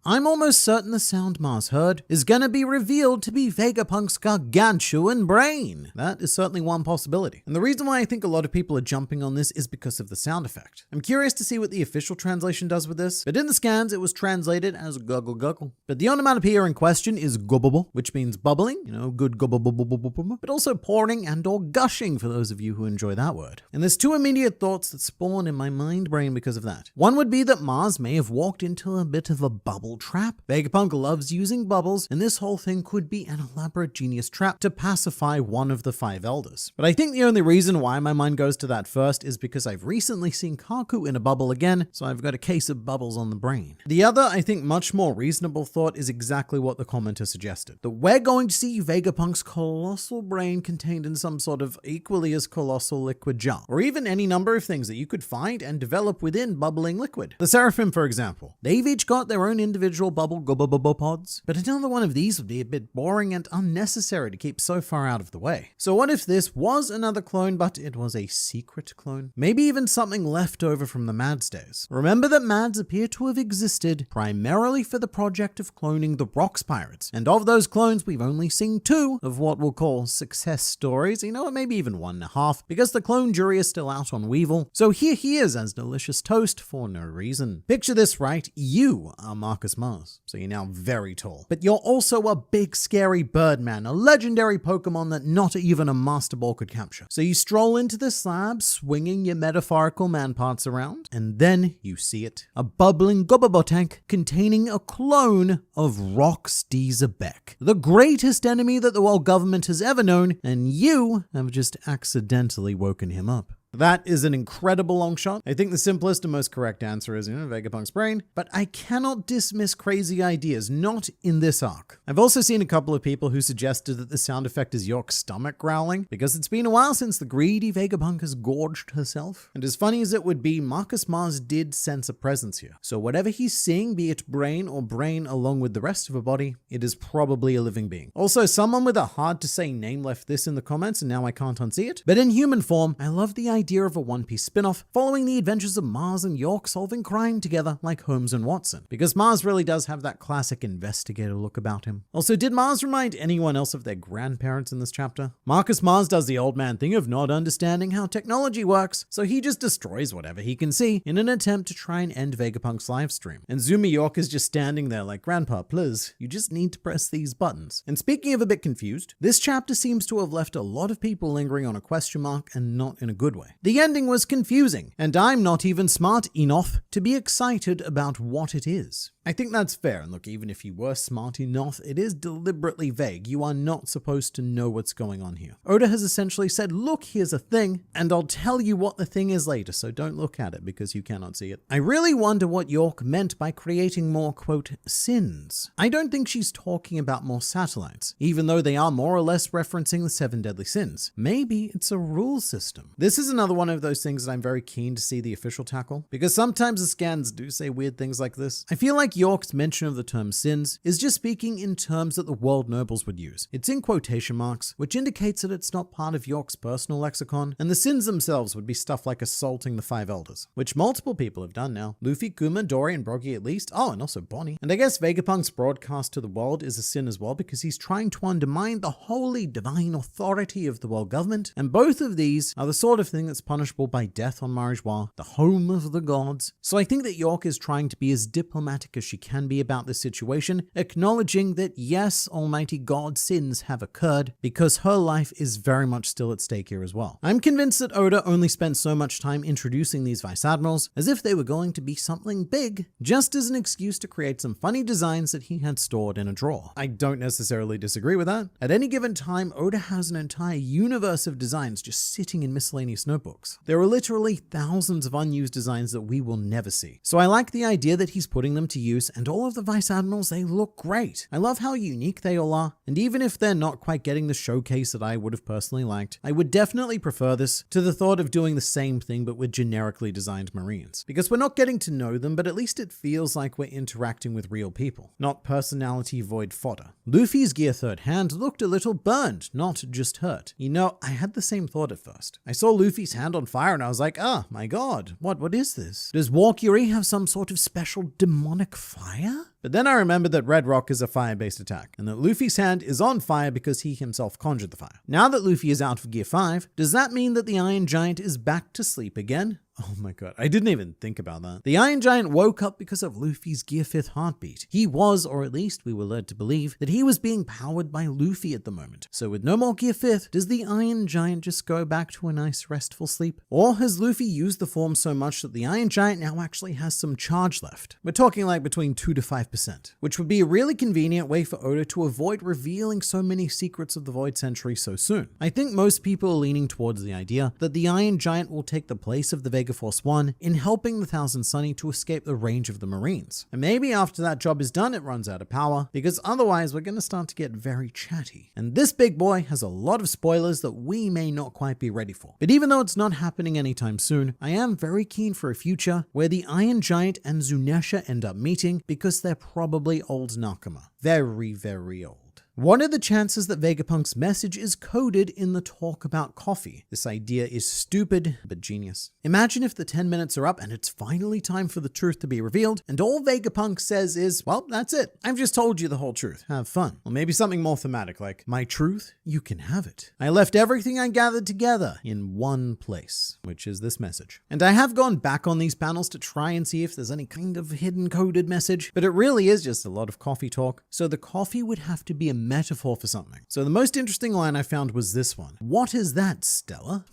I'm almost certain the sound Mars heard is gonna be revealed to be Vegapunk's gargantuan brain. That is certainly one possibility. And the reason why I think a lot of people are jumping on this is because of the sound effect. I'm curious to see what the official translation does with this, but in the scans it was translated as guggle guggle. But the onomatopoeia in question is gubbable, which means bubbling, good gubble, but also pouring and or gushing for those of you who enjoy that word. And there's two immediate thoughts that spawn in my mind brain because of that. One would be that Mars may have walked into a bit of a bubble trap. Vegapunk loves using bubbles, and this whole thing could be an elaborate genius trap to pacify one of the five elders. But I think the only reason why my mind goes to that first is because I've recently seen Kaku in a bubble again, so I've got a case of bubbles on the brain. The other, I think much more reasonable thought is exactly what the commenter suggested. That we're going to see Vegapunk's colossal brain contained in some sort of equally as colossal liquid jar, or even any number of things that you could find and develop within bubbling liquid. The Seraphim, for example, they've each got their own individual bubble gubble pods, but another one of these would be a bit boring and unnecessary to keep so far out of the way. So what if this was another clone, but it was a secret clone? Maybe even something left over from the Mads days. Remember that Mads appear to have existed primarily for the project of cloning the Rocks Pirates, and of those clones we've only seen two of what we'll call success stories, maybe even 1.5, because the clone jury is still out on Weevil, so here he is as delicious toast for no reason. Picture this, right? You are Marcus Mars. So you're now very tall. But you're also a big scary birdman, a legendary Pokemon that not even a Master Ball could capture. So you stroll into the slab, swinging your metaphorical man parts around, and then you see it. A bubbling Gobabo tank containing a clone of Rox D. Zebek, the greatest enemy that the world government has ever known, and you have just accidentally woken him up. That is an incredible long shot. I think the simplest and most correct answer is, Vegapunk's brain, but I cannot dismiss crazy ideas, not in this arc. I've also seen a couple of people who suggested that the sound effect is York's stomach growling, because it's been a while since the greedy Vegapunk has gorged herself. And as funny as it would be, Marcus Mars did sense a presence here. So whatever he's seeing, be it brain or brain along with the rest of her body, it is probably a living being. Also, someone with a hard to say name left this in the comments, and now I can't unsee it. But in human form, I love the idea of a One Piece spin-off following the adventures of Mars and York solving crime together like Holmes and Watson, because Mars really does have that classic investigator look about him. Also, did Mars remind anyone else of their grandparents in this chapter? Marcus Mars does the old man thing of not understanding how technology works, so he just destroys whatever he can see in an attempt to try and end Vegapunk's live stream. And Zumi York is just standing there like, "Grandpa, please, you just need to press these buttons." And speaking of a bit confused, this chapter seems to have left a lot of people lingering on a question mark, and not in a good way. The ending was confusing, and I'm not even smart enough to be excited about what it is. I think that's fair, and look, even if you were smart enough, it is deliberately vague. You are not supposed to know what's going on here. Oda has essentially said, look, here's a thing, and I'll tell you what the thing is later, so don't look at it because you cannot see it. I really wonder what York meant by creating more, quote, sins. I don't think she's talking about more satellites, even though they are more or less referencing the 7 deadly sins. Maybe it's a rule system. This is an another one of those things that I'm very keen to see the official tackle, because sometimes the scans do say weird things like this. I feel like York's mention of the term sins is just speaking in terms that the world nobles would use. It's in quotation marks, which indicates that it's not part of York's personal lexicon, and the sins themselves would be stuff like assaulting the Five Elders, which multiple people have done now. Luffy, Kuma, Dory, and Broggy at least. Oh, and also Bonnie. And I guess Vegapunk's broadcast to the world is a sin as well, because he's trying to undermine the holy divine authority of the world government, and both of these are the sort of thing that's punishable by death on Marijois, the home of the gods. So I think that York is trying to be as diplomatic as she can be about this situation, acknowledging that yes, Almighty God, sins have occurred, because her life is very much still at stake here as well. I'm convinced that Oda only spent so much time introducing these vice admirals as if they were going to be something big, just as an excuse to create some funny designs that he had stored in a drawer. I don't necessarily disagree with that. At any given time, Oda has an entire universe of designs just sitting in miscellaneous notebooks. There are literally thousands of unused designs that we will never see. So I like the idea that he's putting them to use, and all of the vice admirals, they look great. I love how unique they all are, and even if they're not quite getting the showcase that I would have personally liked, I would definitely prefer this to the thought of doing the same thing but with generically designed Marines. Because we're not getting to know them, but at least it feels like we're interacting with real people, not personality void fodder. Luffy's gear third hand looked a little burned, not just hurt. You know, I had the same thought at first. I saw Luffy's hand on fire and I was like, oh my god, what is this? Does Walkyrie have some sort of special demonic fire? But then I remembered that Red Rock is a fire-based attack, and that Luffy's hand is on fire because he himself conjured the fire. Now that Luffy is out of Gear 5, does that mean that the Iron Giant is back to sleep again? Oh my god, I didn't even think about that. The Iron Giant woke up because of Luffy's Gear 5th heartbeat. He was, or at least we were led to believe, that he was being powered by Luffy at the moment. So with no more Gear 5th, does the Iron Giant just go back to a nice restful sleep? Or has Luffy used the form so much that the Iron Giant now actually has some charge left? We're talking like between 2 to 5%, which would be a really convenient way for Oda to avoid revealing so many secrets of the Void Century so soon. I think most people are leaning towards the idea that the Iron Giant will take the place of the Vega Force 1 in helping the Thousand Sunny to escape the range of the Marines. And maybe after that job is done, it runs out of power, because otherwise we're going to start to get very chatty. And this big boy has a lot of spoilers that we may not quite be ready for. But even though it's not happening anytime soon, I am very keen for a future where the Iron Giant and Zunesha end up meeting, because they're probably old Nakama. Very, very old. What are the chances that Vegapunk's message is coded in the talk about coffee? This idea is stupid, but genius. Imagine if the 10 minutes are up and it's finally time for the truth to be revealed, and all Vegapunk says is, well, that's it. I've just told you the whole truth. Have fun. Or maybe something more thematic like, my truth, you can have it. I left everything I gathered together in one place, which is this message. And I have gone back on these panels to try and see if there's any kind of hidden coded message, but it really is just a lot of coffee talk. So the coffee would have to be a metaphor for something. So the most interesting line I found was this one. What is that, Stella?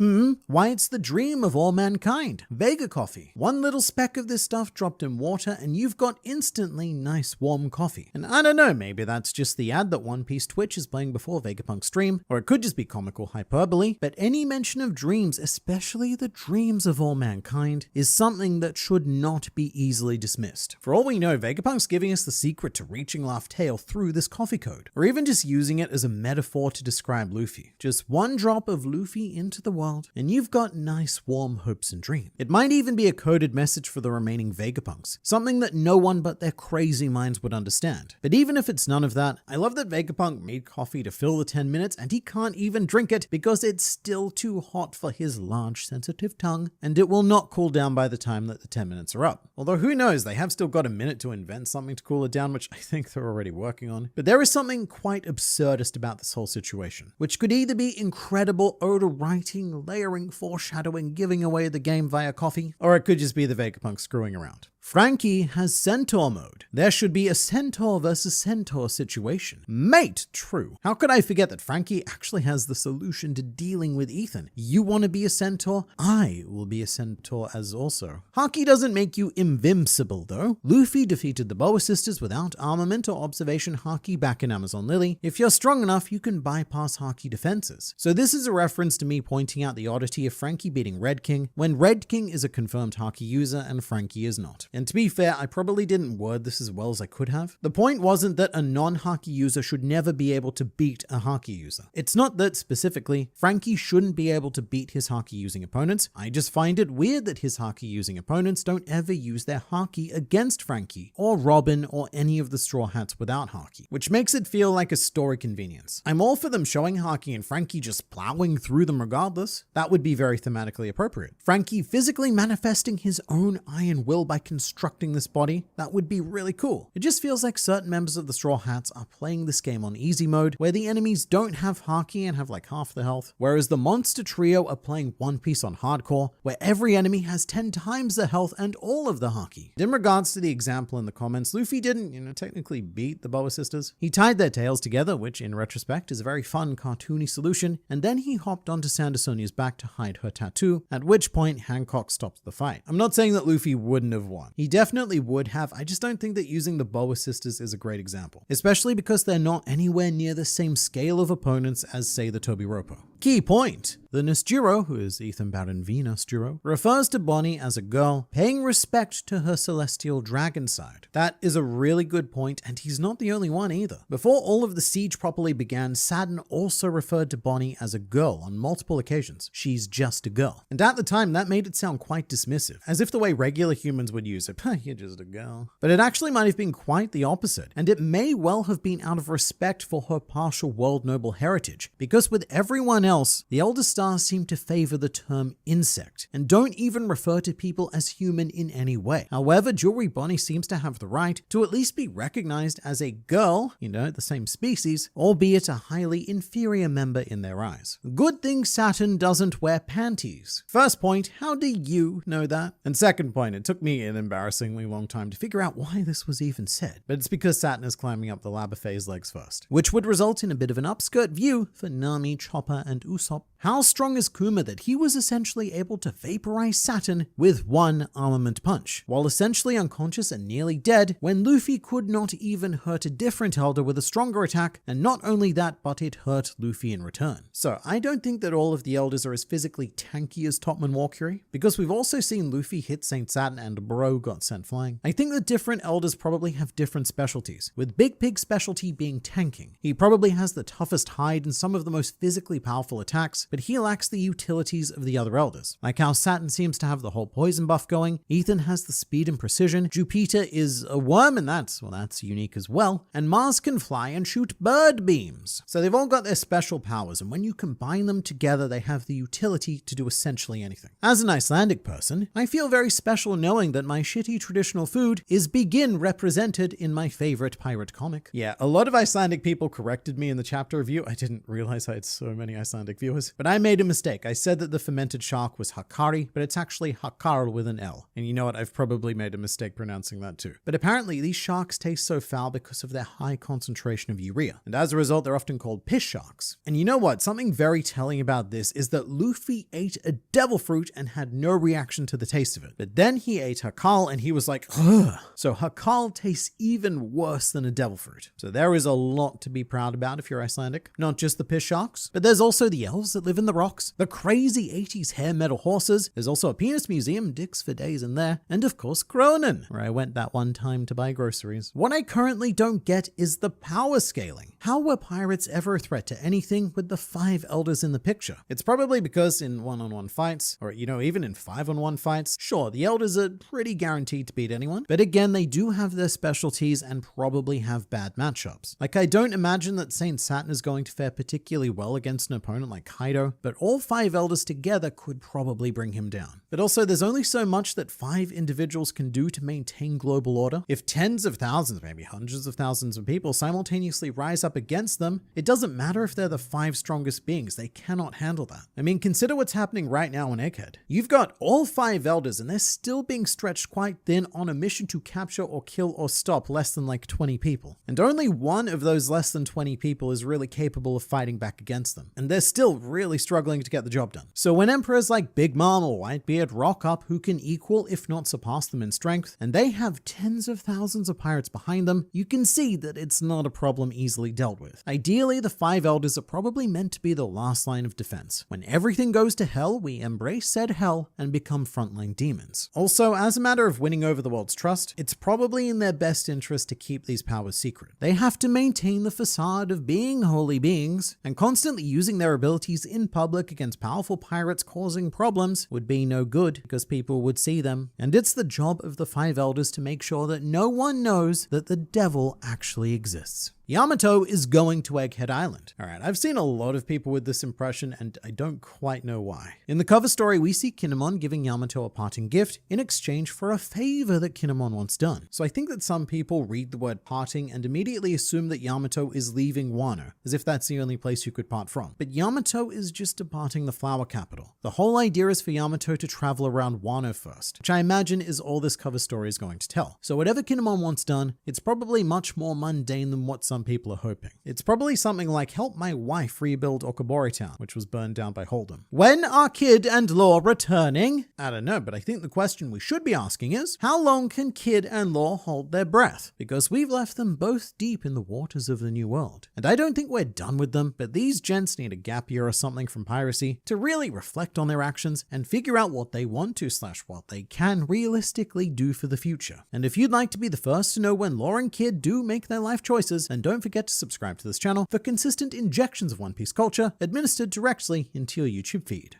Why, it's the dream of all mankind. Vega coffee. One little speck of this stuff dropped in water and you've got instantly nice warm coffee. And I don't know, maybe that's just the ad that One Piece Twitch is playing before Vegapunk's stream, or it could just be comical hyperbole, but any mention of dreams, especially the dreams of all mankind, is something that should not be easily dismissed. For all we know, Vegapunk's giving us the secret to reaching Laugh Tale through this coffee code, or even just using it as a metaphor to describe Luffy. Just one drop of Luffy into the world, and you've got nice warm hopes and dreams. It might even be a coded message for the remaining Vegapunks, something that no one but their crazy minds would understand. But even if it's none of that, I love that Vegapunk made coffee to fill the 10 minutes and he can't even drink it because it's still too hot for his large sensitive tongue, and it will not cool down by the time that the 10 minutes are up. Although who knows, they have still got a minute to invent something to cool it down, which I think they're already working on. But there is something quite absurdist about this whole situation, which could either be incredible Oda writing, layering, foreshadowing, giving away the game via coffee, or it could just be the Vegapunk screwing around. Frankie has Centaur mode. There should be a Centaur versus Centaur situation. Mate, true. How could I forget that Frankie actually has the solution to dealing with Ethan? You want to be a Centaur? I will be a Centaur as also. Haki doesn't make you invincible though. Luffy defeated the Boa sisters without armament or observation Haki back in Amazon Lily. If you're strong enough, you can bypass Haki defenses. So this is a reference to me pointing out the oddity of Frankie beating Red King when Red King is a confirmed Haki user and Frankie is not. And to be fair, I probably didn't word this as well as I could have. The point wasn't that a non-Haki user should never be able to beat a Haki user. It's not that specifically Frankie shouldn't be able to beat his Haki using opponents. I just find it weird that his Haki using opponents don't ever use their Haki against Frankie or Robin or any of the Straw Hats without Haki, which makes it feel like a story convenience. I'm all for them showing Haki and Frankie just plowing through them regardless. That would be very thematically appropriate. Frankie physically manifesting his own iron will by constructing this body, that would be really cool. It just feels like certain members of the Straw Hats are playing this game on easy mode, where the enemies don't have Haki and have like half the health, whereas the monster trio are playing One Piece on hardcore, where every enemy has 10 times the health and all of the Haki. In regards to the example in the comments, Luffy didn't, technically beat the Boa sisters. He tied their tails together, which in retrospect is a very fun, cartoony solution, and then he hopped onto Sandersonia's back to hide her tattoo, at which point Hancock stopped the fight. I'm not saying that Luffy wouldn't have won. He definitely would have. I just don't think that using the Boa sisters is a great example, especially because they're not anywhere near the same scale of opponents as, say, the Tobiropo. Key point. The Nesjiro, who is Ethan Baron V Nesjiro, refers to Bonnie as a girl, paying respect to her celestial dragon side. That is a really good point, and he's not the only one either. Before all of the siege properly began, Saturn also referred to Bonnie as a girl on multiple occasions. She's just a girl. And at the time, that made it sound quite dismissive, as if the way regular humans would use it, you're just a girl. But it actually might have been quite the opposite, and it may well have been out of respect for her partial world noble heritage, because with everyone else, the Elder Stars seem to favor the term insect, and don't even refer to people as human in any way. However, Jewelry Bonnie seems to have the right to at least be recognized as a girl, the same species, albeit a highly inferior member in their eyes. Good thing Saturn doesn't wear panties. First point, how do you know that? And second point, it took me an embarrassingly long time to figure out why this was even said, but it's because Saturn is climbing up the lava phase legs first, which would result in a bit of an upskirt view for Nami, Chopper, and Usopp. How strong is Kuma that he was essentially able to vaporize Saturn with one armament punch, while essentially unconscious and nearly dead when Luffy could not even hurt a different elder with a stronger attack, and not only that, but it hurt Luffy in return. So I don't think that all of the elders are as physically tanky as Topman Walkyrie, because we've also seen Luffy hit Saint Saturn and Bro got sent flying. I think that different elders probably have different specialties, with Big Pig's specialty being tanking. He probably has the toughest hide and some of the most physically powerful attacks, but he lacks the utilities of the other elders. Like how Saturn seems to have the whole poison buff going, Ethan has the speed and precision, Jupiter is a worm and that's unique as well, and Mars can fly and shoot bird beams. So they've all got their special powers, and when you combine them together, they have the utility to do essentially anything. As an Icelandic person, I feel very special knowing that my shitty traditional food is begin represented in my favorite pirate comic. Yeah, a lot of Icelandic people corrected me in the chapter review. I didn't realize I had so many Icelandic viewers, but I made a mistake. I said that the fermented shark was Hakari, but it's actually Hakarl with an L. And you know what? I've probably made a mistake pronouncing that too. But apparently these sharks taste so foul because of their high concentration of urea. And as a result, they're often called piss sharks. And you know what? Something very telling about this is that Luffy ate a devil fruit and had no reaction to the taste of it. But then he ate Hakal and he was like, ugh. So Hakal tastes even worse than a devil fruit. So there is a lot to be proud about if you're Icelandic. Not just the piss sharks, but there's also the elves that live in the rocks, the crazy 80s hair metal horses. There's also a penis museum, dicks for days in there, and of course Cronin, where I went that one time to buy groceries. What I currently don't get is the power scaling. How were pirates ever a threat to anything with the 5 elders in the picture? It's probably because in one-on-one fights, or even in 5-on-1 fights, sure, the elders are pretty guaranteed to beat anyone, but again, they do have their specialties and probably have bad matchups. Like, I don't imagine that Saint Saturn is going to fare particularly well against an opponent like Kaido, but all 5 elders together could probably bring him down. But also, there's only so much that 5 individuals can do to maintain global order. If tens of thousands, maybe hundreds of thousands of people simultaneously rise up against them, it doesn't matter if they're the 5 strongest beings, they cannot handle that. I mean, consider what's happening right now in Egghead. You've got all 5 elders and they're still being stretched quite thin on a mission to capture or kill or stop less than like 20 people. And only one of those less than 20 people is really capable of fighting back against them. And they're still really struggling struggling to get the job done. So when emperors like Big Mom or Whitebeard rock up who can equal if not surpass them in strength, and they have tens of thousands of pirates behind them, you can see that it's not a problem easily dealt with. Ideally, the Five Elders are probably meant to be the last line of defense. When everything goes to hell, we embrace said hell and become frontline demons. Also, as a matter of winning over the world's trust, it's probably in their best interest to keep these powers secret. They have to maintain the facade of being holy beings, and constantly using their abilities in public against powerful pirates causing problems would be no good because people would see them. And it's the job of the Five Elders to make sure that no one knows that the devil actually exists. Yamato is going to Egghead Island. Alright, I've seen a lot of people with this impression and I don't quite know why. In the cover story, we see Kinemon giving Yamato a parting gift in exchange for a favor that Kinemon wants done. So I think that some people read the word parting and immediately assume that Yamato is leaving Wano, as if that's the only place you could part from. But Yamato is just departing the flower capital. The whole idea is for Yamato to travel around Wano first, which I imagine is all this cover story is going to tell. So whatever Kinemon wants done, it's probably much more mundane than what some people are hoping. It's probably something like help my wife rebuild Okobori Town, which was burned down by Hold'em. When are Kid and Law returning? I don't know, but I think the question we should be asking is, how long can Kid and Law hold their breath? Because we've left them both deep in the waters of the New World. And I don't think we're done with them, but these gents need a gap year or something from piracy to really reflect on their actions and figure out what they want to / what they can realistically do for the future. And if you'd like to be the first to know when Law and Kid do make their life choices, then don't forget to subscribe to this channel for consistent injections of One Piece culture administered directly into your YouTube feed.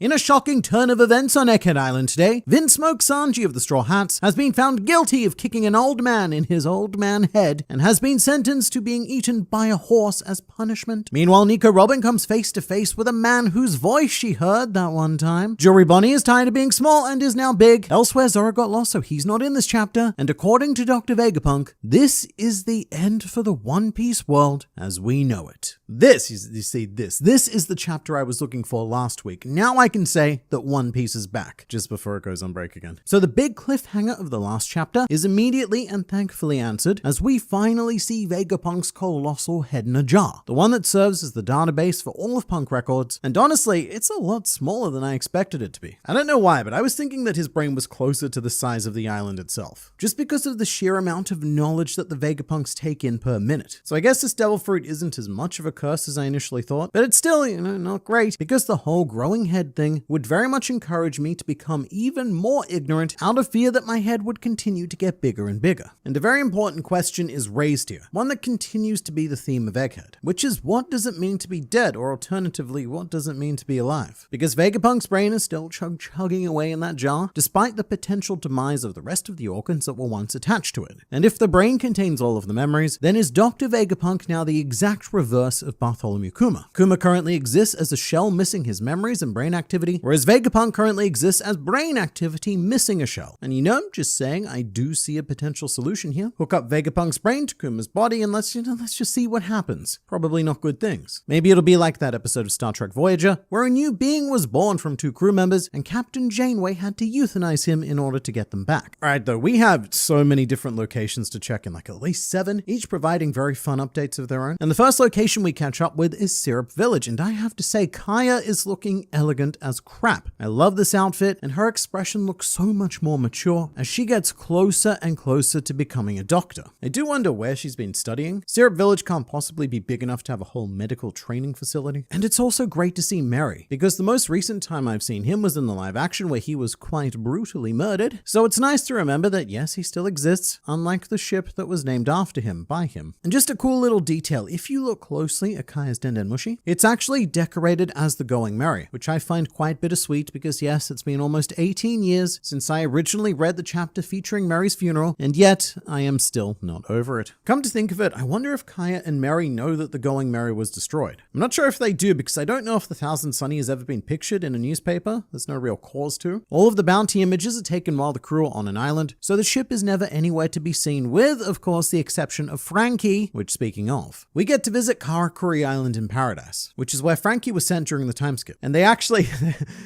In a shocking turn of events on Egghead Island today, Vinsmoke Sanji of the Straw Hats has been found guilty of kicking an old man in his old man head and has been sentenced to being eaten by a horse as punishment. Meanwhile, Nico Robin comes face to face with a man whose voice she heard that one time. Jewelry Bonnie is tired of being small and is now big. Elsewhere, Zoro got lost, so he's not in this chapter. And according to Dr. Vegapunk, this is the end for the One Piece world as we know it. This is the chapter I was looking for last week. Now I can say that One Piece is back, just before it goes on break again. So the big cliffhanger of the last chapter is immediately and thankfully answered as we finally see Vegapunk's colossal head in a jar, the one that serves as the database for all of Punk records, and honestly, it's a lot smaller than I expected it to be. I don't know why, but I was thinking that his brain was closer to the size of the island itself, just because of the sheer amount of knowledge that the Vegapunks take in per minute. So I guess this devil fruit isn't as much of a curse as I initially thought, but it's still, not great, because the whole growing head thing would very much encourage me to become even more ignorant out of fear that my head would continue to get bigger and bigger. And a very important question is raised here, one that continues to be the theme of Egghead, which is what does it mean to be dead, or alternatively, what does it mean to be alive? Because Vegapunk's brain is still chugging away in that jar, despite the potential demise of the rest of the organs that were once attached to it. And if the brain contains all of the memories, then is Dr. Vegapunk now the exact reverse of Bartholomew Kuma? Kuma currently exists as a shell missing his memories and brain activity, whereas Vegapunk currently exists as brain activity missing a shell. And just saying, I do see a potential solution here. Hook up Vegapunk's brain to Kuma's body and let's just see what happens. Probably not good things. Maybe it'll be like that episode of Star Trek Voyager, where a new being was born from 2 crew members and Captain Janeway had to euthanize him in order to get them back. Alright though, we have so many different locations to check in, like at least 7, each providing very fun updates of their own. And the first location we catch up with is Syrup Village, and I have to say, Kaya is looking elegant as crap. I love this outfit, and her expression looks so much more mature as she gets closer and closer to becoming a doctor. I do wonder where she's been studying. Syrup Village can't possibly be big enough to have a whole medical training facility. And it's also great to see Merry, because the most recent time I've seen him was in the live action where he was quite brutally murdered. So it's nice to remember that yes, he still exists, unlike the ship that was named after him by him. And just a cool little detail, if you look closely at Kaya's Denden Mushi, it's actually decorated as the Going Merry, which I find quite bittersweet because yes, it's been almost 18 years since I originally read the chapter featuring Merry's funeral, and yet I am still not over it. Come to think of it, I wonder if Kaya and Merry know that the Going Merry was destroyed. I'm not sure if they do because I don't know if the Thousand Sunny has ever been pictured in a newspaper. There's no real cause to. All of the bounty images are taken while the crew are on an island, so the ship is never anywhere to be seen with, of course, the exception of Frankie, which speaking of, we get to visit Kara Mercury Island in Paradise, which is where Frankie was sent during the time skip. And they actually,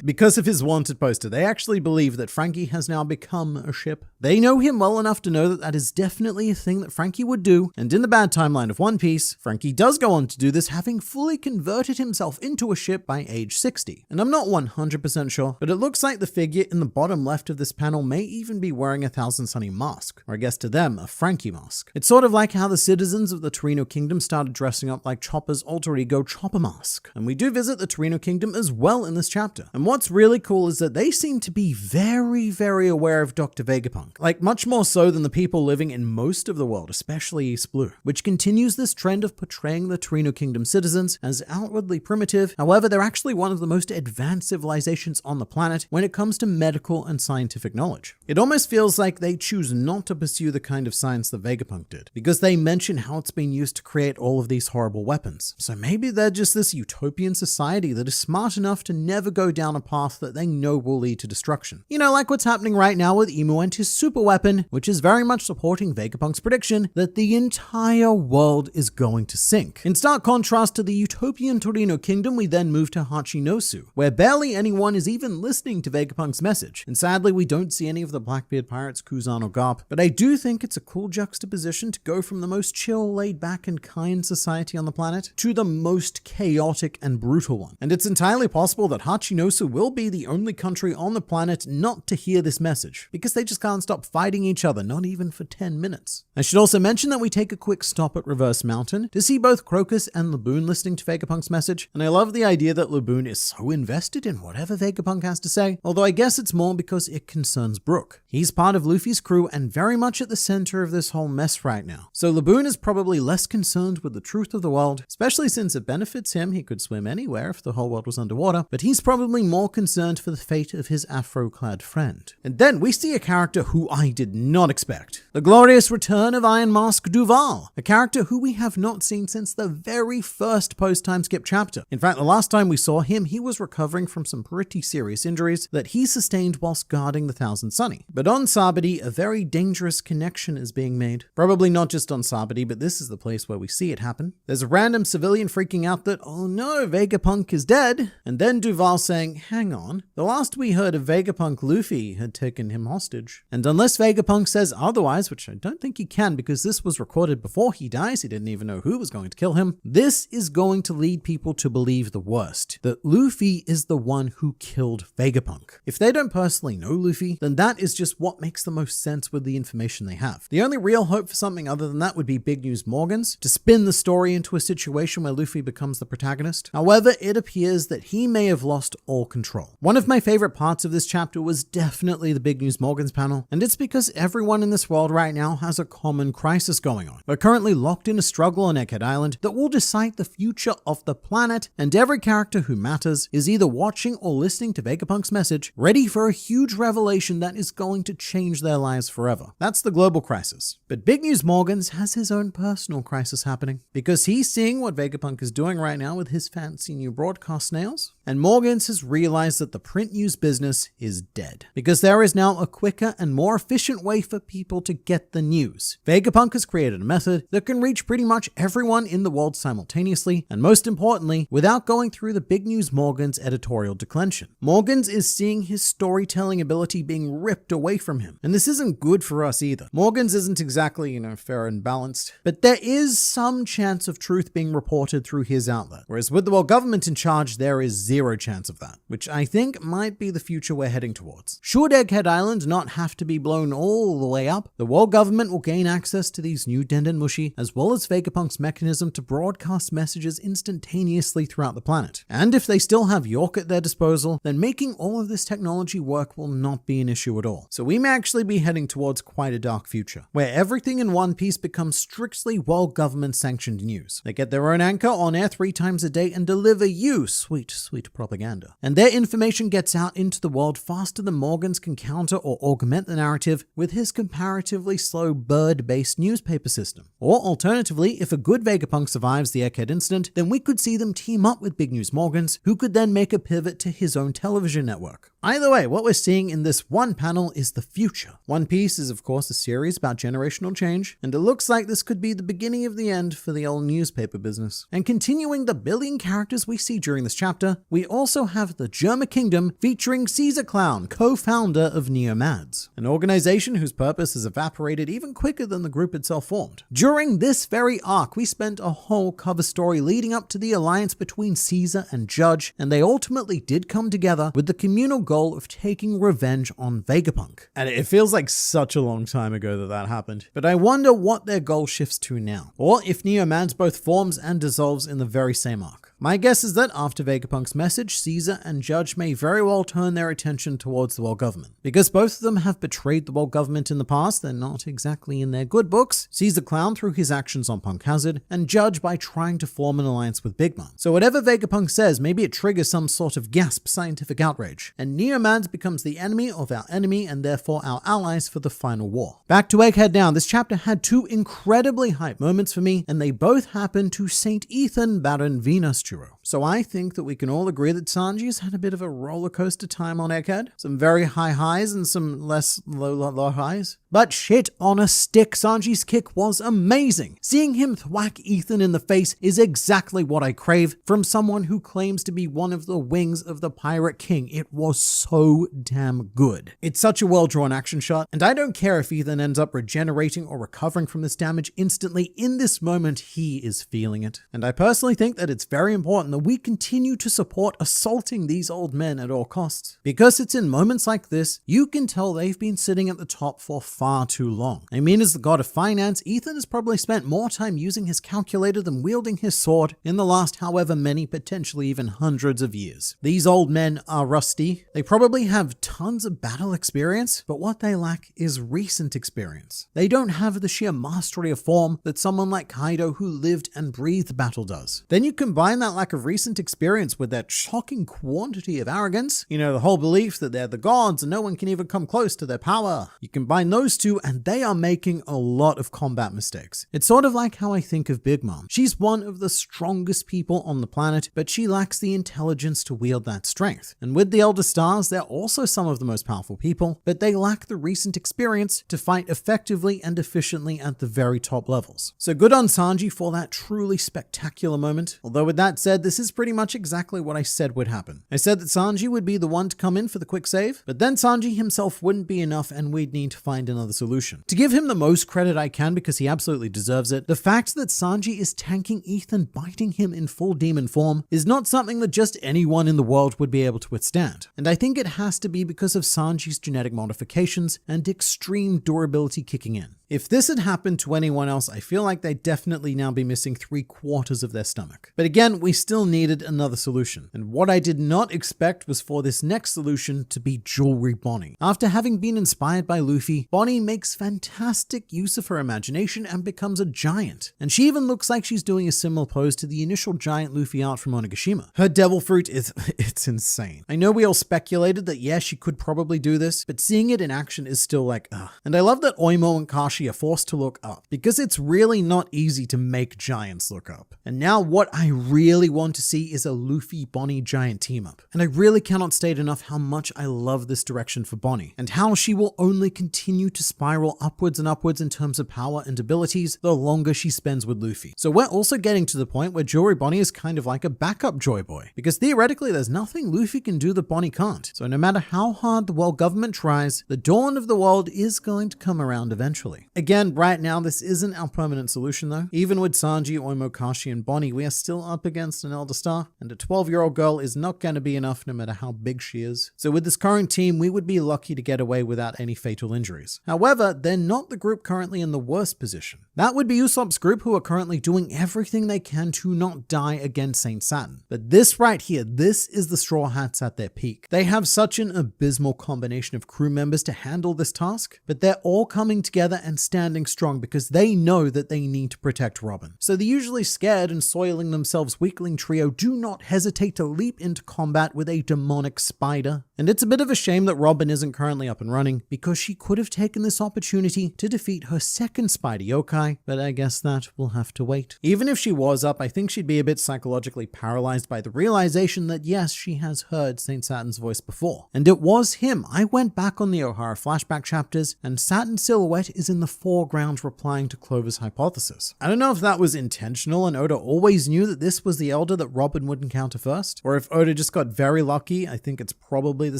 because of his wanted poster, they actually believe that Frankie has now become a ship. They know him well enough to know that that is definitely a thing that Frankie would do, and in the bad timeline of One Piece, Frankie does go on to do this, having fully converted himself into a ship by age 60. And I'm not 100% sure, but it looks like the figure in the bottom left of this panel may even be wearing a Thousand Sunny mask, or I guess to them, a Frankie mask. It's sort of like how the citizens of the Torino Kingdom started dressing up like Chopper's alter ego Chopper Mask. And we do visit the Torino Kingdom as well in this chapter. And what's really cool is that they seem to be very, very aware of Dr. Vegapunk. Like much more so than the people living in most of the world, especially East Blue, which continues this trend of portraying the Torino Kingdom citizens as outwardly primitive. However, they're actually one of the most advanced civilizations on the planet when it comes to medical and scientific knowledge. It almost feels like they choose not to pursue the kind of science that Vegapunk did, because they mention how it's been used to create all of these horrible weapons. So maybe they're just this utopian society that is smart enough to never go down a path that they know will lead to destruction. You know, like what's happening right now with Emu and his super weapon, which is very much supporting Vegapunk's prediction that the entire world is going to sink. In stark contrast to the utopian Torino Kingdom, we then move to Hachinosu, where barely anyone is even listening to Vegapunk's message. And sadly, we don't see any of the Blackbeard pirates, Kuzan or Garp, but I do think it's a cool juxtaposition to go from the most chill, laid back and kind society on the planet to the most chaotic and brutal one. And it's entirely possible that Hachinosu will be the only country on the planet not to hear this message, because they just can't stop fighting each other, not even for 10 minutes. I should also mention that we take a quick stop at Reverse Mountain to see both Crocus and Laboon listening to Vegapunk's message, and I love the idea that Laboon is so invested in whatever Vegapunk has to say, although I guess it's more because it concerns Brook. He's part of Luffy's crew and very much at the center of this whole mess right now. So Laboon is probably less concerned with the truth of the world, especially since it benefits him. He could swim anywhere if the whole world was underwater, but he's probably more concerned for the fate of his afro-clad friend. And then we see a character who I did not expect. The glorious return of Iron Mask Duval, a character who we have not seen since the very first post-time skip chapter. In fact, the last time we saw him, he was recovering from some pretty serious injuries that he sustained whilst guarding the Thousand Sunny. But on Sabadi, a very dangerous connection is being made. Probably not just on Sabadi, but this is the place where we see it happen. There's a random civilian freaking out that, oh no, Vegapunk is dead. And then Duval saying, hang on, the last we heard of Vegapunk, Luffy had taken him hostage. And unless Vegapunk says otherwise, which I don't think he can because this was recorded before he dies, he didn't even know who was going to kill him, this is going to lead people to believe the worst, that Luffy is the one who killed Vegapunk. If they don't personally know Luffy, then that is just what makes the most sense with the information they have. The only real hope for something other than that would be Big News Morgan's to spin the story into a situation where Luffy becomes the protagonist. However, it appears that he may have lost all control. One of my favorite parts of this chapter was definitely the Big News Morgan's panel, and it's because everyone in this world right now has a common crisis going on. We're currently locked in a struggle on Egghead Island that will decide the future of the planet, and every character who matters is either watching or listening to Vegapunk's message, ready for a huge revelation that is going to change their lives forever. That's the global crisis. But Big News Morgan's has his own personal crisis happening, because he's seeing what Vegapunk is doing right now with his fancy new broadcast snails, and Morgan's has realized that the print news business is dead, because there is now a quicker and more efficient way for people to get the news. Vegapunk has created a method that can reach pretty much everyone in the world simultaneously, and most importantly, without going through the Big News Morgan's editorial declension. Morgan's is seeing his storytelling ability being ripped away from him, and this isn't good for us either. Morgan's isn't exactly, fair and balanced, but there is some chance of truth being reported through his outlet, whereas with the world government in charge, there is zero chance of that, which I think might be the future we're heading towards. Should Egghead Island not have to be blown all the way up, the world government will gain access to these new Denden Mushi, as well as Vegapunk's mechanism to broadcast messages instantaneously throughout the planet. And if they still have York at their disposal, then making all of this technology work will not be an issue at all. So we may actually be heading towards quite a dark future, where everything in One Piece becomes strictly world government sanctioned news. They get their own anchor on air 3 times a day and deliver you sweet, sweet propaganda. And their information gets out into the world faster than Morgan's can counter or augment the narrative with his comparatively slow bird-based newspaper system. Or alternatively, if a good Vegapunk survives the Egghead incident, then we could see them team up with Big News Morgan's, who could then make a pivot to his own television network. Either way, what we're seeing in this one panel is the future. One Piece is of course a series about generational change, and it looks like this could be the beginning of the end for the old newspaper business. And continuing the billion characters we see during this chapter, we also have the Germa Kingdom featuring Caesar Clown, co-founder of Neomads, an organization whose purpose has evaporated even quicker than the group itself formed. During this very arc, we spent a whole cover story leading up to the alliance between Caesar and Judge, and they ultimately did come together with the communal goal of taking revenge on Vegapunk. And it feels like such a long time ago that happened. But I wonder what their goal shifts to now, or if Neomads both forms and dissolves in the very same arc. My guess is that after Vegapunk's message, Caesar and Judge may very well turn their attention towards the world government. Because both of them have betrayed the world government in the past, they're not exactly in their good books. Caesar Clown through his actions on Punk Hazard, and Judge by trying to form an alliance with Big Mom. So whatever Vegapunk says, maybe it triggers some sort of gasp scientific outrage, and Neomads becomes the enemy of our enemy and therefore our allies for the final war. Back to Egghead now, this chapter had two incredibly hype moments for me, and they both happened to Saint Ethan Baron Venus duo. So I think that we can all agree that Sanji has had a bit of a roller coaster time on Egghead. Some very high highs and some less low highs. But shit on a stick, Sanji's kick was amazing. Seeing him thwack Ethan in the face is exactly what I crave from someone who claims to be one of the wings of the Pirate King. It was so damn good. It's such a well-drawn action shot, and I don't care if Ethan ends up regenerating or recovering from this damage instantly. In this moment, he is feeling it. And I personally think that it's very important that we continue to support assaulting these old men at all costs. Because it's in moments like this, you can tell they've been sitting at the top for far too long. I mean, as the god of finance, Ethan has probably spent more time using his calculator than wielding his sword in the last however many, potentially even hundreds of years. These old men are rusty. They probably have tons of battle experience, but what they lack is recent experience. They don't have the sheer mastery of form that someone like Kaido who lived and breathed battle does. Then you combine that lack of recent experience with that shocking quantity of arrogance, the whole belief that they're the gods and no one can even come close to their power. You combine those two and they are making a lot of combat mistakes. It's sort of like how I think of Big Mom. She's one of the strongest people on the planet, but she lacks the intelligence to wield that strength. And with the Elder Stars, they're also some of the most powerful people, but they lack the recent experience to fight effectively and efficiently at the very top levels. So good on Sanji for that truly spectacular moment. Although with that said, this is pretty much exactly what I said would happen. I said that Sanji would be the one to come in for the quick save, but then Sanji himself wouldn't be enough and we'd need to find another solution. To give him the most credit I can because he absolutely deserves it, the fact that Sanji is tanking Ethan biting him in full demon form is not something that just anyone in the world would be able to withstand. And I think it has to be because of Sanji's genetic modifications and extreme durability kicking in. If this had happened to anyone else, I feel like they'd definitely now be missing 3/4 of their stomach. But again, we still needed another solution. And what I did not expect was for this next solution to be Jewelry Bonnie. After having been inspired by Luffy, Bonnie makes fantastic use of her imagination and becomes a giant. And she even looks like she's doing a similar pose to the initial giant Luffy art from Onigashima. Her devil fruit it's insane. I know we all speculated that yes, she could probably do this, but seeing it in action is still like, ugh. And I love that Oimo and Kashi are forced to look up, because it's really not easy to make giants look up. And now what I really want to see is a Luffy Bonnie giant team up. And I really cannot state enough how much I love this direction for Bonnie, and how she will only continue to spiral upwards and upwards in terms of power and abilities the longer she spends with Luffy. So we're also getting to the point where Jewelry Bonnie is kind of like a backup Joy Boy, because theoretically there's nothing Luffy can do that Bonnie can't. So no matter how hard the world government tries, the dawn of the world is going to come around eventually. Again, right now, this isn't our permanent solution though. Even with Sanji, Oimo, Kashi, and Bonnie, we are still up against an Elder Star, and a 12-year-old girl is not going to be enough no matter how big she is. So with this current team, we would be lucky to get away without any fatal injuries. However, they're not the group currently in the worst position. That would be Usopp's group, who are currently doing everything they can to not die against Saint Saturn. But this right here, this is the Straw Hats at their peak. They have such an abysmal combination of crew members to handle this task, but they're all coming together and standing strong because they know that they need to protect Robin. So the usually scared and soiling themselves weakling trio do not hesitate to leap into combat with a demonic spider. And it's a bit of a shame that Robin isn't currently up and running, because she could have taken this opportunity to defeat her second spider yokai why, but I guess that will have to wait. Even if she was up, I think she'd be a bit psychologically paralyzed by the realization that yes, she has heard Saint Saturn's voice before. And it was him. I went back on the O'Hara flashback chapters, and Saturn's silhouette is in the foreground replying to Clover's hypothesis. I don't know if that was intentional and Oda always knew that this was the Elder that Robin would encounter first, or if Oda just got very lucky. I think it's probably the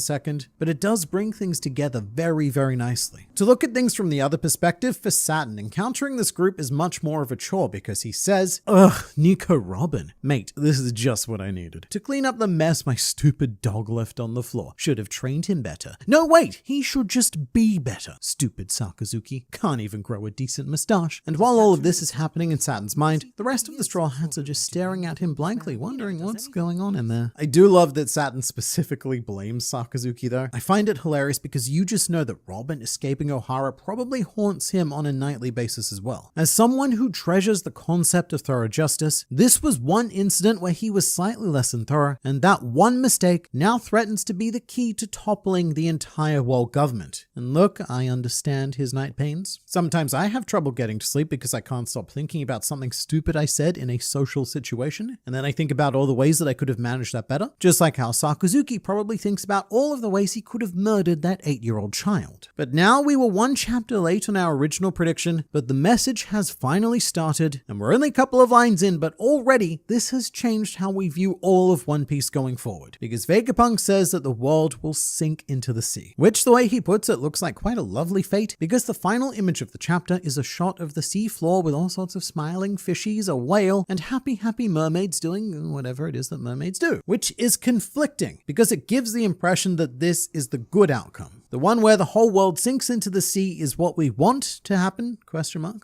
second, but it does bring things together very, very nicely. To look at things from the other perspective, for Saturn, encountering this group is much more of a chore because he says, ugh, Nico Robin. Mate, this is just what I needed. To clean up the mess my stupid dog left on the floor. Should have trained him better. No, wait, he should just be better. Stupid Sakazuki. Can't even grow a decent mustache. And while all of this is happening in Saturn's mind, the rest of the Straw Hats are just staring at him blankly, wondering what's going on in there. I do love that Saturn specifically blames Sakazuki though. I find it hilarious because you just know that Robin escaping O'Hara probably haunts him on a nightly basis as well. As someone who treasures the concept of thorough justice, this was one incident where he was slightly less than thorough, and that one mistake now threatens to be the key to toppling the entire world government. And look, I understand his night pains. Sometimes I have trouble getting to sleep because I can't stop thinking about something stupid I said in a social situation, and then I think about all the ways that I could have managed that better, just like how Sakazuki probably thinks about all of the ways he could have murdered that 8-year-old child. But now we were one chapter late on our original prediction, but the message has finally started, and we're only a couple of lines in, but already this has changed how we view all of One Piece going forward, because Vegapunk says that the world will sink into the sea, which the way he puts it looks like quite a lovely fate, because the final image of the chapter is a shot of the sea floor with all sorts of smiling fishies, a whale, and happy mermaids doing whatever it is that mermaids do, which is conflicting because it gives the impression that this is the good outcome. The one where the whole world sinks into the sea is what we want to happen? ?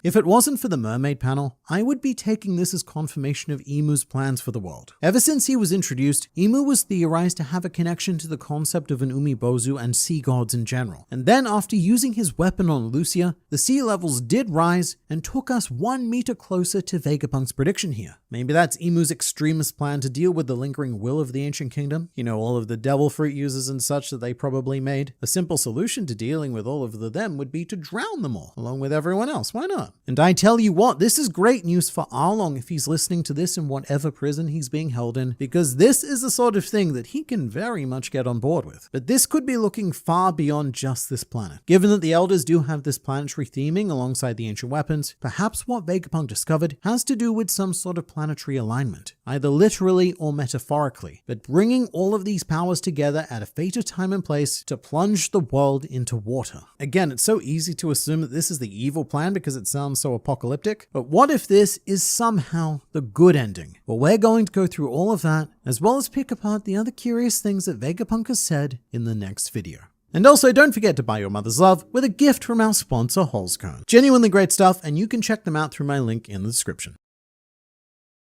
If it wasn't for the mermaid panel, I would be taking this as confirmation of Imu's plans for the world. Ever since he was introduced, Imu was theorized to have a connection to the concept of an Umibozu and sea gods in general. And then after using his weapon on Lucia, the sea levels did rise and took us 1 meter closer to Vegapunk's prediction here. Maybe that's Imu's extremist plan to deal with the lingering will of the ancient kingdom. You know, all of the devil fruit users and such that they probably made. A simple solution to dealing with all of them would be to drown them all, along with everyone else. Why not? And I tell you what, this is great news for Arlong if he's listening to this in whatever prison he's being held in, because this is the sort of thing that he can very much get on board with. But this could be looking far beyond just this planet. Given that the Elders do have this planetary theming alongside the ancient weapons, perhaps what Vegapunk discovered has to do with some sort of planetary alignment, either literally or metaphorically, but bringing all of these powers together at a fate of time and place to plunge the world into water. Again, it's so easy to assume that this is the evil plan because it sounds so apocalyptic, but what if this is somehow the good ending? Well, we're going to go through all of that, as well as pick apart the other curious things that Vegapunk has said in the next video. And also, don't forget to buy your mother's love with a gift from our sponsor, Holzcone. Genuinely great stuff, and you can check them out through my link in the description.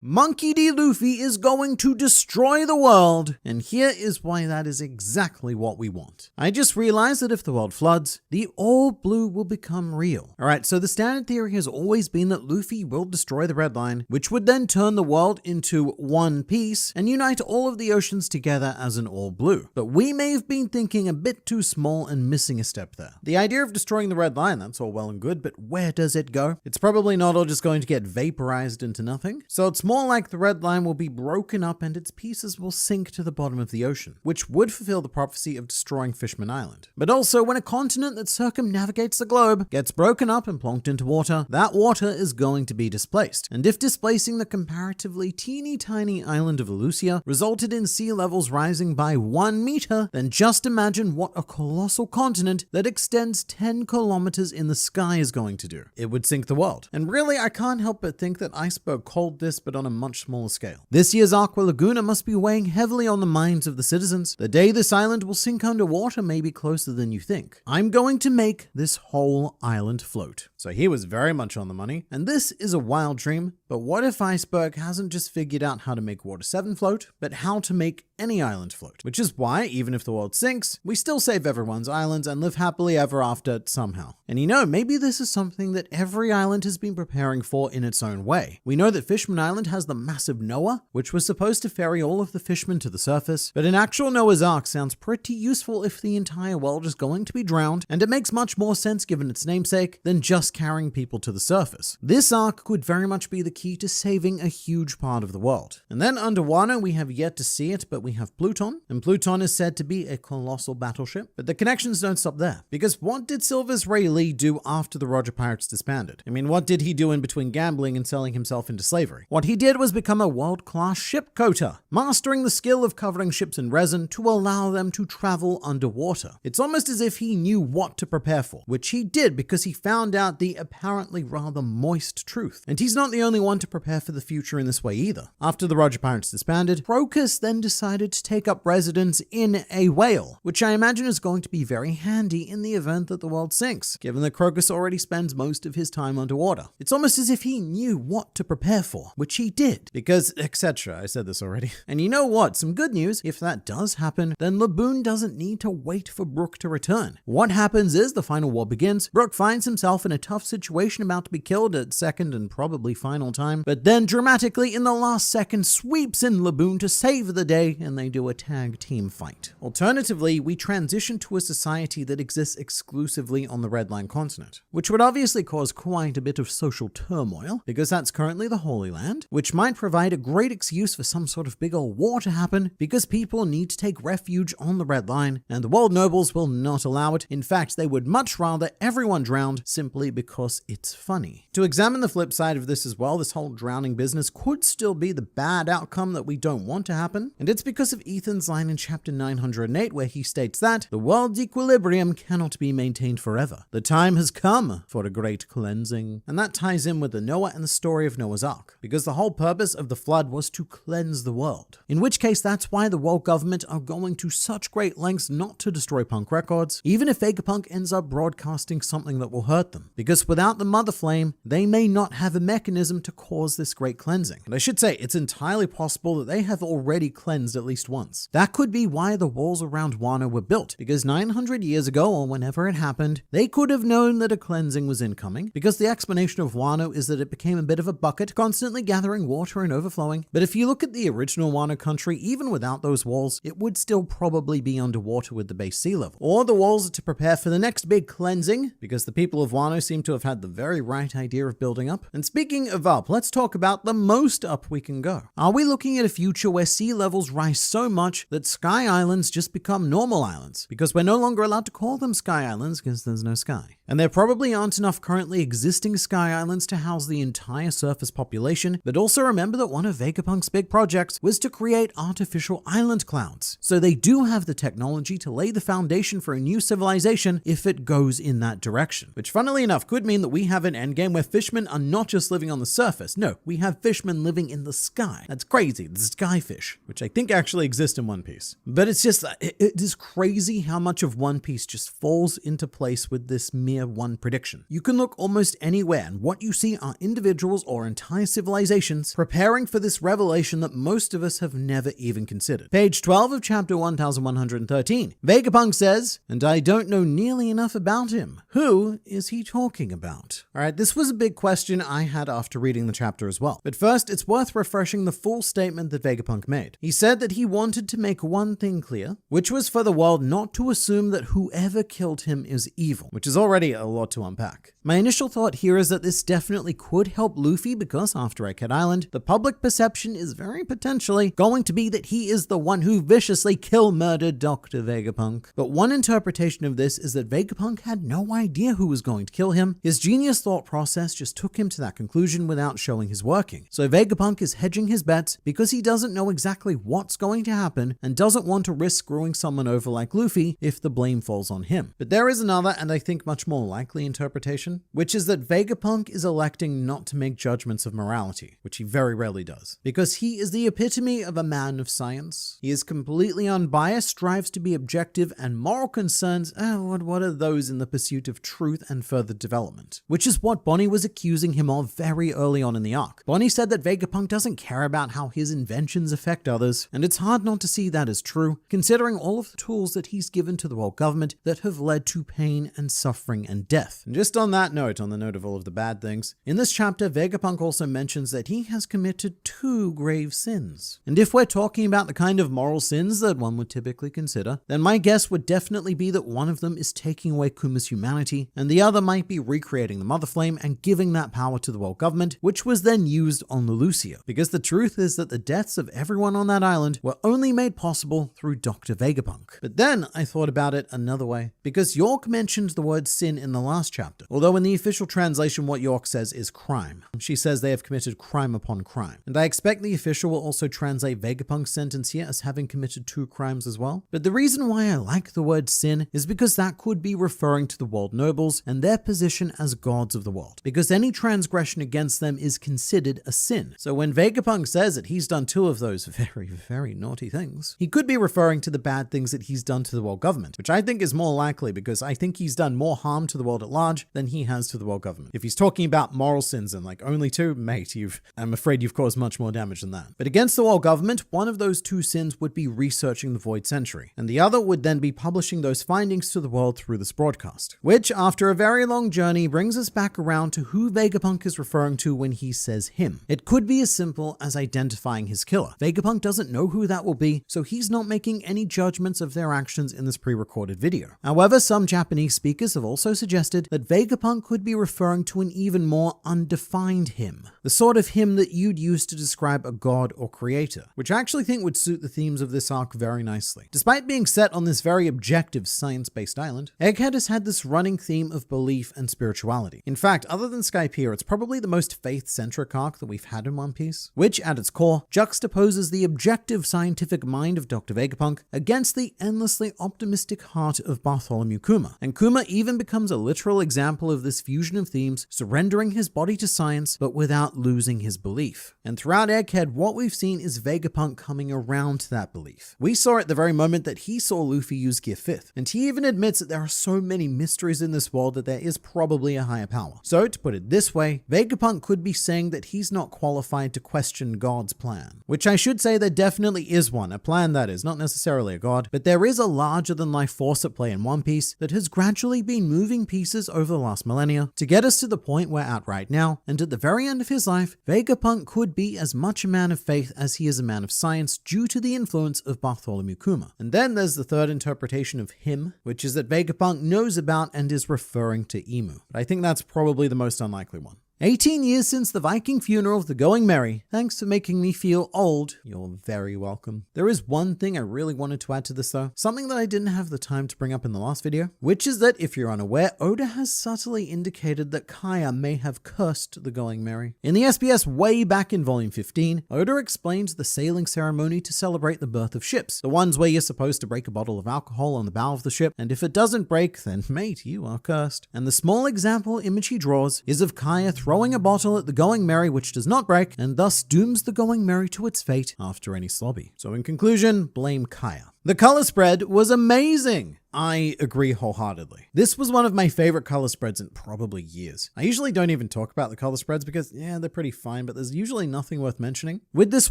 Monkey D. Luffy is going to destroy the world, and here is why that is exactly what we want. I just realized that if the world floods, the all blue will become real. Alright, so the standard theory has always been that Luffy will destroy the red line, which would then turn the world into one piece and unite all of the oceans together as an all blue. But we may have been thinking a bit too small and missing a step there. The idea of destroying the red line, that's all well and good, but where does it go? It's probably not all just going to get vaporized into nothing. So it's more like the red line will be broken up and its pieces will sink to the bottom of the ocean, which would fulfill the prophecy of destroying Fishman Island. But also, when a continent that circumnavigates the globe gets broken up and plonked into water, that water is going to be displaced. And if displacing the comparatively teeny tiny island of Lucia resulted in sea levels rising by 1 meter, then just imagine what a colossal continent that extends 10 kilometers in the sky is going to do. It would sink the world. And really, I can't help but think that Iceberg called this, but on a much smaller scale. This year's Aqua Laguna must be weighing heavily on the minds of the citizens. The day this island will sink underwater may be closer than you think. I'm going to make this whole island float. So he was very much on the money, and this is a wild dream, But what if Iceberg hasn't just figured out how to make Water 7 float, but how to make any island float? Which is why, even if the world sinks, we still save everyone's islands and live happily ever after somehow. And maybe this is something that every island has been preparing for in its own way. We know that Fishman Island has the massive Noah, which was supposed to ferry all of the fishmen to the surface, but an actual Noah's Ark sounds pretty useful if the entire world is going to be drowned, and it makes much more sense given its namesake than just carrying people to the surface. This ark could very much be the key to saving a huge part of the world. And then underwater, we have yet to see it, but we have Pluton, and Pluton is said to be a colossal battleship. But the connections don't stop there, because what did Silver's Ray Lee do after the Roger Pirates disbanded? What did he do in between gambling and selling himself into slavery? What he did was become a world-class ship coater, mastering the skill of covering ships in resin to allow them to travel underwater. It's almost as if he knew what to prepare for, which he did because he found out the apparently rather moist truth. And he's not the only one to prepare for the future in this way either. After the Roger Pirates disbanded, Crocus then decided to take up residence in a whale, which I imagine is going to be very handy in the event that the world sinks, given that Crocus already spends most of his time underwater. It's almost as if he knew what to prepare for, which he did, because etc. I said this already. And you know what? Some good news, if that does happen, then Laboon doesn't need to wait for Brook to return. What happens is the final war begins, Brook finds himself in a tough situation about to be killed at second and probably final time, but then dramatically in the last second sweeps in Laboon to save the day, and they do a tag team fight. Alternatively, we transition to a society that exists exclusively on the Red Line continent, which would obviously cause quite a bit of social turmoil, because that's currently the Holy Land, which might provide a great excuse for some sort of big old war to happen, because people need to take refuge on the Red Line, and the world nobles will not allow it. In fact, they would much rather everyone drowned simply because it's funny. To examine the flip side of this as well, this whole drowning business could still be the bad outcome that we don't want to happen, and it's because of Ethan's line in chapter 908 where he states that the world's equilibrium cannot be maintained forever. The time has come for a great cleansing. And that ties in with the Noah and the story of Noah's Ark, because the whole purpose of the flood was to cleanse the world. In which case, that's why the world government are going to such great lengths not to destroy punk records, even if Vegapunk ends up broadcasting something that will hurt them. Because without the Mother Flame, they may not have a mechanism to cause this great cleansing. And I should say, it's entirely possible that they have already cleansed at least once. That could be why the walls around Wano were built, because 900 years ago, or whenever it happened, they could have known that a cleansing was incoming, because the explanation of Wano is that it became a bit of a bucket, constantly gathering water and overflowing. But if you look at the original Wano country, even without those walls, it would still probably be underwater with the base sea level. Or the walls are to prepare for the next big cleansing, because the people of Wano seem to have had the very right idea of building up. And speaking of up, let's talk about the most up we can go. Are we looking at a future where sea levels rise so much that sky islands just become normal islands? Because we're no longer allowed to call them sky islands because there's no sky. And there probably aren't enough currently existing sky islands to house the entire surface population, but also remember that one of Vegapunk's big projects was to create artificial island clouds. So they do have the technology to lay the foundation for a new civilization if it goes in that direction. Which funnily enough could mean that we have an endgame where fishmen are not just living on the surface. No, we have fishmen living in the sky. That's crazy. The skyfish, which I think actually exists in One Piece. But it's just, it is crazy how much of One Piece just falls into place with this mere one prediction. You can look almost anywhere and what you see are individuals or entire civilizations preparing for this revelation that most of us have never even considered. Page 12 of chapter 1113. Vegapunk says, and I don't know nearly enough about him. Who is he talking about? Alright, this was a big question I had after reading the chapter as well. But first, it's worth refreshing the full statement that Vegapunk made. He said that he wanted to make one thing clear, which was for the world not to assume that whoever killed him is evil, which is already a lot to unpack. My initial thought here is that this definitely could help Luffy because after Egghead Island, the public perception is very potentially going to be that he is the one who viciously murdered Dr. Vegapunk. But one interpretation of this is that Vegapunk had no idea who was going to kill him. His genius thought process just took him to that conclusion without showing his working. So Vegapunk is hedging his bets because he doesn't know exactly what's going to happen and doesn't want to risk screwing someone over like Luffy if the blame falls on him. But there is another and I think much more more likely interpretation, which is that Vegapunk is electing not to make judgments of morality, which he very rarely does, because he is the epitome of a man of science. He is completely unbiased, strives to be objective, and moral concerns, what are those in the pursuit of truth and further development? Which is what Bonnie was accusing him of very early on in the arc. Bonnie said that Vegapunk doesn't care about how his inventions affect others, and it's hard not to see that as true, considering all of the tools that he's given to the world government that have led to pain and suffering and death. And just on that note, on the note of all of the bad things, in this chapter, Vegapunk also mentions that he has committed 2 grave sins. And if we're talking about the kind of moral sins that one would typically consider, then my guess would definitely be that one of them is taking away Kuma's humanity, and the other might be recreating the Mother Flame and giving that power to the world government, which was then used on Leloucia. Because the truth is that the deaths of everyone on that island were only made possible through Dr. Vegapunk. But then I thought about it another way, because York mentioned the word sin in the last chapter, although in the official translation what York says is crime. She says they have committed crime upon crime, and I expect the official will also translate Vegapunk's sentence here as having committed 2 crimes as well. But the reason why I like the word sin is because that could be referring to the world nobles and their position as gods of the world, because any transgression against them is considered a sin. So when Vegapunk says that he's done 2 of those very, very naughty things, he could be referring to the bad things that he's done to the world government, which I think is more likely because I think he's done more harm to the world at large than he has to the world government. If he's talking about moral sins and like only 2, mate, I'm afraid you've caused much more damage than that. But against the world government, one of those 2 sins would be researching the Void Century, and the other would then be publishing those findings to the world through this broadcast, which after a very long journey brings us back around to who Vegapunk is referring to when he says him. It could be as simple as identifying his killer. Vegapunk doesn't know who that will be, so he's not making any judgments of their actions in this pre-recorded video. However, some Japanese speakers have also suggested that Vegapunk could be referring to an even more undefined him, the sort of him that you'd use to describe a god or creator, which I actually think would suit the themes of this arc very nicely. Despite being set on this very objective science-based island, Egghead has had this running theme of belief and spirituality. In fact, other than Skypiea, it's probably the most faith-centric arc that we've had in One Piece, which at its core juxtaposes the objective scientific mind of Dr. Vegapunk against the endlessly optimistic heart of Bartholomew Kuma. And Kuma even becomes a literal example of this fusion of themes, surrendering his body to science, but without losing his belief. And throughout Egghead, what we've seen is Vegapunk coming around to that belief. We saw it the very moment that he saw Luffy use Gear 5th, and he even admits that there are so many mysteries in this world that there is probably a higher power. So to put it this way, Vegapunk could be saying that he's not qualified to question God's plan, which I should say there definitely is one, a plan that is, not necessarily a god, but there is a larger than life force at play in One Piece that has gradually been moving pieces over the last millennia to get us to the point we're at right now, and at the very end of his life, Vegapunk could be as much a man of faith as he is a man of science due to the influence of Bartholomew Kuma. And then there's the third interpretation of him, which is that Vegapunk knows about and is referring to Imu. But I think that's probably the most unlikely one. 18 years since the Viking funeral of the Going Merry. Thanks for making me feel old. You're very welcome. There is one thing I really wanted to add to this though, something that I didn't have the time to bring up in the last video, which is that if you're unaware, Oda has subtly indicated that Kaya may have cursed the Going Merry. In the SBS way back in volume 15, Oda explains the sailing ceremony to celebrate the birth of ships, the ones where you're supposed to break a bottle of alcohol on the bow of the ship, and if it doesn't break, then mate, you are cursed. And the small example image he draws is of Kaya throwing a bottle at the Going Merry which does not break, and thus dooms the Going Merry to its fate after any slobby. So in conclusion, blame Kaya. The color spread was amazing. I agree wholeheartedly. This was one of my favorite color spreads in probably years. I usually don't even talk about the color spreads because, yeah, they're pretty fine, but there's usually nothing worth mentioning. With this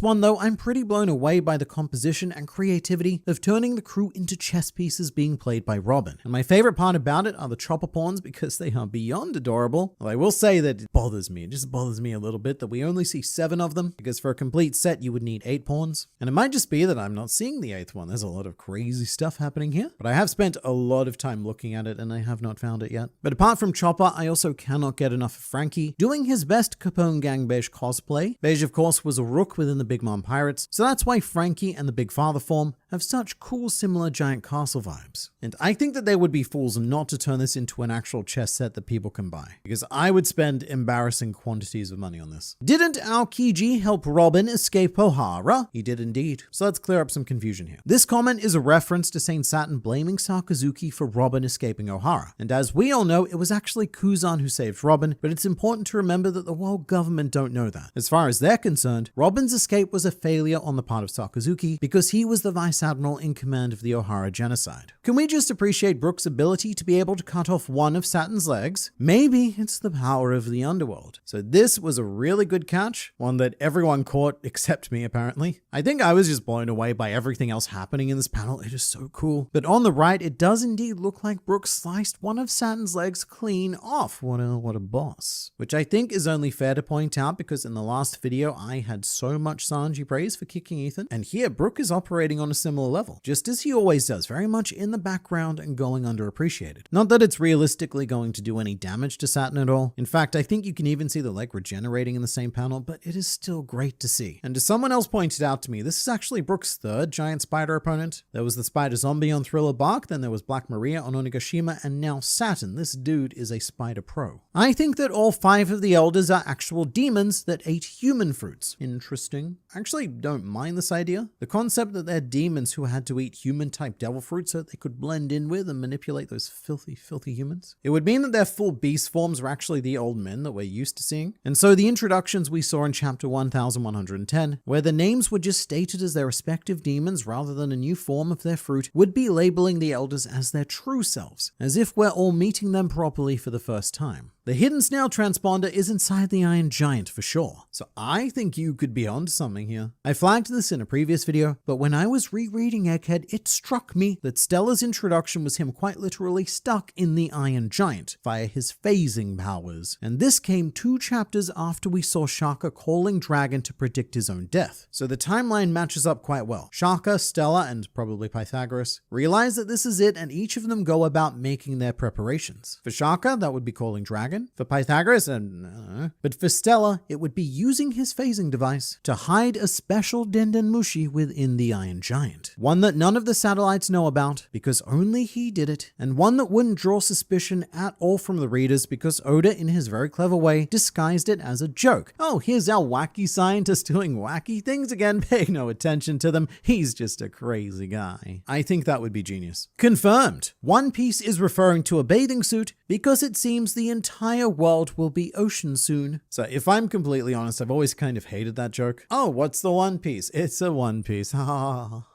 one though, I'm pretty blown away by the composition and creativity of turning the crew into chess pieces being played by Robin. And my favorite part about it are the chopper pawns because they are beyond adorable. Well, I will say that it just bothers me a little bit that we only see 7 of them, because for a complete set you would need 8 pawns. And it might just be that I'm not seeing the 8th one. There's a lot of crazy stuff happening here, but I have spent a lot of time looking at it and I have not found it yet. But apart from Chopper, I also cannot get enough of Frankie doing his best Capone Gang Beige cosplay. Beige, of course, was a rook within the Big Mom Pirates, so that's why Frankie and the Big Father form have such cool similar giant castle vibes. And I think that they would be fools not to turn this into an actual chess set that people can buy, because I would spend embarrassing quantities of money on this. Didn't Aokiji help Robin escape Ohara? He did indeed. So let's clear up some confusion here. This comment is a reference to Saint Saturn blaming Sakazuki for Robin escaping Ohara. And as we all know, it was actually Kuzan who saved Robin, but it's important to remember that the world government don't know that. As far as they're concerned, Robin's escape was a failure on the part of Sakazuki because he was the vice admiral in command of the Ohara genocide. Can we just appreciate Brook's ability to be able to cut off one of Saturn's legs? Maybe it's the power of the underworld. So this was a really good catch, one that everyone caught except me apparently. I think I was just blown away by everything else happening in this panel. It is so cool. But on the right, it does indeed look like Brook sliced one of Saturn's legs clean off. What a boss. Which I think is only fair to point out because in the last video, I had so much Sanji praise for kicking Ethan. And here, Brook is operating on a similar level, just as he always does, very much in the background and going underappreciated. Not that it's realistically going to do any damage to Saturn at all. In fact, I think you can even see the leg regenerating in the same panel, but it is still great to see. And as someone else pointed out to me, this is actually Brook's third giant spider opponent. There was the spider zombie on Thriller Bark, then there was Black Maria on Onigashima, and now Saturn. This dude is a spider pro. I think that all 5 of the elders are actual demons that ate human fruits. Interesting. I actually don't mind this idea. The concept that they're demons who had to eat human-type devil fruit so that they could blend in with and manipulate those filthy, filthy humans. It would mean that their full beast forms were actually the old men that we're used to seeing. And so the introductions we saw in chapter 1110, where the names were just stated as their respective demons rather than a new form of their fruit, would be labeling the elders as their true selves, as if we're all meeting them properly for the first time. The hidden snail transponder is inside the Iron Giant for sure, so I think you could be onto something here. I flagged this in a previous video, but when I was rereading Egghead, it struck me that Stella's introduction was him quite literally stuck in the Iron Giant via his phasing powers, and this came 2 chapters after we saw Shaka calling Dragon to predict his own death. So the timeline matches up quite well. Shaka, Stella, and probably Pythagoras realize that this is it, and each of them go about making their preparations. For Shaka, that would be calling Dragon. For Pythagoras, but for Stella, it would be using his phasing device to hide a special Dendenmushi within the Iron Giant. One that none of the satellites know about because only he did it, and one that wouldn't draw suspicion at all from the readers because Oda, in his very clever way, disguised it as a joke. Oh, here's our wacky scientist doing wacky things again. Pay no attention to them. He's just a crazy guy. I think that would be genius. Confirmed. One Piece is referring to a bathing suit because it seems the entire world will be ocean soon. So if I'm completely honest, I've always kind of hated that joke. Oh, what's the One Piece? It's a One Piece.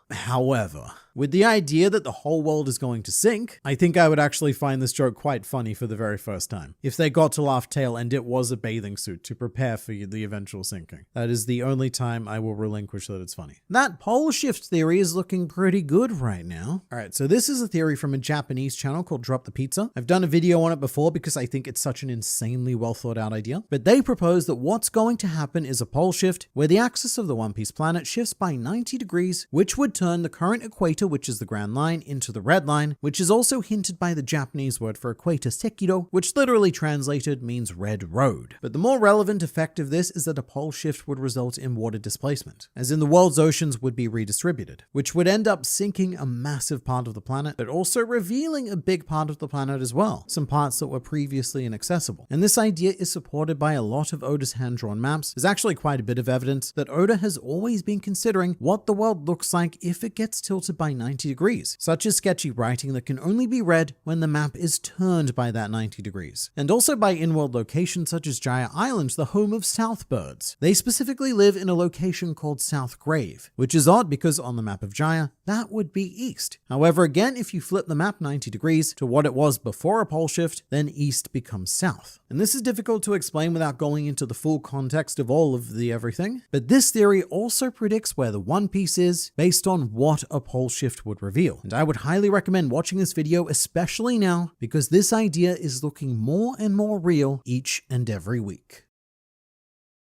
However, with the idea that the whole world is going to sink, I think I would actually find this joke quite funny for the very first time. If they got to laugh tail and it was a bathing suit to prepare for the eventual sinking. That is the only time I will relinquish that it's funny. That pole shift theory is looking pretty good right now. Alright, so this is a theory from a Japanese channel called Drop the Pizza. I've done a video on it before because I think it's such an insanely well thought out idea. But they propose that what's going to happen is a pole shift where the axis of the One Piece planet shifts by 90 degrees, which would turn the current equator, which is the Grand Line, into the Red Line, which is also hinted by the Japanese word for equator, Sekido, which literally translated means red road. But the more relevant effect of this is that a pole shift would result in water displacement, as in the world's oceans would be redistributed, which would end up sinking a massive part of the planet, but also revealing a big part of the planet as well, some parts that were previously inaccessible. And this idea is supported by a lot of Oda's hand-drawn maps. There's actually quite a bit of evidence that Oda has always been considering what the world looks like if it gets tilted by 90 degrees, such as sketchy writing that can only be read when the map is turned by that 90 degrees. And also by in-world locations such as Jaya Island, the home of Southbirds. They specifically live in a location called South Grave, which is odd because on the map of Jaya, that would be east. However, again, if you flip the map 90 degrees to what it was before a pole shift, then east becomes south. And this is difficult to explain without going into the full context of all of the everything, but this theory also predicts where the One Piece is based on what a pole shift would reveal. And I would highly recommend watching this video, especially now, because this idea is looking more and more real each and every week.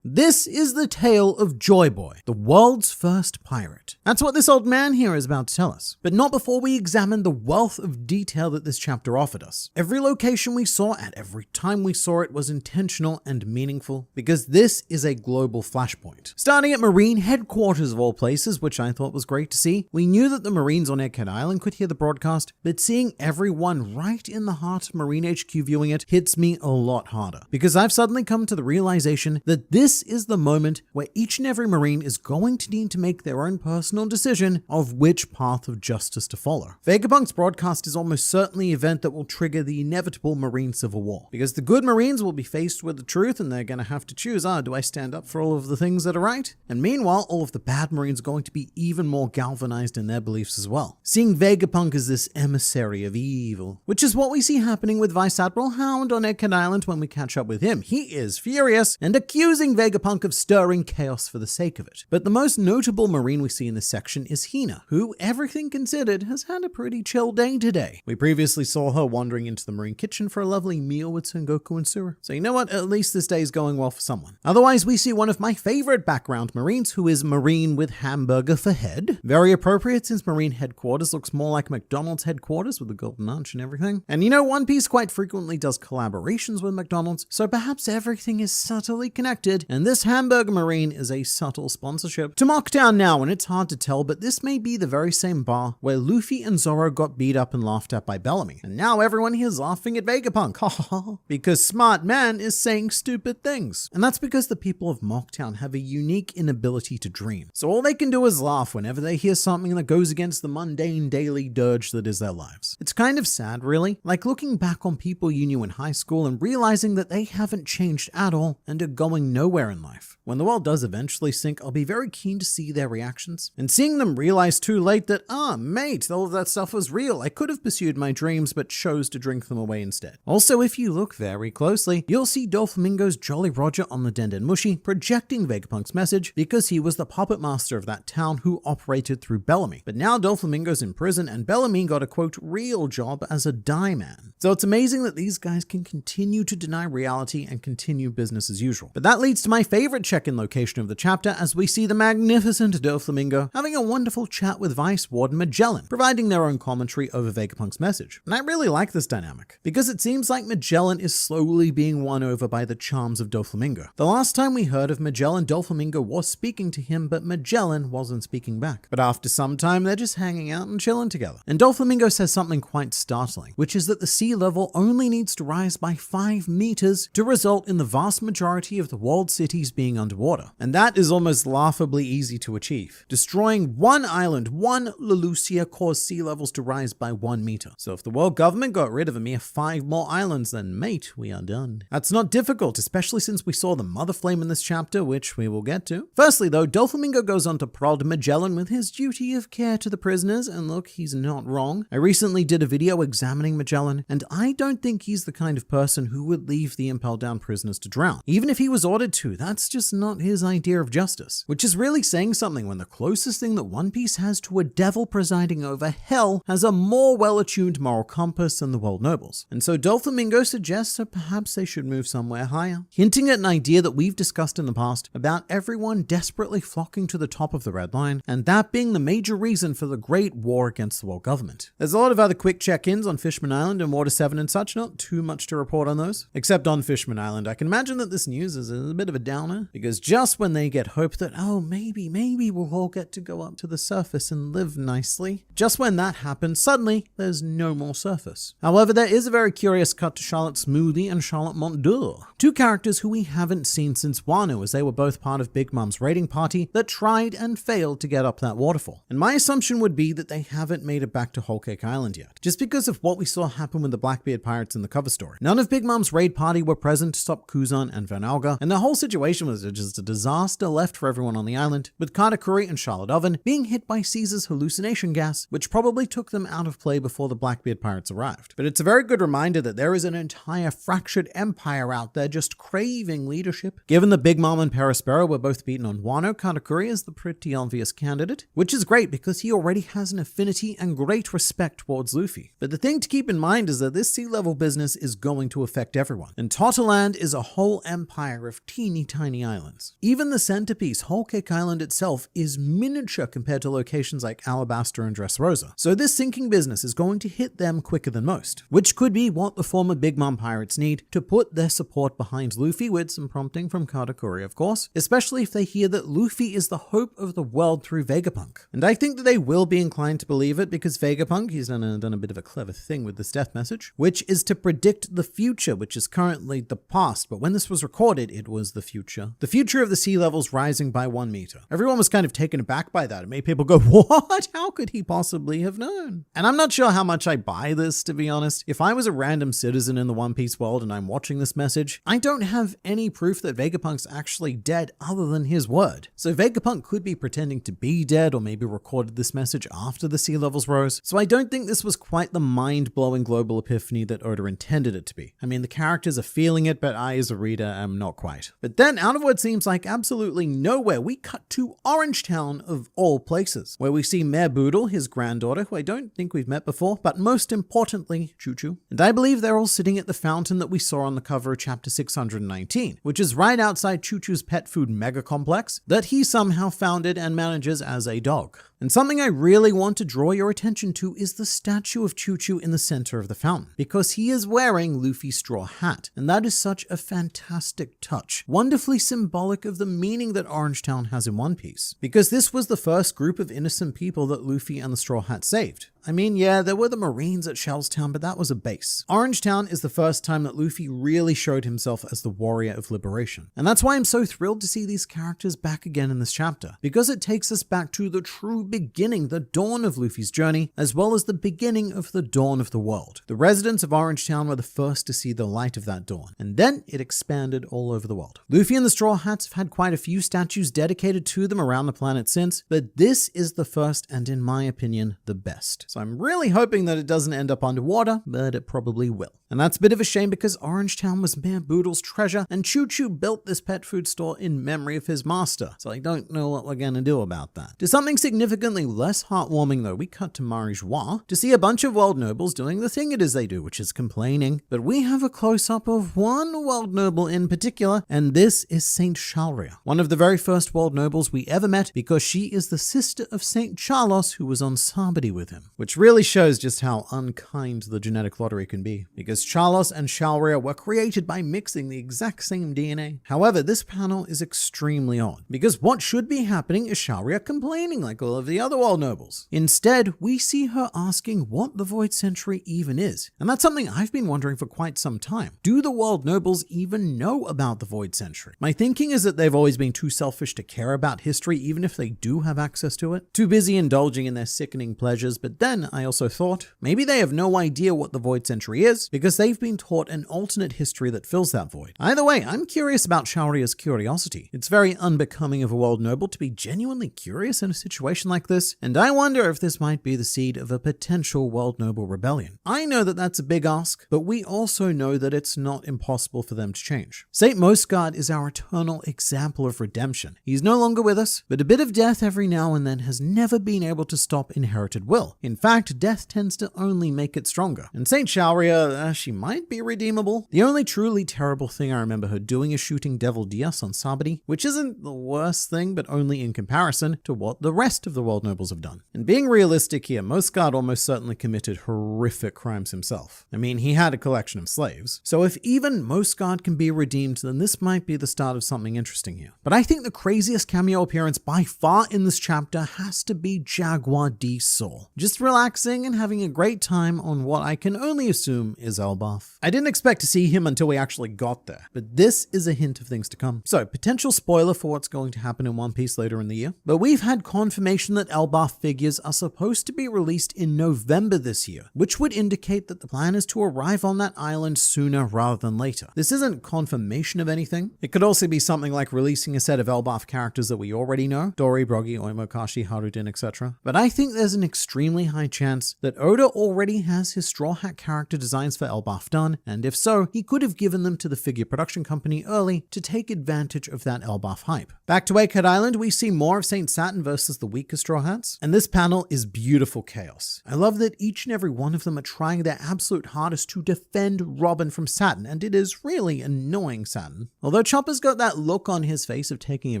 This is the tale of Joy Boy, the world's first pirate. That's what this old man here is about to tell us. But not before we examine the wealth of detail that this chapter offered us. Every location we saw at every time we saw it was intentional and meaningful, because this is a global flashpoint. Starting at Marine headquarters of all places, which I thought was great to see, we knew that the Marines on Egghead Island could hear the broadcast, but seeing everyone right in the heart of Marine HQ viewing it hits me a lot harder, because I've suddenly come to the realization that this is the moment where each and every Marine is going to need to make their own personal decision of which path of justice to follow. Vegapunk's broadcast is almost certainly an event that will trigger the inevitable Marine civil war, because the good Marines will be faced with the truth and they're going to have to choose, do I stand up for all of the things that are right? And meanwhile, all of the bad Marines are going to be even more galvanized in their beliefs as well. Seeing Vegapunk as this emissary of evil, which is what we see happening with Vice Admiral Hound on Egghead Island when we catch up with him. He is furious and accusing Vegapunk of stirring chaos for the sake of it. But the most notable Marine we see in this section is Hina, who, everything considered, has had a pretty chill day today. We previously saw her wandering into the Marine kitchen for a lovely meal with Sengoku and Sura. So you know what, at least this day is going well for someone. Otherwise, we see one of my favorite background Marines, who is Marine with hamburger for head. Very appropriate, since Marine headquarters looks more like McDonald's headquarters with the golden arch and everything. And you know, One Piece quite frequently does collaborations with McDonald's, so perhaps everything is subtly connected, and this hamburger Marine is a subtle sponsorship to Mocktown now, and it's hard to tell, but this may be the very same bar where Luffy and Zoro got beat up and laughed at by Bellamy. And now everyone here is laughing at Vegapunk, because smart man is saying stupid things. And that's because the people of Mocktown have a unique inability to dream. So all they can do is laugh whenever they hear something that goes against the mundane daily dirge that is their lives. It's kind of sad, really, like looking back on people you knew in high school and realizing that they haven't changed at all and are going nowhere in life. When the world does eventually sink, I'll be very keen to see their reactions. And seeing them realize too late that, mate, all of that stuff was real. I could have pursued my dreams, but chose to drink them away instead. Also, if you look very closely, you'll see Doflamingo's Jolly Roger on the Den Den Mushi projecting Vegapunk's message, because he was the puppet master of that town who operated through Bellamy. But now Doflamingo's in prison and Bellamy got a quote real job as a die man. So it's amazing that these guys can continue to deny reality and continue business as usual. But that leads to my favorite check-in location of the chapter, as we see the magnificent Doflamingo having a wonderful chat with Vice Warden Magellan, providing their own commentary over Vegapunk's message. And I really like this dynamic, because it seems like Magellan is slowly being won over by the charms of Doflamingo. The last time we heard of Magellan, Doflamingo was speaking to him, but Magellan wasn't speaking back. But after some time, they're just hanging out and chilling together. And Doflamingo says something quite startling, which is that the sea level only needs to rise by 5 meters to result in the vast majority of the walled cities being underwater. And that is almost laughably easy to achieve. Destroying one island, one Lelucia, caused sea levels to rise by 1 meter. So if the world government got rid of a mere 5 more islands, then mate, we are done. That's not difficult, especially since we saw the Mother Flame in this chapter, which we will get to. Firstly though, Doflamingo goes on to prod Magellan with his duty of care to the prisoners, and look, he's not wrong. I recently did a video examining Magellan, and I don't think he's the kind of person who would leave the impelled down prisoners to drown. Even if he was ordered to, that's just not his idea of justice. Which is really saying something when the closest thing that One Piece has to a devil presiding over hell has a more well-attuned moral compass than the world nobles. And so Doflamingo suggests that perhaps they should move somewhere higher, hinting at an idea that we've discussed in the past about everyone desperately flocking to the top of the red line, and that being the major reason for the great war against the world government. There's a lot of other quick check-ins on Fishman Island and Water 7 and such, not too much to report on those. Except on Fishman Island, I can imagine that this news is a bit of a downer, because just when they get hope that, maybe we'll all get to go up to the surface and live nicely, just when that happens, suddenly there's no more surface. However, there is a very curious cut to Charlotte Smoothie and Charlotte Montdour, 2 characters who we haven't seen since Wano, as they were both part of Big Mom's raiding party that tried and failed to get up that waterfall. And my assumption would be that they haven't made it back to Whole Cake Island yet, just because of what we saw happen with the Blackbeard pirates in the cover story. None of Big Mom's raid party were present to stop Kuzan and Van Alga, and the whole situation was just a disaster left for everyone on the island, with Katakuri and Charlotte Oven being hit by Caesar's hallucination gas, which probably took them out of play before the Blackbeard pirates arrived. But it's a very good reminder that there is an entire fractured empire out there just craving leadership. Given that Big Mom and Perispero were both beaten on Wano, Katakuri is the pretty obvious candidate, which is great because he already has an affinity and great respect towards Luffy. But the thing to keep in mind is that this sea level business is going to affect everyone, and Totterland is a whole empire of teeny tiny islands. islands. Even the centerpiece, Whole Cake Island itself, is miniature compared to locations like Alabasta and Dressrosa. So this sinking business is going to hit them quicker than most, which could be what the former Big Mom pirates need to put their support behind Luffy, with some prompting from Katakuri, of course, especially if they hear that Luffy is the hope of the world through Vegapunk. And I think that they will be inclined to believe it, because Vegapunk, he's done a bit of a clever thing with this death message, which is to predict the future, which is currently the past, but when this was recorded, it was the future. The future of the sea levels rising by 1 meter. Everyone was kind of taken aback by that. It made people go, what? How could he possibly have known? And I'm not sure how much I buy this, to be honest. If I was a random citizen in the One Piece world and I'm watching this message, I don't have any proof that Vegapunk's actually dead other than his word. So Vegapunk could be pretending to be dead, or maybe recorded this message after the sea levels rose. So I don't think this was quite the mind-blowing global epiphany that Oda intended it to be. I mean, the characters are feeling it, but I as a reader am not quite. But then, out of what seems like absolutely nowhere, we cut to Orangetown of all places, where we see Mayor Boodle, his granddaughter, who I don't think we've met before, but most importantly, Choo Choo. And I believe they're all sitting at the fountain that we saw on the cover of chapter 619, which is right outside Choo Choo's pet food mega complex that he somehow founded and manages as a dog. And something I really want to draw your attention to is the statue of Choo Choo in the center of the fountain, because he is wearing Luffy's straw hat, and that is such a fantastic touch, wonderfully symbolic of the meaning that Orangetown has in One Piece, because this was the first group of innocent people that Luffy and the Straw Hat saved. I mean, yeah, there were the Marines at Shellstown, but that was a base. Orangetown is the first time that Luffy really showed himself as the warrior of liberation. And that's why I'm so thrilled to see these characters back again in this chapter, because it takes us back to the true beginning, the dawn of Luffy's journey, as well as the beginning of the dawn of the world. The residents of Orangetown were the first to see the light of that dawn, and then it expanded all over the world. Luffy and the Straw Hats have had quite a few statues dedicated to them around the planet since, but this is the first and, in my opinion, the best. So I'm really hoping that it doesn't end up underwater, but it probably will. And that's a bit of a shame, because Orangetown was Mayor Boodle's treasure, and Choo Choo built this pet food store in memory of his master. So I don't know what we're gonna do about that. To something significantly less heartwarming though, we cut to Marijois to see a bunch of world nobles doing the thing it is they do, which is complaining. But we have a close-up of one world noble in particular, and this is Saint Shalria, one of the very first world nobles we ever met, because she is the sister of Saint Charlos, who was on Sabadi with him, which really shows just how unkind the genetic lottery can be, because Charlos and Shalria were created by mixing the exact same DNA. However, this panel is extremely odd, because what should be happening is Shalria complaining like all of the other world nobles. Instead, we see her asking what the Void Century even is, and that's something I've been wondering for quite some time. Do the world nobles even know about the Void Century? My thinking is that they've always been too selfish to care about history, even if they do have access to it. Too busy indulging in their sickening pleasures, but then I also thought, maybe they have no idea what the Void Century is, because they've been taught an alternate history that fills that void. Either way, I'm curious about Shalria's curiosity. It's very unbecoming of a world noble to be genuinely curious in a situation like this, and I wonder if this might be the seed of a potential world noble rebellion. I know that that's a big ask, but we also know that it's not impossible for them to change. Saint Mostgard is our eternal example of redemption. He's no longer with us, but a bit of death every now and then has never been able to stop inherited will. In fact, death tends to only make it stronger. And Saint Shalria, she might be redeemable. The only truly terrible thing I remember her doing is shooting Devil Diaz on Sabadi, which isn't the worst thing, but only in comparison to what the rest of the world nobles have done. And being realistic here, Mostgard almost certainly committed horrific crimes himself. I mean, he had a collection of slaves. So if even Mostgard can be redeemed, then this might be the start of something interesting here. But I think the craziest cameo appearance by far in this chapter has to be Jaguar D. Sol, just relaxing and having a great time on what I can only assume is Elbaf. I didn't expect to see him until we actually got there, but this is a hint of things to come. So, potential spoiler for what's going to happen in One Piece later in the year, but we've had confirmation that Elbaf figures are supposed to be released in November this year, which would indicate that the plan is to arrive on that island sooner rather than later. This isn't confirmation of anything. It could also be something like releasing a set of Elbaf characters that we already know, Dory, Broggy, Oimo, Kashi, Haruden, etc. But I think there's an extremely high high chance that Oda already has his Straw Hat character designs for Elbaf done, and if so, he could have given them to the figure production company early to take advantage of that Elbaf hype. Back to Egghead Island, we see more of Saint Saturn versus the weaker Straw Hats, and this panel is beautiful chaos. I love that each and every one of them are trying their absolute hardest to defend Robin from Saturn, and it is really annoying Saturn. Although Chopper's got that look on his face of taking a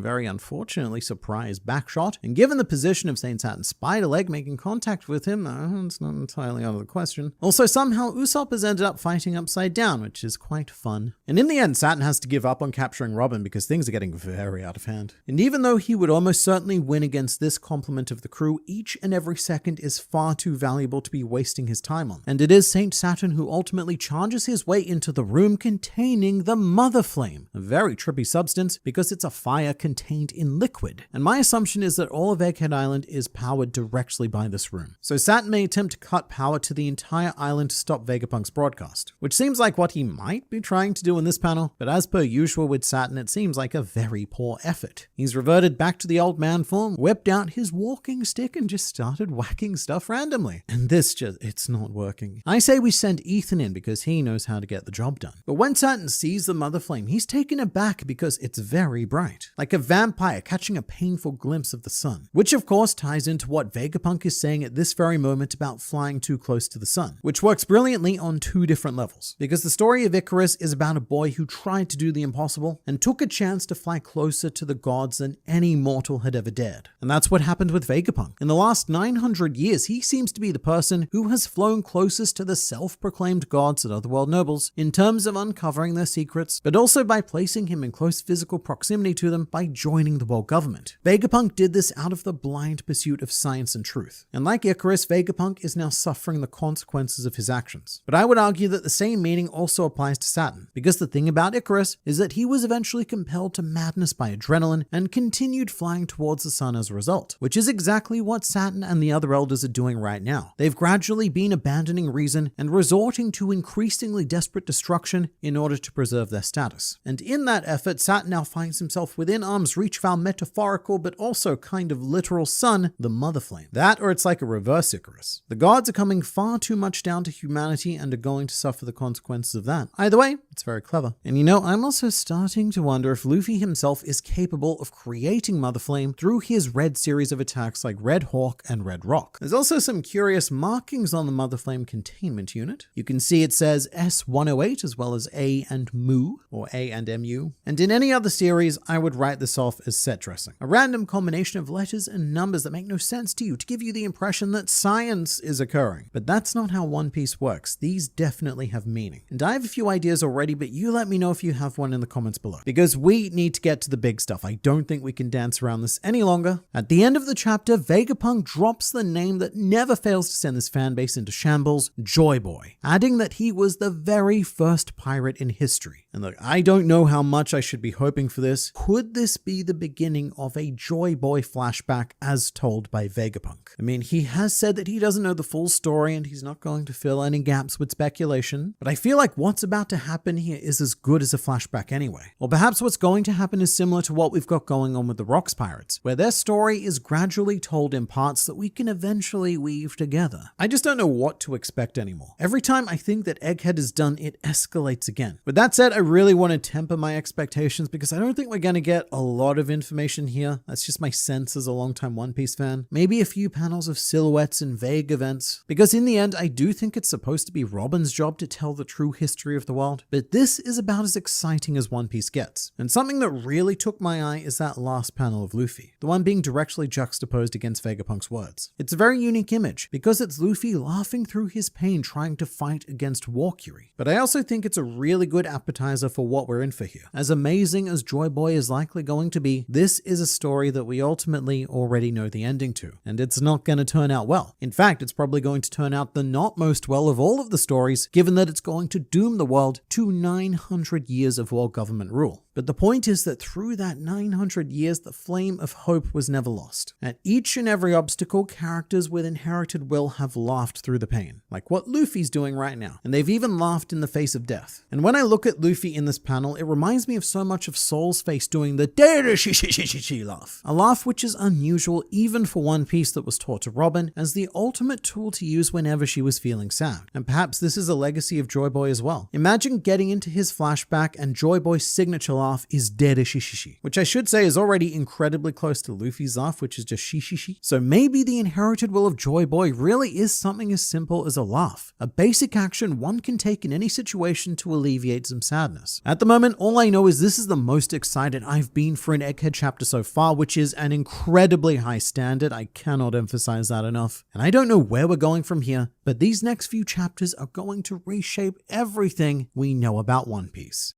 very unfortunately surprised backshot, and given the position of Saint Saturn's spider leg making contact with him, it's not entirely out of the question. Also, somehow Usopp has ended up fighting upside down, which is quite fun. And in the end, Saturn has to give up on capturing Robin because things are getting very out of hand. And even though he would almost certainly win against this complement of the crew, each and every second is far too valuable to be wasting his time on. And it is Saint Saturn who ultimately charges his way into the room containing the Mother Flame, a very trippy substance because it's a fire contained in liquid. And my assumption is that all of Egghead Island is powered directly by this room. So Saturn may attempt to cut power to the entire island to stop Vegapunk's broadcast, which seems like what he might be trying to do in this panel, but as per usual with Saturn, it seems like a very poor effort. He's reverted back to the old man form, whipped out his walking stick and just started whacking stuff randomly. And it's not working. I say we send Ethan in because he knows how to get the job done. But when Saturn sees the Mother Flame, he's taken aback because it's very bright, like a vampire catching a painful glimpse of the sun, which of course ties into what Vegapunk is saying at this very moment about flying too close to the sun, which works brilliantly on two different levels, because the story of Icarus is about a boy who tried to do the impossible and took a chance to fly closer to the gods than any mortal had ever dared. And that's what happened with Vegapunk. In the last 900 years, he seems to be the person who has flown closest to the self-proclaimed gods and otherworld nobles in terms of uncovering their secrets, but also by placing him in close physical proximity to them by joining the world government. Vegapunk did this out of the blind pursuit of science and truth. And like Icarus, Vegapunk is now suffering the consequences of his actions. But I would argue that the same meaning also applies to Saturn, because the thing about Icarus is that he was eventually compelled to madness by adrenaline and continued flying towards the sun as a result, which is exactly what Saturn and the other elders are doing right now. They've gradually been abandoning reason and resorting to increasingly desperate destruction in order to preserve their status. And in that effort, Saturn now finds himself within arm's reach of our metaphorical but also kind of literal sun, the Mother Flame. That, or it's like a reverse Icarus. The gods are coming far too much down to humanity and are going to suffer the consequences of that. Either way, it's very clever. And you know, I'm also starting to wonder if Luffy himself is capable of creating Mother Flame through his Red series of attacks like Red Hawk and Red Rock. There's also some curious markings on the Mother Flame containment unit. You can see it says S108 as well as A and Mu, or A and MU. And in any other series, I would write this off as set dressing. A random combination of letters and numbers that make no sense to you to give you the impression that science is occurring. But that's not how One Piece works. These definitely have meaning. And I have a few ideas already, but you let me know if you have one in the comments below, because we need to get to the big stuff. I don't think we can dance around this any longer. At the end of the chapter, Vegapunk drops the name that never fails to send this fan base into shambles, Joy Boy, adding that he was the very first pirate in history. And look, I don't know how much I should be hoping for this. Could this be the beginning of a Joy Boy flashback as told by Vegapunk? I mean, he has said that he doesn't know the full story and he's not going to fill any gaps with speculation, but I feel like what's about to happen here is as good as a flashback anyway. Or perhaps what's going to happen is similar to what we've got going on with the Rocks Pirates, where their story is gradually told in parts that we can eventually weave together. I just don't know what to expect anymore. Every time I think that Egghead is done, it escalates again. With that said, I really want to temper my expectations because I don't think we're going to get a lot of information here. That's just my sense as a longtime One Piece fan. Maybe a few panels of silhouettes and vague events, because in the end, I do think it's supposed to be Robin's job to tell the true history of the world, but this is about as exciting as One Piece gets. And something that really took my eye is that last panel of Luffy, the one being directly juxtaposed against Vegapunk's words. It's a very unique image because it's Luffy laughing through his pain trying to fight against Warcury. But I also think it's a really good appetizer for what we're in for here. As amazing as Joy Boy is likely going to be, this is a story that we ultimately already know the ending to, and it's not going to turn out well. In fact, it's probably going to turn out the not most well of all of the stories, given that it's going to doom the world to 900 years of world government rule. But the point is that through that 900 years, the flame of hope was never lost. At each and every obstacle, characters with inherited will have laughed through the pain, like what Luffy's doing right now. And they've even laughed in the face of death. And when I look at Luffy in this panel, it reminds me of so much of Soul's face doing the "Dere-shi-shi-shi-shi" laugh. A laugh which is unusual even for One Piece that was taught to Robin as the ultimate tool to use whenever she was feeling sad. And perhaps this is a legacy of Joy Boy as well. Imagine getting into his flashback and Joy Boy's signature laugh is "Dere-shi-shi-shi," which I should say is already incredibly close to Luffy's laugh, which is just "shi-shi-shi." So maybe the inherited will of Joy Boy really is something as simple as a laugh, a basic action one can take in any situation to alleviate some sadness. At the moment, all I know is this is the most excited I've been for an Egghead chapter so far, which is an incredibly high standard. I cannot emphasize that enough. And I don't know where we're going from here, but these next few chapters are going to reshape everything we know about One Piece.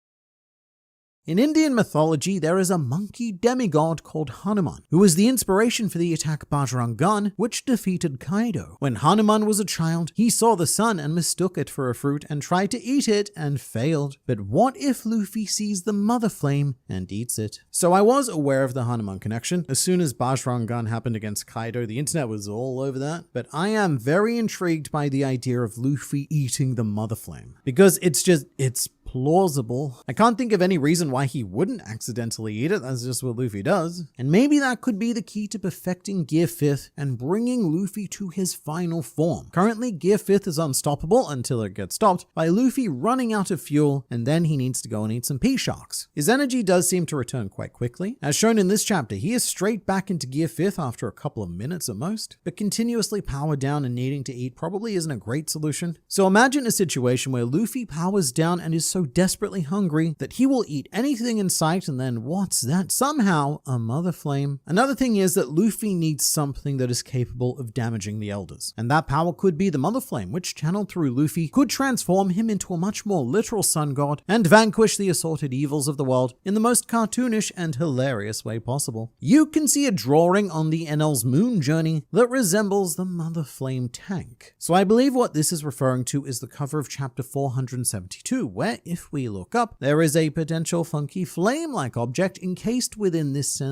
In Indian mythology, there is a monkey demigod called Hanuman, who was the inspiration for the attack Bajrang Gun, which defeated Kaido. When Hanuman was a child, he saw the sun and mistook it for a fruit and tried to eat it and failed. But what if Luffy sees the mother flame and eats it? So I was aware of the Hanuman connection. As soon as Bajrang Gun happened against Kaido, the internet was all over that. But I am very intrigued by the idea of Luffy eating the mother flame, because it's plausible. I can't think of any reason why he wouldn't accidentally eat it. That's just what Luffy does. And maybe that could be the key to perfecting Gear 5th and bringing Luffy to his final form. Currently, Gear 5th is unstoppable until it gets stopped by Luffy running out of fuel, and then he needs to go and eat some pea sharks. His energy does seem to return quite quickly. As shown in this chapter, he is straight back into Gear 5th after a couple of minutes at most, but continuously powered down and needing to eat probably isn't a great solution. So imagine a situation where Luffy powers down and is so desperately hungry that he will eat anything in sight, and then what's that? Somehow a mother flame. Another thing is that Luffy needs something that is capable of damaging the elders, and that power could be the mother flame, which channeled through Luffy could transform him into a much more literal sun god and vanquish the assorted evils of the world in the most cartoonish and hilarious way possible. You can see a drawing on the NL's moon journey that resembles the mother flame tank. So I believe what this is referring to is the cover of chapter 472, where if we look up, there is a potential funky flame-like object encased within this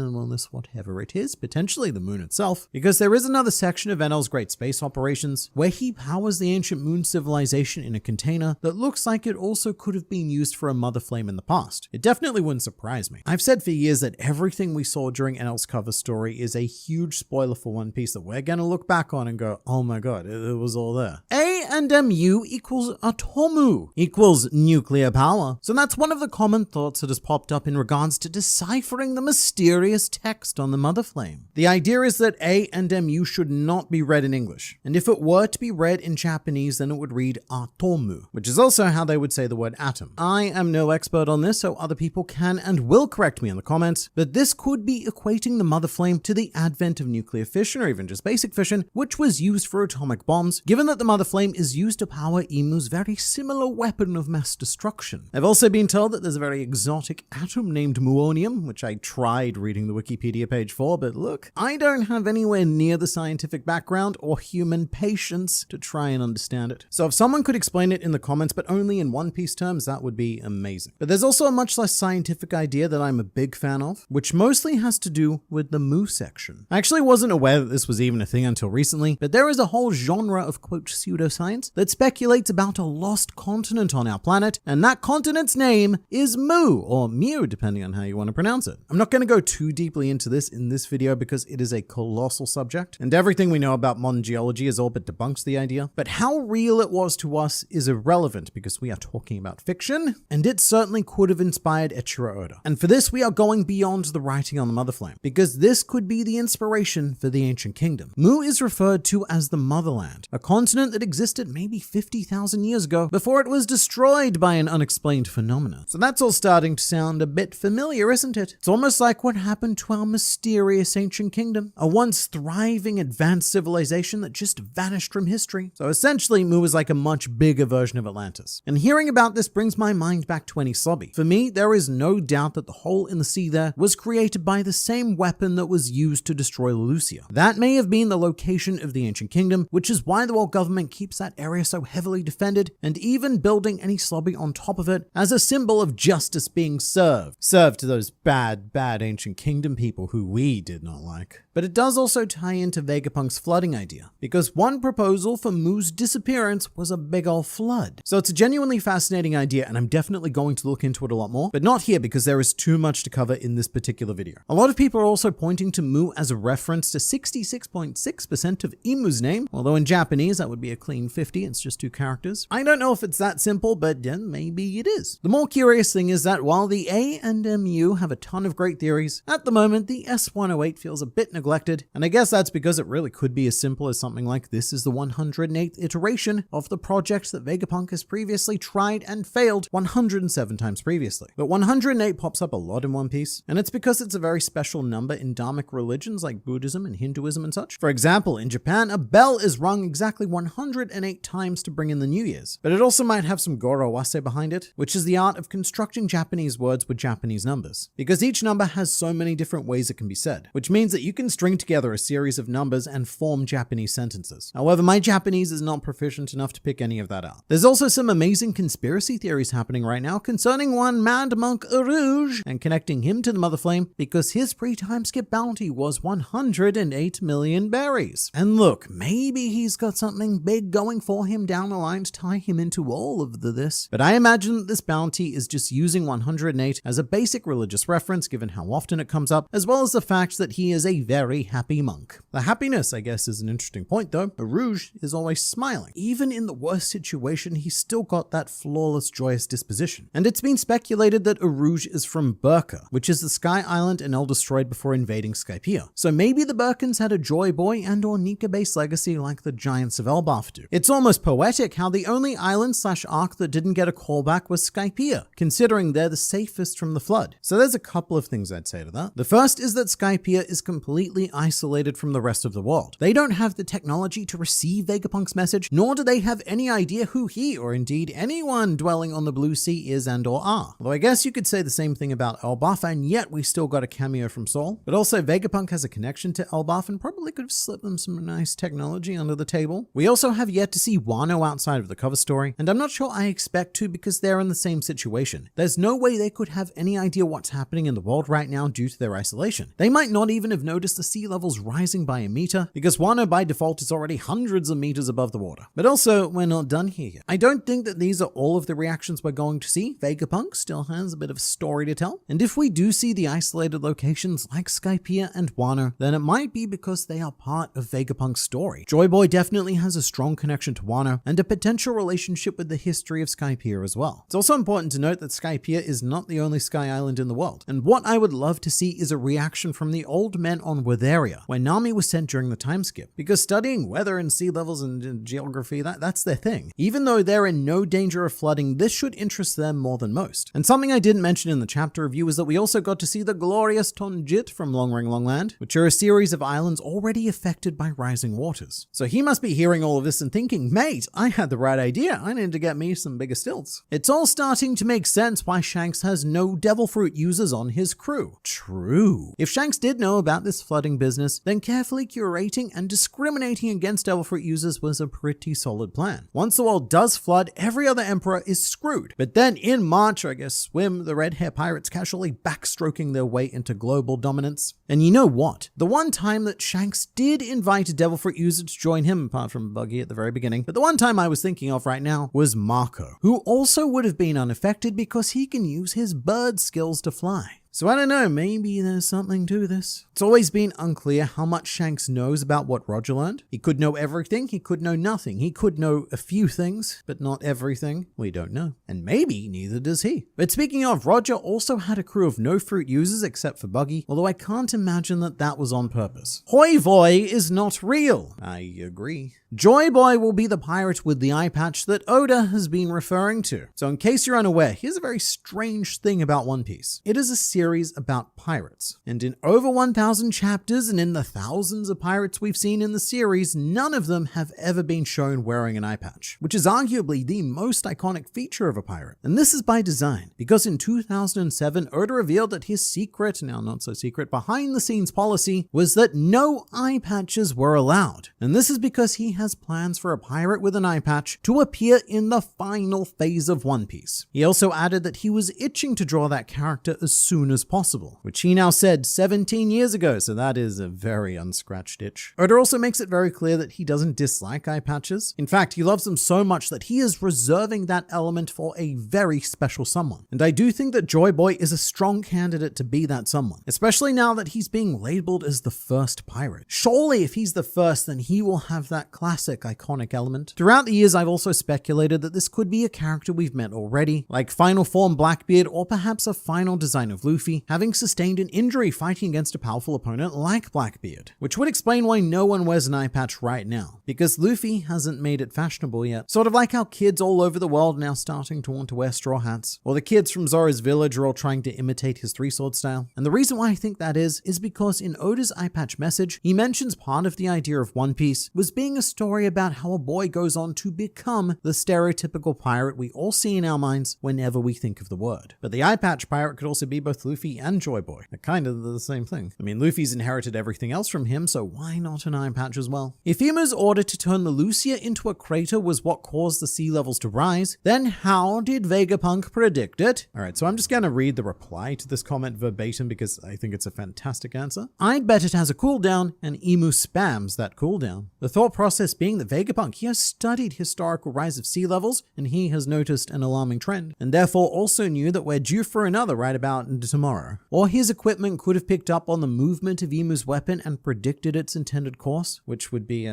whatever it is, potentially the moon itself, because there is another section of NL's Great Space Operations where he powers the ancient moon civilization in a container that looks like it also could have been used for a mother flame in the past. It definitely wouldn't surprise me. I've said for years that everything we saw during NL's cover story is a huge spoiler for One Piece that we're gonna look back on and go, oh my god, it was all there. A and MU equals Atomu equals nuclear power. So that's one of the common thoughts that has popped up in regards to deciphering the mysterious text on the mother flame. The idea is that A and MU should not be read in English, and if it were to be read in Japanese, then it would read Atomu, which is also how they would say the word atom. I am no expert on this, so other people can and will correct me in the comments, but this could be equating the mother flame to the advent of nuclear fission, or even just basic fission, which was used for atomic bombs, given that the mother flame is used to power Imu's very similar weapon of mass destruction. I've also been told that there's a very exotic atom named muonium, which I tried reading the Wikipedia page for, but look, I don't have anywhere near the scientific background or human patience to try and understand it. So if someone could explain it in the comments, but only in One Piece terms, that would be amazing. But there's also a much less scientific idea that I'm a big fan of, which mostly has to do with the mu section. I actually wasn't aware that this was even a thing until recently, but there is a whole genre of quote pseudoscience that speculates about a lost continent on our planet, and that continent's name is Mu, or Mew, depending on how you want to pronounce it. I'm not going to go too deeply into this in this video because it is a colossal subject, and everything we know about modern geology is all but debunks the idea. But how real it was to us is irrelevant because we are talking about fiction, and it certainly could have inspired Eiichiro Oda. And for this, we are going beyond the writing on the mother flame, because this could be the inspiration for the ancient kingdom. Mu is referred to as the motherland, a continent that existed maybe 50,000 years ago before it was destroyed by an unexplained phenomenon. So that's all starting to sound a bit familiar, isn't it? It's almost like what happened to our mysterious ancient kingdom, a once thriving advanced civilization that just vanished from history. So essentially, Mu is like a much bigger version of Atlantis. And hearing about this brings my mind back to Enisobi. For me, there is no doubt that the hole in the sea there was created by the same weapon that was used to destroy Lucia. That may have been the location of the ancient kingdom, which is why the world government keeps that area so heavily defended, and even building any lobby on top of it as a symbol of justice being served to those bad ancient kingdom people who we did not like. But it does also tie into Vegapunk's flooding idea, because one proposal for Mu's disappearance was a big ol' flood. So it's a genuinely fascinating idea, and I'm definitely going to look into it a lot more, but not here because there is too much to cover in this particular video. A lot of people are also pointing to Mu as a reference to 66.6% of Imu's name, although in Japanese that would be a clean 50, it's just 2 characters. I don't know if it's that simple, but maybe it is. The more curious thing is that while the A and MU have a ton of great theories, at the moment the S108 feels a bit neglected, and I guess that's because it really could be as simple as something like this is the 108th iteration of the project that Vegapunk has previously tried and failed 107 times previously. But 108 pops up a lot in One Piece, and it's because it's a very special number in Dharmic religions like Buddhism and Hinduism and such. For example, in Japan, a bell is rung exactly 108 times to bring in the New Year's, but it also might have some Gorowase behind it, which is the art of constructing Japanese words with Japanese numbers, because each number has so many different ways it can be said, which means that you can string together a series of numbers and form Japanese sentences. However, my Japanese is not proficient enough to pick any of that out. There's also some amazing conspiracy theories happening right now concerning one Mad Monk Rouge and connecting him to the Mother Flame because his pre-time skip bounty was 108 million berries. And look, maybe he's got something big going for him down the line to tie him into all of this, but I imagine that this bounty is just using 108 as a basic religious reference given how often it comes up, as well as the fact that he is a very happy monk. The happiness, I guess, is an interesting point though. Rouge is always smiling. Even in the worst situation, he's still got that flawless, joyous disposition. And it's been speculated that Rouge is from Burka, which is the Sky Island Enel destroyed before invading Skypiea. So maybe the Burkans had a Joy Boy and or Nika-based legacy like the Giants of Elbaf do. It's almost poetic how the only island/arc that didn't get a callback was Skypiea, considering they're the safest from the flood. So there's a couple of things I'd say to that. The first is that Skypiea is completely isolated from the rest of the world. They don't have the technology to receive Vegapunk's message, nor do they have any idea who he, or indeed anyone dwelling on the Blue Sea is and or are. Although I guess you could say the same thing about Elbaf, and yet we still got a cameo from Sol. But also Vegapunk has a connection to Elbaf and probably could have slipped them some nice technology under the table. We also have yet to see Wano outside of the cover story, and I'm not sure I expect to because they're in the same situation. There's no way they could have any idea what's happening in the world right now due to their isolation. They might not even have noticed the sea levels rising by a meter because Wano by default is already hundreds of meters above the water. But also, we're not done here yet. I don't think that these are all of the reactions we're going to see. Vegapunk still has a bit of a story to tell. And if we do see the isolated locations like Skypiea and Wano, then it might be because they are part of Vegapunk's story. Joy Boy definitely has a strong connection to Wano and a potential relationship with the history of Skypiea as well. It's also important to note that Skypiea is not the only sky island in the world. And what I would love to see is a reaction from the old men on Witheria, where Nami was sent during the time skip, because studying weather and sea levels and geography, that's their thing. Even though they're in no danger of flooding, this should interest them more than most. And something I didn't mention in the chapter review is that we also got to see the glorious Tonjit from Long Ring Long Land, which are a series of islands already affected by rising waters. So he must be hearing all of this and thinking, mate, I had the right idea. I need to get me some bigger stilts. It's all starting to make sense why Shanks has no devil fruit users on his crew. True. If Shanks did know about this flooding business, then carefully curating and discriminating against devil fruit users was a pretty solid plan. Once the world does flood, every other emperor is screwed. But then in March, I guess, swim the red hair pirates casually backstroking their way into global dominance. And you know what? The one time that Shanks did invite a devil fruit user to join him, apart from Buggy at the very beginning, but the one time I was thinking of right now was Marco, who also would have been unaffected because he can use his bird skills to fly. So I don't know, maybe there's something to this. It's always been unclear how much Shanks knows about what Roger learned. He could know everything, he could know nothing. He could know a few things, but not everything. We don't know. And maybe neither does he. But speaking of, Roger also had a crew of no fruit users except for Buggy, although I can't imagine that that was on purpose. Hoi Voi is not real. I agree. Joy Boy will be the pirate with the eye patch that Oda has been referring to. So in case you're unaware, here's a very strange thing about One Piece. It is a series about pirates. And in over 1,000 chapters and in the thousands of pirates we've seen in the series, none of them have ever been shown wearing an eye patch, which is arguably the most iconic feature of a pirate. And this is by design, because in 2007, Oda revealed that his secret, now not so secret, behind the scenes policy was that no eye patches were allowed. And this is because he has plans for a pirate with an eye patch to appear in the final phase of One Piece. He also added that he was itching to draw that character as soon as possible, which he now said 17 years ago, so that is a very unscratched itch. Oda also makes it very clear that he doesn't dislike eye patches. In fact, he loves them so much that he is reserving that element for a very special someone. And I do think that Joy Boy is a strong candidate to be that someone, especially now that he's being labeled as the first pirate. Surely if he's the first, then he will have that classic iconic element. Throughout the years, I've also speculated that this could be a character we've met already, like final form Blackbeard, or perhaps a final design of Luffy, having sustained an injury fighting against a powerful opponent like Blackbeard, which would explain why no one wears an eye patch right now, because Luffy hasn't made it fashionable yet. Sort of like how kids all over the world are now starting to want to wear straw hats, or the kids from Zoro's village are all trying to imitate his three-sword style. And the reason why I think that is because in Oda's eye patch message, he mentions part of the idea of One Piece was being a story about how a boy goes on to become the stereotypical pirate we all see in our minds whenever we think of the word. But the eye patch pirate could also be both Luffy and Joy Boy. They're kind of the same thing. I mean, Luffy's inherited everything else from him, so why not an eye patch as well? If Imu's order to turn the Lucia into a crater was what caused the sea levels to rise, then how did Vegapunk predict it? Alright, so I'm just going to read the reply to this comment verbatim because I think it's a fantastic answer. I'd bet it has a cooldown, and Imu spams that cooldown. The thought process being that Vegapunk, he has studied historical rise of sea levels, and he has noticed an alarming trend, and therefore also knew that we're due for another right about tomorrow. Or his equipment could have picked up on the movement of Imu's weapon and predicted its intended course, which would be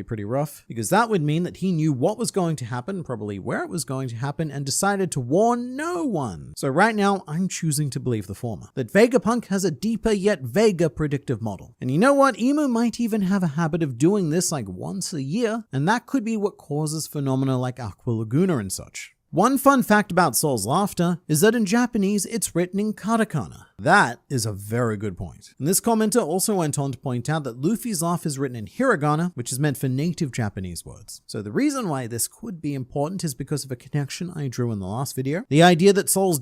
pretty rough, because that would mean that he knew what was going to happen, probably where it was going to happen, and decided to warn no one. So right now, I'm choosing to believe the former, that Vegapunk has a deeper yet vaguer predictive model. And you know what? Imu might even have a habit of doing this like once a year, and that could be what causes phenomena like Aqua Laguna and such. One fun fact about Soul's laughter is that in Japanese, it's written in katakana. That is a very good point. And this commenter also went on to point out that Luffy's laugh is written in hiragana, which is meant for native Japanese words. So the reason why this could be important is because of a connection I drew in the last video. The idea that Soul's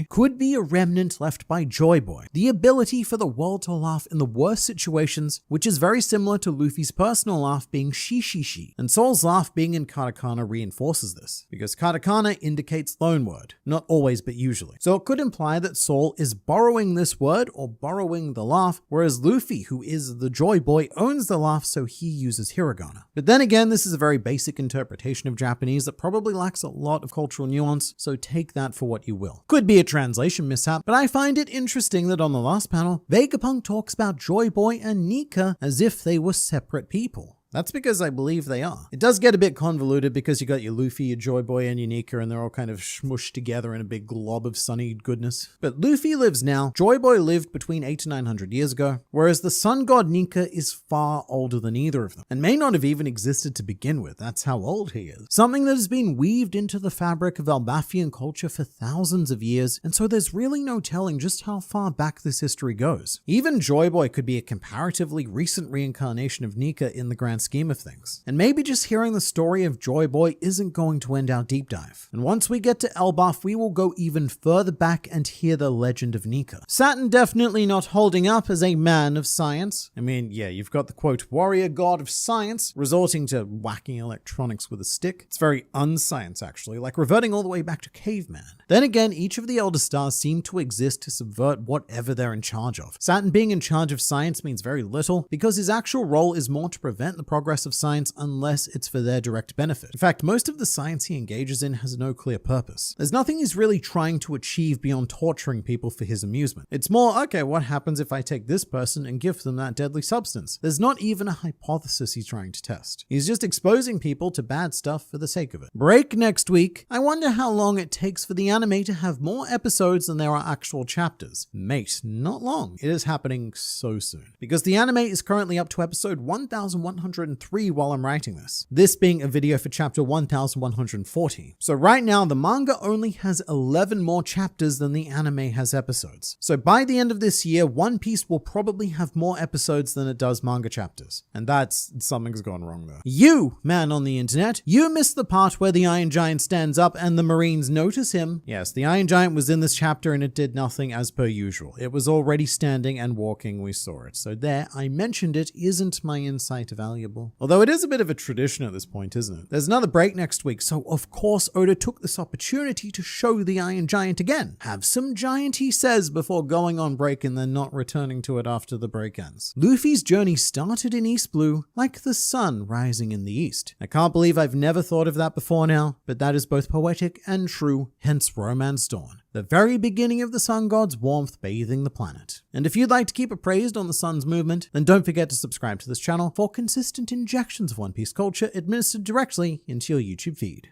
could be a remnant left by Joy Boy, the ability for the world to laugh in the worst situations, which is very similar to Luffy's personal laugh being shi, and Soul's laugh being in katakana reinforces this, because katakana indicates loanword, not always but usually. So it could imply that Soul is borrowing this word or borrowing the laugh, whereas Luffy, who is the Joy Boy, owns the laugh, so he uses hiragana. But then again, this is a very basic interpretation of Japanese that probably lacks a lot of cultural nuance, so take that for what you will. Could be a translation mishap, but I find it interesting that on the last panel, Vegapunk talks about Joy Boy and Nika as if they were separate people. That's because I believe they are. It does get a bit convoluted because you got your Luffy, your Joy Boy, and your Nika, and they're all kind of smushed together in a big glob of sunny goodness. But Luffy lives now, Joy Boy lived between 800 to 900 years ago, whereas the sun god Nika is far older than either of them, and may not have even existed to begin with. That's how old he is. Something that has been weaved into the fabric of Elbathian culture for thousands of years, and so there's really no telling just how far back this history goes. Even Joy Boy could be a comparatively recent reincarnation of Nika in the grand scheme of things. And maybe just hearing the story of Joy Boy isn't going to end our deep dive. And once we get to Elbaf, we will go even further back and hear the legend of Nika. Saturn definitely not holding up as a man of science. I mean, yeah, you've got the quote, warrior god of science, resorting to whacking electronics with a stick. It's very unscience actually, like reverting all the way back to caveman. Then again, each of the elder stars seem to exist to subvert whatever they're in charge of. Saturn being in charge of science means very little, because his actual role is more to prevent the progress of science unless it's for their direct benefit. In fact, most of the science he engages in has no clear purpose. There's nothing he's really trying to achieve beyond torturing people for his amusement. It's more, okay, what happens if I take this person and give them that deadly substance? There's not even a hypothesis he's trying to test. He's just exposing people to bad stuff for the sake of it. Break next week. I wonder how long it takes for the anime to have more episodes than there are actual chapters. Mate, not long. It is happening so soon. Because the anime is currently up to episode 1103 while I'm writing this. This being a video for chapter 1140. So right now, the manga only has 11 more chapters than the anime has episodes. So by the end of this year, One Piece will probably have more episodes than it does manga chapters. And something's gone wrong there. You, man on the internet, you missed the part where the Iron Giant stands up and the Marines notice him. Yes, the Iron Giant was in this chapter and it did nothing as per usual. It was already standing and walking, we saw it. So there, I mentioned it. Isn't my insight valuable? valuable. Although it is a bit of a tradition at this point, isn't it? There's another break next week, so of course Oda took this opportunity to show the Iron Giant again. Have some giant, he says, before going on break and then not returning to it after the break ends. Luffy's journey started in East Blue, like the sun rising in the east. I can't believe I've never thought of that before now, but that is both poetic and true, hence Romance Dawn. The very beginning of the sun god's warmth bathing the planet. And if you'd like to keep appraised on the sun's movement, then don't forget to subscribe to this channel for consistent injections of One Piece culture administered directly into your YouTube feed.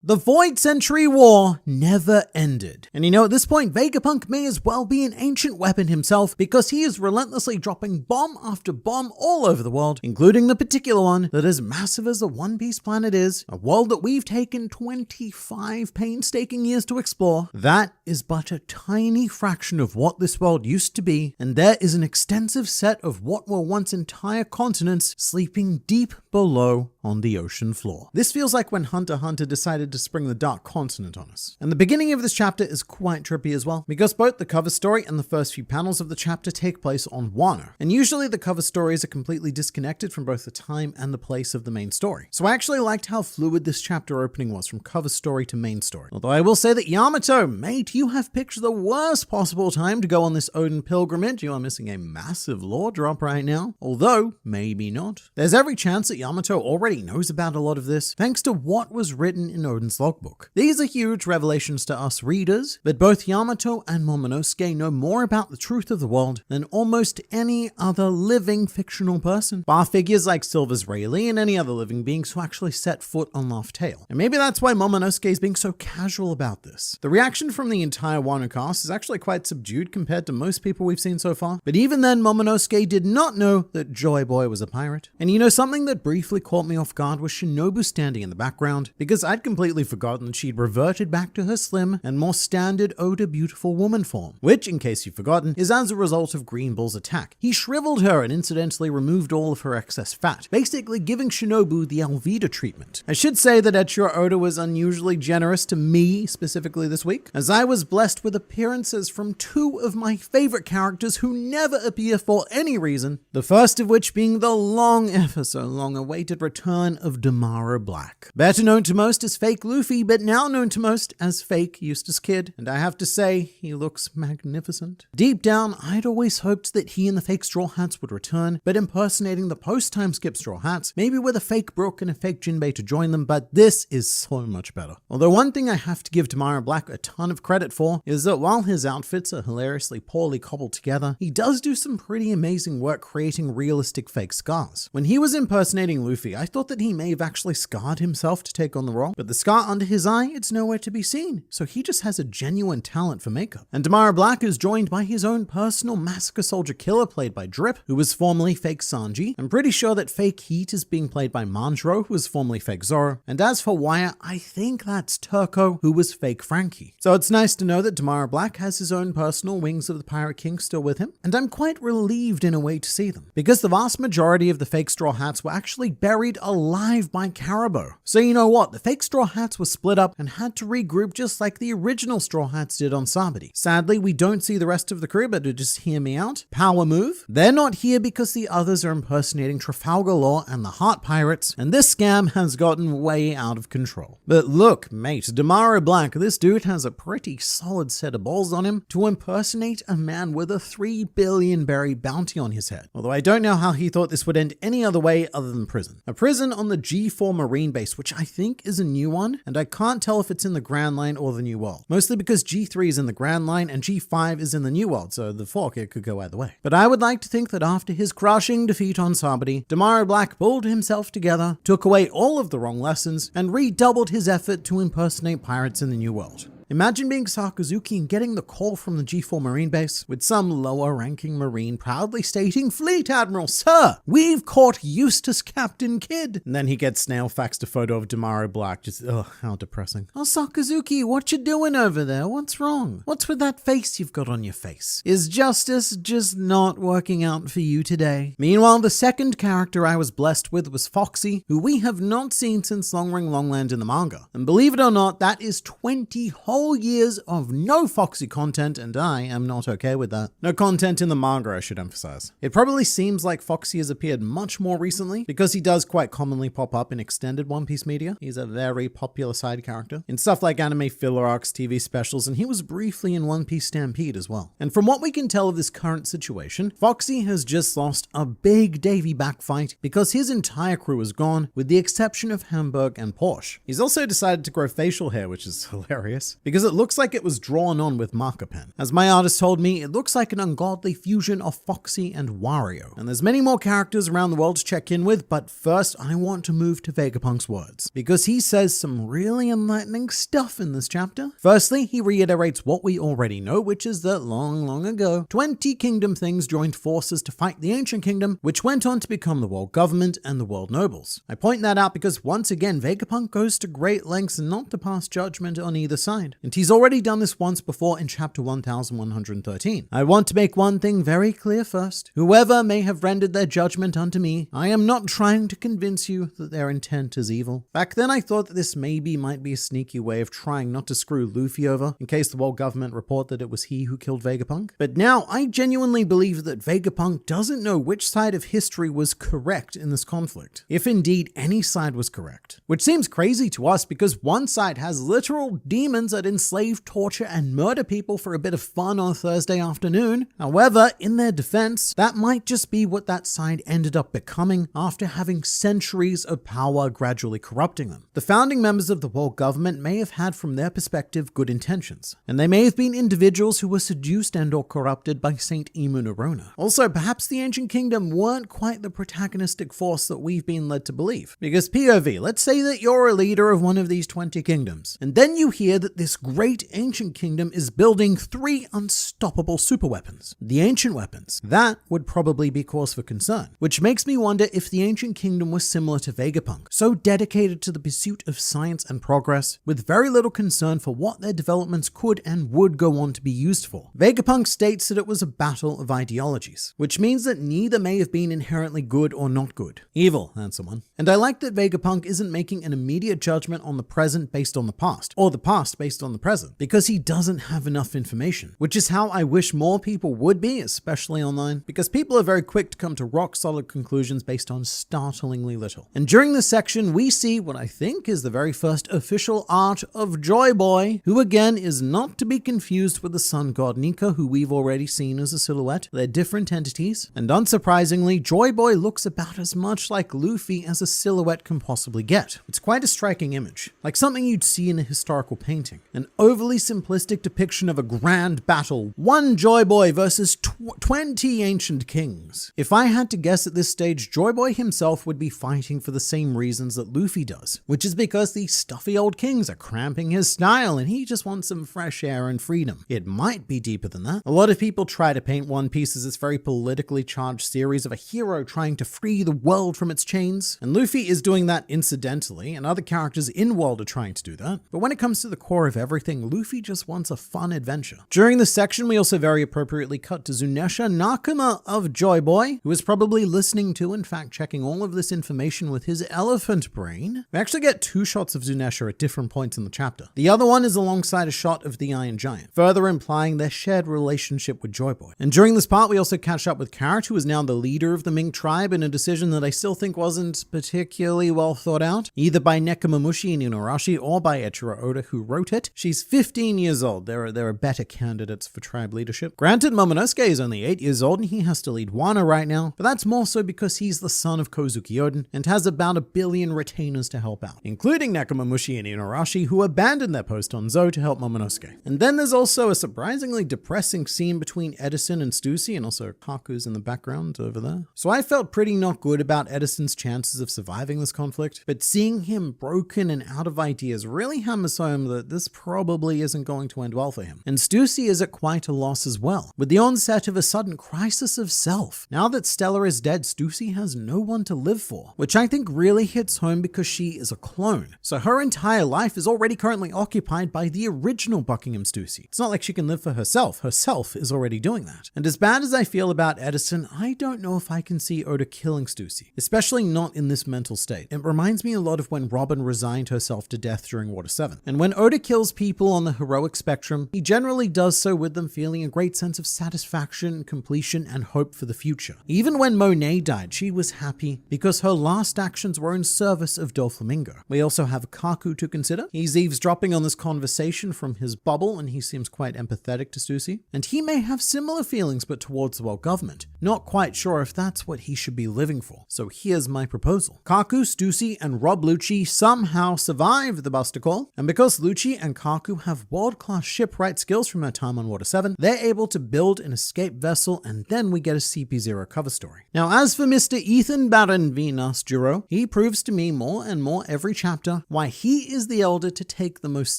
The Void Century War never ended. And at this point, Vegapunk may as well be an ancient weapon himself because he is relentlessly dropping bomb after bomb all over the world, including the particular one that as massive as the One Piece planet is, a world that we've taken 25 painstaking years to explore. That is but a tiny fraction of what this world used to be, and there is an extensive set of what were once entire continents sleeping deep below on the ocean floor. This feels like when Hunter x Hunter decided to spring the Dark Continent on us. And the beginning of this chapter is quite trippy as well, because both the cover story and the first few panels of the chapter take place on Wano. And usually the cover stories are completely disconnected from both the time and the place of the main story. So I actually liked how fluid this chapter opening was from cover story to main story. Although I will say that Yamato, mate, you have picked the worst possible time to go on this Odin pilgrimage. You are missing a massive lore drop right now. Although, maybe not. There's every chance that Yamato already knows about a lot of this, thanks to what was written in Odin's logbook. These are huge revelations to us readers, but both Yamato and Momonosuke know more about the truth of the world than almost any other living fictional person, bar figures like Silver's Rayleigh and any other living beings who actually set foot on Laugh Tale. And maybe that's why Momonosuke is being so casual about this. The reaction from the entire Wano cast is actually quite subdued compared to most people we've seen so far, but even then Momonosuke did not know that Joy Boy was a pirate. And something that briefly caught me off guard was Shinobu standing in the background, because I'd completely forgotten that she'd reverted back to her slim and more standard Oda beautiful woman form, which, in case you've forgotten, is as a result of Green Bull's attack. He shriveled her and incidentally removed all of her excess fat, basically giving Shinobu the Alvida treatment. I should say that Eiichiro Oda was unusually generous to me specifically this week, as I was blessed with appearances from two of my favorite characters who never appear for any reason, the first of which being the long, ever so long awaited return of Damaro Black. Better known to most as Fake Luffy, but now known to most as Fake Eustace Kid, and I have to say, he looks magnificent. Deep down, I'd always hoped that he and the fake Straw Hats would return, but impersonating the post-time skip Straw Hats, maybe with a fake Brook and a fake Jinbei to join them, but this is so much better. Although one thing I have to give Damaro Black a ton of credit for is that while his outfits are hilariously poorly cobbled together, he does do some pretty amazing work creating realistic fake scars. When he was impersonating Luffy, I thought that he may have actually scarred himself to take on the role, but the scar under his eye, it's nowhere to be seen, so he just has a genuine talent for makeup. And Damaro Black is joined by his own personal massacre soldier killer played by Drip, who was formerly fake Sanji. I'm pretty sure that fake Heat is being played by Manjiro, who was formerly fake Zoro, and as for Wire, I think that's Turco, who was fake Frankie. So it's nice to know that Damaro Black has his own personal Wings of the Pirate King still with him, and I'm quite relieved in a way to see them, because the vast majority of the fake Straw Hats were actually buried alive by Caribou. So you know what, the fake Straw Hats were split up and had to regroup just like the original Straw Hats did on Sabati. Sadly, we don't see the rest of the crew, but just hear me out. Power move. They're not here because the others are impersonating Trafalgar Law and the Heart Pirates, and this scam has gotten way out of control. But look, mate, Damaro Black, this dude has a pretty solid set of balls on him to impersonate a man with a 3 billion berry bounty on his head. Although I don't know how he thought this would end any other way other than prison. A prison on the G4 Marine base, which I think is a new one, and I can't tell if it's in the Grand Line or the New World. Mostly because G3 is in the Grand Line and G5 is in the New World, so the fork, it could go either way. But I would like to think that after his crushing defeat on Sabati, Damaro Black pulled himself together, took away all of the wrong lessons, and redoubled his effort to impersonate pirates in the New World. Imagine being Sakazuki and getting the call from the G4 Marine base, with some lower-ranking Marine proudly stating, "Fleet Admiral, sir, we've caught Eustace Captain Kidd." And then he gets snail faxed a photo of Damaro Black. Just, ugh, how depressing. "Oh, Sakazuki, what you doing over there? What's wrong? What's with that face you've got on your face? Is justice just not working out for you today?" Meanwhile, the second character I was blessed with was Foxy, who we have not seen since Long Ring Longland in the manga. And believe it or not, that is 20 whole whole years of no Foxy content, and I am not okay with that. No content in the manga, I should emphasize. It probably seems like Foxy has appeared much more recently because he does quite commonly pop up in extended One Piece media. He's a very popular side character in stuff like anime filler arcs, TV specials, and he was briefly in One Piece Stampede as well. And from what we can tell of this current situation, Foxy has just lost a big Davy back fight because his entire crew is gone, with the exception of Hamburg and Porsche. He's also decided to grow facial hair, which is hilarious, because it looks like it was drawn on with marker pen. As my artist told me, it looks like an ungodly fusion of Foxy and Wario. And there's many more characters around the world to check in with, but first I want to move to Vegapunk's words, because he says some really enlightening stuff in this chapter. Firstly, he reiterates what we already know, which is that long ago, 20 kingdom things joined forces to fight the ancient kingdom, which went on to become the world government and the world nobles. I point that out because once again, Vegapunk goes to great lengths not to pass judgment on either side. And he's already done this once before in chapter 1113. I want to make one thing very clear first. Whoever may have rendered their judgment unto me, I am not trying to convince you that their intent is evil. Back then I thought that this maybe might be a sneaky way of trying not to screw Luffy over in case the world government report that it was he who killed Vegapunk. But now I genuinely believe that Vegapunk doesn't know which side of history was correct in this conflict, if indeed any side was correct. Which seems crazy to us because one side has literal demons that enslave, torture, and murder people for a bit of fun on a Thursday afternoon. However, in their defense, that might just be what that side ended up becoming after having centuries of power gradually corrupting them. The founding members of the world government may have had from their perspective good intentions, and they may have been individuals who were seduced and or corrupted by Saint Emu Nerona. Also, perhaps the ancient kingdom weren't quite the protagonistic force that we've been led to believe. Because POV, let's say that you're a leader of one of these 20 kingdoms, and then you hear that this great ancient kingdom is building 3 unstoppable super weapons. The ancient weapons. That would probably be cause for concern, which makes me wonder if the ancient kingdom was similar to Vegapunk, so dedicated to the pursuit of science and progress, with very little concern for what their developments could and would go on to be used for. Vegapunk states that it was a battle of ideologies, which means that neither may have been inherently good or not good. Evil, that's the one. And I like that Vegapunk isn't making an immediate judgment on the present based on the past, or the past based on the present, because he doesn't have enough information, which is how I wish more people would be, especially online, because people are very quick to come to rock solid conclusions based on startlingly little. And during this section, we see what I think is the very first official art of Joy Boy, who again is not to be confused with the sun god Nika, who we've already seen as a silhouette. They're different entities, and unsurprisingly, Joy Boy looks about as much like Luffy as a silhouette can possibly get. It's quite a striking image, like something you'd see in a historical painting. An overly simplistic depiction of a grand battle, one Joy Boy versus 20 ancient kings. If I had to guess at this stage, Joy Boy himself would be fighting for the same reasons that Luffy does, which is because these stuffy old kings are cramping his style and he just wants some fresh air and freedom. It might be deeper than that. A lot of people try to paint One Piece as this very politically charged series of a hero trying to free the world from its chains, and Luffy is doing that incidentally, and other characters in world are trying to do that. But when it comes to the core of everything, Luffy just wants a fun adventure. During this section, we also very appropriately cut to Zunesha Nakama of Joy Boy, who is probably listening to and fact-checking all of this information with his elephant brain. We actually get 2 shots of Zunesha at different points in the chapter. The other one is alongside a shot of the Iron Giant, further implying their shared relationship with Joy Boy. And during this part, we also catch up with Carrot, who is now the leader of the Mink tribe in a decision that I still think wasn't particularly well thought out, either by Nekomamushi and Inuarashi or by Eiichiro Oda, who wrote it. She's 15 years old. There are better candidates for tribe leadership. Granted, Momonosuke is only 8 years old and he has to lead Wano right now, but that's more so because he's the son of Kozuki Oden and has about 1 billion retainers to help out, including Nekomamushi and Inuarashi, who abandoned their post on Zou to help Momonosuke. And then there's also a surprisingly depressing scene between Edison and Stussy, and also Kaku's in the background over there. So I felt pretty not good about Edison's chances of surviving this conflict, but seeing him broken and out of ideas really hammers home that this probably isn't going to end well for him. And Stussy is at quite a loss as well, with the onset of a sudden crisis of self. Now that Stella is dead, Stussy has no one to live for, which I think really hits home because she is a clone. So her entire life is already currently occupied by the original Buckingham Stussy. It's not like she can live for herself. Herself is already doing that. And as bad as I feel about Edison, I don't know if I can see Oda killing Stussy, especially not in this mental state. It reminds me a lot of when Robin resigned herself to death during Water 7. And when Oda kills kills people on the heroic spectrum, he generally does so with them feeling a great sense of satisfaction, completion, and hope for the future. Even when Monet died, she was happy because her last actions were in service of Doflamingo. We also have Kaku to consider. He's eavesdropping on this conversation from his bubble, and he seems quite empathetic to Stussy. And he may have similar feelings, but towards the world government. Not quite sure if that's what he should be living for. So here's my proposal. Kaku, Stussy, and Rob Lucci somehow survive the Buster Call, and because Lucci and Kaku have world-class shipwright skills from their time on Water 7, they're able to build an escape vessel, and then we get a CP0 cover story. Now, as for Mr. Ethan Barron V. Nasjuro, he proves to me more and more every chapter why he is the elder to take the most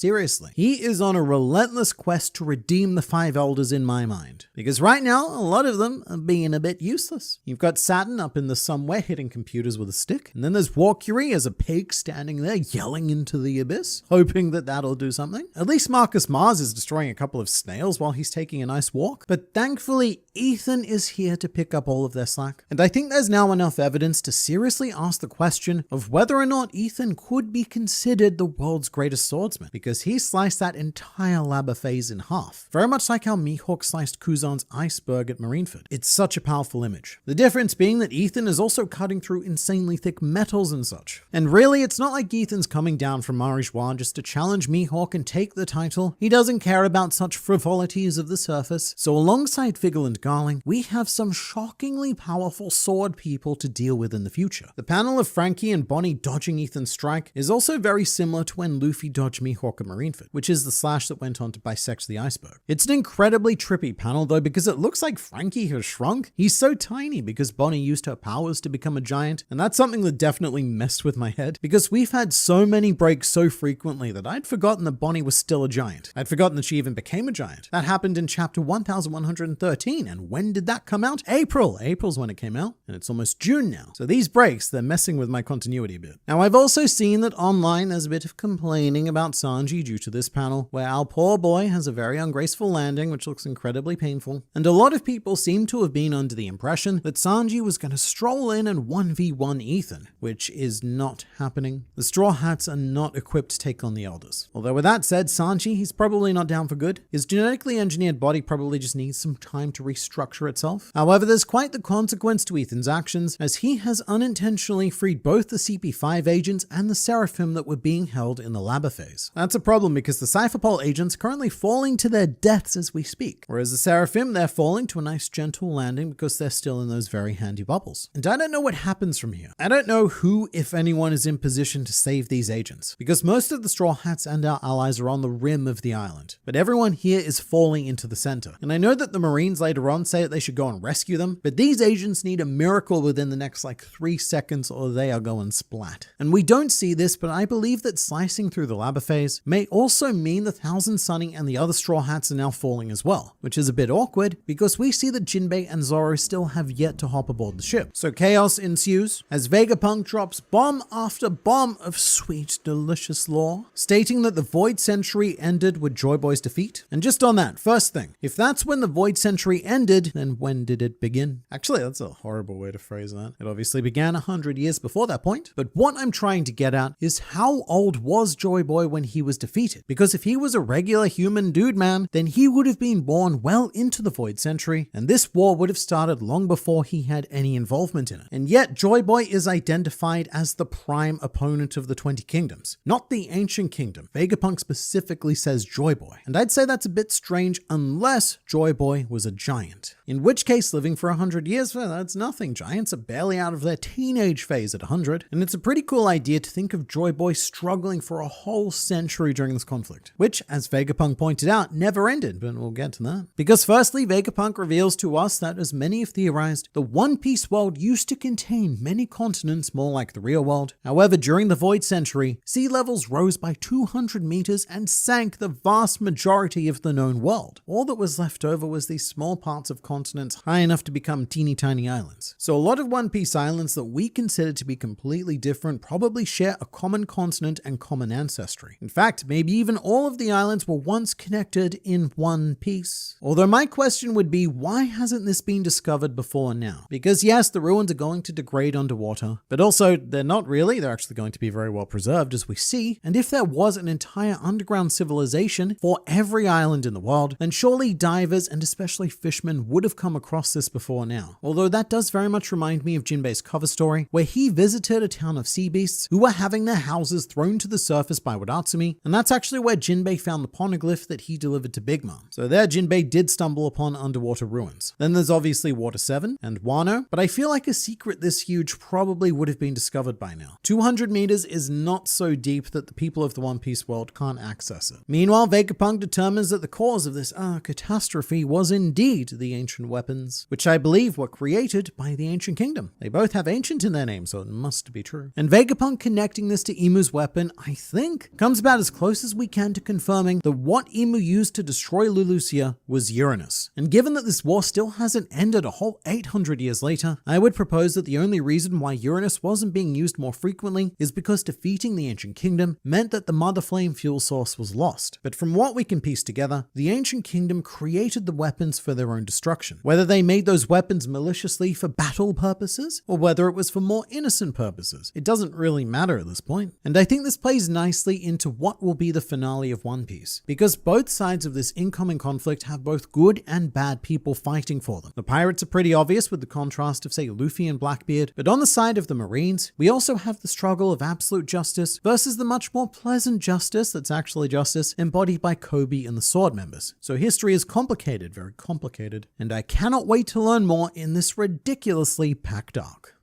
seriously. He is on a relentless quest to redeem the 5 elders in my mind, because right now, a lot of them are being a bit useless. You've got Saturn up in the somewhere hitting computers with a stick, and then there's Walkuri as a pig standing there yelling into the abyss, hoping that that'll do something. At least Marcus Mars is destroying a couple of snails while he's taking a nice walk, but thankfully Ethan is here to pick up all of their slack. And I think there's now enough evidence to seriously ask the question of whether or not Ethan could be considered the world's greatest swordsman, because he sliced that entire lava phase in half. Very much like how Mihawk sliced Kuzan's iceberg at Marineford. It's such a powerful image. The difference being that Ethan is also cutting through insanely thick metals and such. And really, it's not like Ethan's coming down from Marijuana just to challenge Mihawk and take the title. He doesn't care about such frivolities of the surface. So alongside Figgle and Garling, we have some shockingly powerful sword people to deal with in the future. The panel of Frankie and Bonnie dodging Ethan's strike is also very similar to when Luffy dodged Mihawk at Marineford, which is the slash that went on to bisect the iceberg. It's an incredibly trippy panel though, because it looks like Frankie has shrunk. He's so tiny because Bonnie used her powers to become a giant, and that's something that definitely messed with my head, because we've had so many breaks so frequently that I'd forgotten that Bonnie was still a giant. I'd forgotten that she even became a giant. That happened in chapter 1113, and when did that come out? April's when it came out, and it's almost June now. So these breaks, they're messing with my continuity a bit. Now, I've also seen that online there's a bit of complaining about Sanji due to this panel, where our poor boy has a very ungraceful landing, which looks incredibly painful, and a lot of people seem to have been under the impression that Sanji was going to stroll in and 1v1 Ethan, which is not happening. The Straw Hats are not equipped to take on the Elders. Although with that said, Sanji, he's probably not down for good. His genetically engineered body probably just needs some time to restructure itself. However, there's quite the consequence to Ethan's actions, as he has unintentionally freed both the CP5 agents and the Seraphim that were being held in the lava phase. That's a problem because the Cypherpol agents are currently falling to their deaths as we speak, whereas the Seraphim, they're falling to a nice gentle landing because they're still in those very handy bubbles. And I don't know what happens from here. I don't know who, if anyone, is in position to save these agents, because most of the Straw Hats and our allies are on the rim of the island, but everyone here is falling into the center. And I know that the Marines later on say that they should go and rescue them, but these agents need a miracle within the next 3 seconds or they are going splat. And we don't see this, but I believe that slicing through the lava phase may also mean the Thousand Sunny and the other Straw Hats are now falling as well, which is a bit awkward because we see that Jinbei and Zoro still have yet to hop aboard the ship. So chaos ensues as Vegapunk drops bomb after bomb of sweet, delicious lore, stating that the Void Century ended with Joy Boy's defeat. And just on that, first thing, if that's when the Void Century ended, then when did it begin? Actually, that's a horrible way to phrase that. It obviously began 100 years before that point, but what I'm trying to get at is how old was Joy Boy when he was defeated? Because if he was a regular human dude man, then he would have been born well into the Void Century, and this war would have started long before he had any involvement in it. And yet, Joy Boy is identified as the prime opponent of the 20 Kingdoms, not the Ancient Kingdom. Vegapunk specifically says Joy Boy, and I'd say that's a bit strange unless Joy Boy was a giant. In which case, living for 100 years, well, that's nothing. Giants are barely out of their teenage phase at 100, and it's a pretty cool idea to think of Joy Boy struggling for a whole century during this conflict, which, as Vegapunk pointed out, never ended, but we'll get to that. Because firstly, Vegapunk reveals to us that, as many have theorized, the One Piece world used to contain many continents more like the real world. However, during the Void Century, sea levels rose by 200 meters and sank the vast majority of the known world. All that was left over was these small parts parts of continents high enough to become teeny tiny islands. So a lot of One Piece islands that we consider to be completely different probably share a common continent and common ancestry. In fact, maybe even all of the islands were once connected in one piece. Although my question would be, why hasn't this been discovered before now? Because yes, the ruins are going to degrade underwater, but also they're not really. They're actually going to be very well preserved, as we see. And if there was an entire underground civilization for every island in the world, then surely divers and especially fishermen would have come across this before now. Although that does very much remind me of Jinbei's cover story, where he visited a town of sea beasts who were having their houses thrown to the surface by Wadatsumi, and that's actually where Jinbei found the poneglyph that he delivered to Big Mom. So there Jinbei did stumble upon underwater ruins. Then there's obviously Water 7 and Wano, but I feel like a secret this huge probably would have been discovered by now. 200 meters is not so deep that the people of the One Piece world can't access it. Meanwhile, Vegapunk determines that the cause of this catastrophe was indeed the ancient weapons, which I believe were created by the ancient kingdom. They both have ancient in their name, so it must be true. And Vegapunk connecting this to Imu's weapon, I think, comes about as close as we can to confirming that what Imu used to destroy Lulusia was Uranus. And given that this war still hasn't ended a whole 800 years later, I would propose that the only reason why Uranus wasn't being used more frequently is because defeating the ancient kingdom meant that the Mother Flame fuel source was lost. But from what we can piece together, the ancient kingdom created the weapons for their own destruction. Whether they made those weapons maliciously for battle purposes, or whether it was for more innocent purposes, it doesn't really matter at this point. And I think this plays nicely into what will be the finale of One Piece, because both sides of this incoming conflict have both good and bad people fighting for them. The pirates are pretty obvious with the contrast of, say, Luffy and Blackbeard, but on the side of the Marines, we also have the struggle of absolute justice versus the much more pleasant justice that's actually justice embodied by Kobe and the Sword members. So history is complicated, very complicated, and I cannot wait to learn more in this ridiculously packed arc.